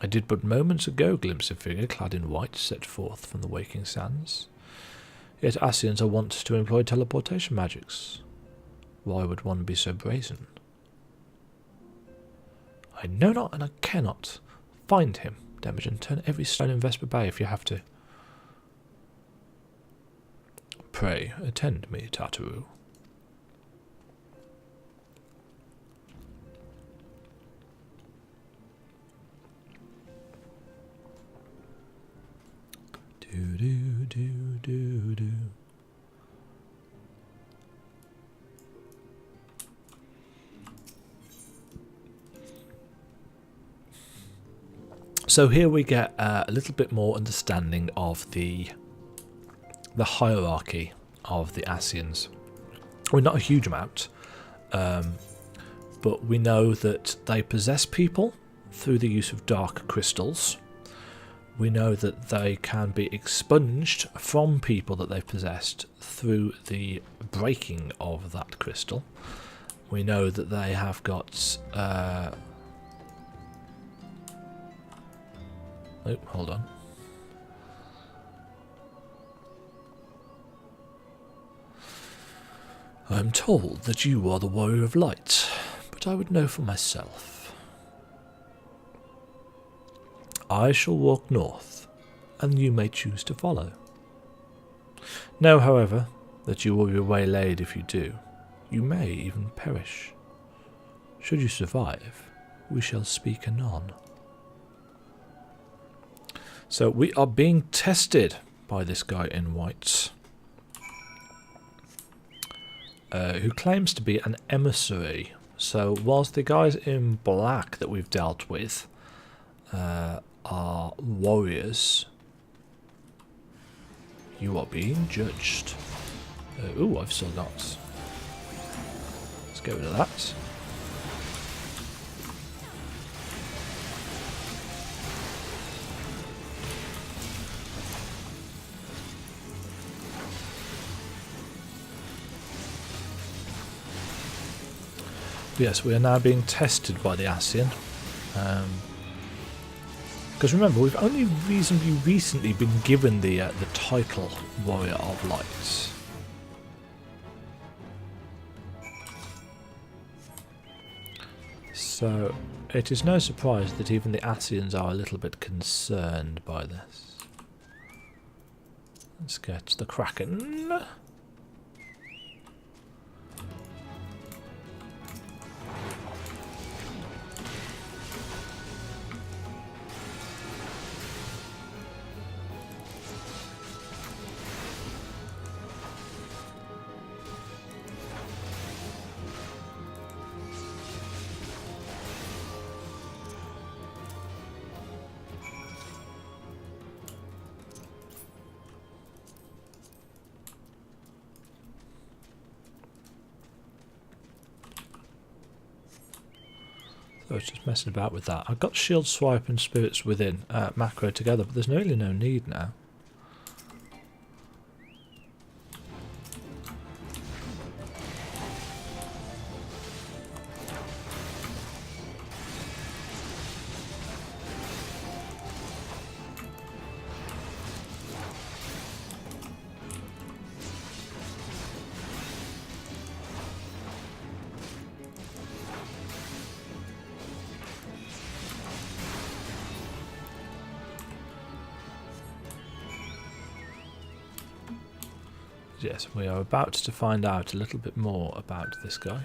I did but moments ago glimpse a figure clad in white set forth from the waking sands. Yet Ascians are wont to employ teleportation magics. Why would one be so brazen? I know not and I cannot. Find him, Demajen. Turn every stone in Vesper Bay if you have to. Pray, attend me, Tartaru. Do. So here we get a little bit more understanding of the hierarchy of the Ascians. Well, not a huge amount, but we know that they possess people through the use of dark crystals. We know that they can be expunged from people that they've possessed through the breaking of that crystal. We know that they have got... oh, hold on. I am told that you are the Warrior of Light, but I would know for myself. I shall walk north, and you may choose to follow. Know, however, that you will be waylaid if you do. You may even perish. Should you survive, we shall speak anon. So we are being tested by this guy in white, who claims to be an emissary. So whilst the guys in black that we've dealt with are warriors, you are being judged. Ooh, I've still got... Let's get rid of that. Yes, we are now being tested by the Ascian. Because remember, we've only reasonably recently been given the title Warrior of Light. So it is no surprise that even the Ascians are a little bit concerned by this. Let's get the Kraken. I was just messing about with that. I've got Shield Swipe and Spirits Within macro together, but there's really no need now. Yes, we are about to find out a little bit more about this guy.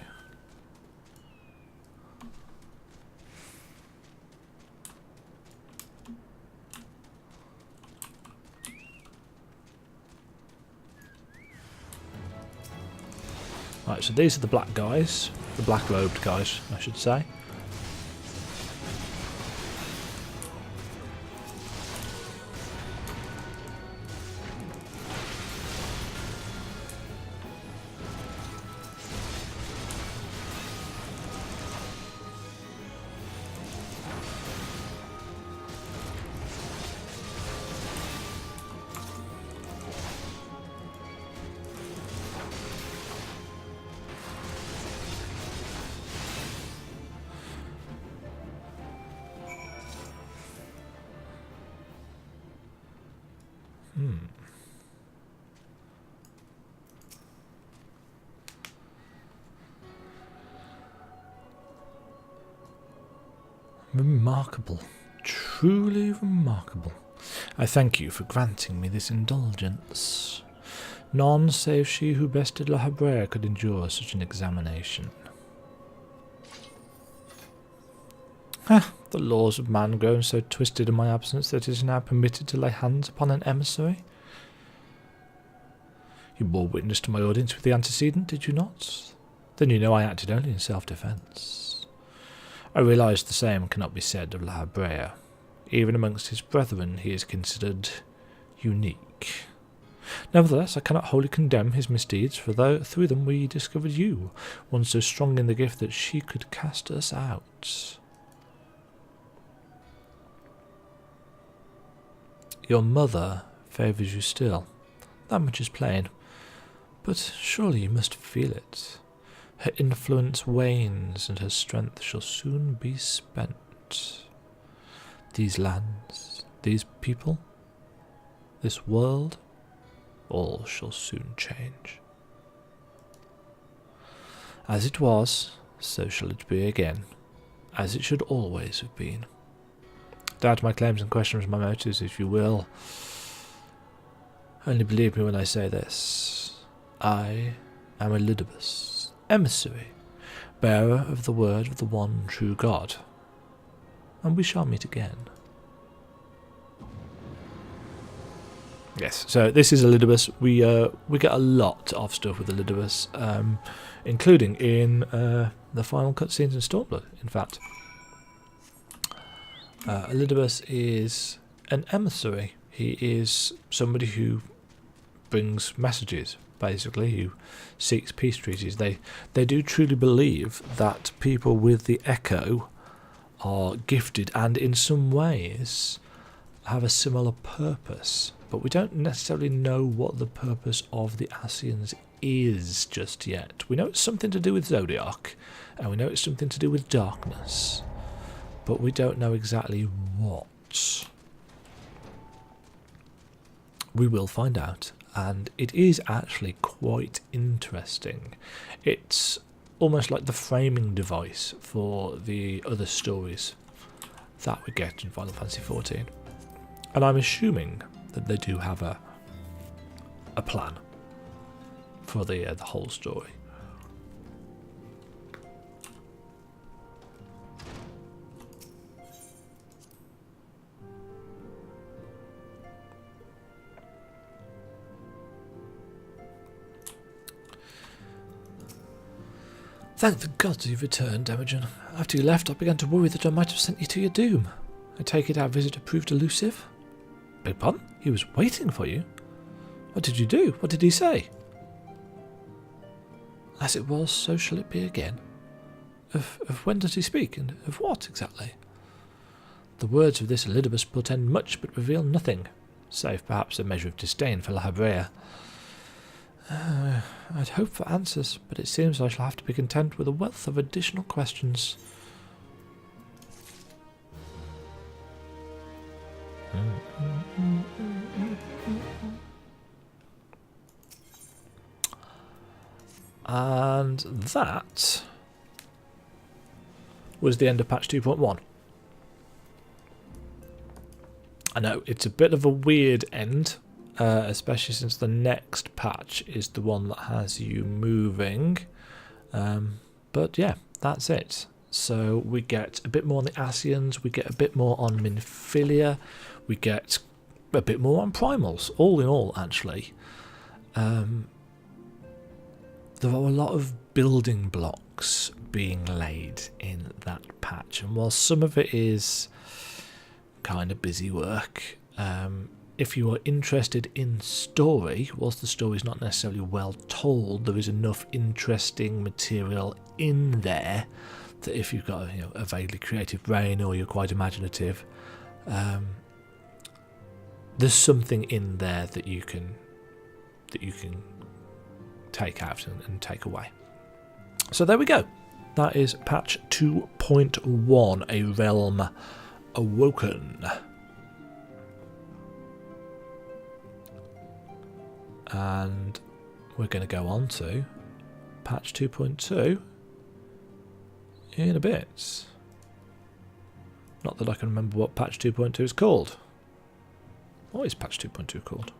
Right, so these are the black guys, the black-robed guys, I should say. Remarkable. Truly remarkable. I thank you for granting me this indulgence. None save she who bested La Habrea could endure such an examination. The laws of man grown so twisted in my absence that it is now permitted to lay hands upon an emissary. You bore witness to my audience with the antecedent, did you not? Then you know I acted only in self-defence. I realise the same cannot be said of La Habrea. Even amongst his brethren he is considered unique. Nevertheless, I cannot wholly condemn his misdeeds, for through them we discovered you, one so strong in the gift that she could cast us out. Your mother favours you still. That much is plain. But surely you must feel it. Her influence wanes, and her strength shall soon be spent. These lands, these people, this world, all shall soon change. As it was, so shall it be again, as it should always have been. Doubt my claims and question my motives, if you will. Only believe me when I say this. I am Elidibus, emissary, bearer of the word of the one true God. And we shall meet again. Yes, so this is Elidibus. We get a lot of stuff with Elidibus, including in the final cutscenes in Stormblood, in fact. Elidibus is an emissary. He is somebody who brings messages, basically, who seeks peace treaties. They do truly believe that people with the Echo are gifted and in some ways have a similar purpose. But we don't necessarily know what the purpose of the Ascians is just yet. We know it's something to do with Zodiac, and we know it's something to do with darkness. But we don't know exactly what. We will find out, and it is actually quite interesting. It's almost like the framing device for the other stories that we get in Final Fantasy XIV. And I'm assuming that they do have a plan for the whole story. Thank the gods you've returned, Demajen. After you left, I began to worry that I might have sent you to your doom. I take it our visitor proved elusive? Beg pardon? He was waiting for you? What did you do? What did he say? As it was, so shall it be again. Of when does he speak, and of what exactly? The words of this Elidibus portend much, but reveal nothing, save perhaps a measure of disdain for La Habrea. I'd hope for answers, but it seems I shall have to be content with a wealth of additional questions. And that was the end of patch 2.1. I know, it's a bit of a weird end, especially since the next patch is the one that has you moving. But yeah, that's it. So we get a bit more on the Asians, we get a bit more on Minfilia, we get a bit more on Primals, all in all actually. There are a lot of building blocks being laid in that patch, and while some of it is kind of busy work, if you are interested in story, whilst the story is not necessarily well told, there is enough interesting material in there that if you've got a vaguely creative brain or you're quite imaginative, there's something in there that you can take out and take away. So there we go. That is patch 2.1, a realm Awoken. And we're going to go on to patch 2.2 in a bit. Not that I can remember what patch 2.2 is called. What is patch 2.2 called?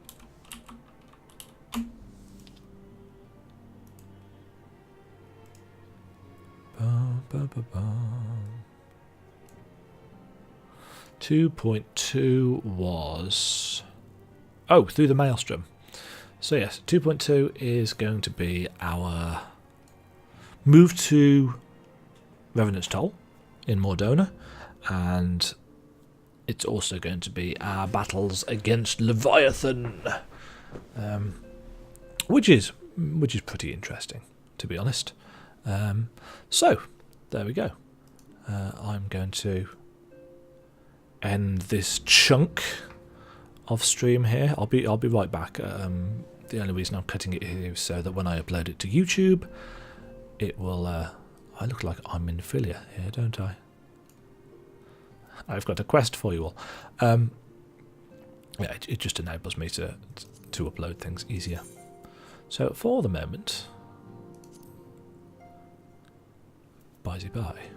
Ba, ba, ba, ba. 2.2 was... Oh, Through the Maelstrom. So yes, 2.2 is going to be our move to Revenant's Toll in Mordona, and it's also going to be our battles against Leviathan, which is pretty interesting, to be honest. So there we go. I'm going to end this chunk of stream here. I'll be right back. The only reason I'm cutting it here is so that when I upload it to YouTube, it will. I look like I'm in Minfilia here, don't I? I've got a quest for you all. Yeah, it just enables me to upload things easier. So for the moment, bye-bye.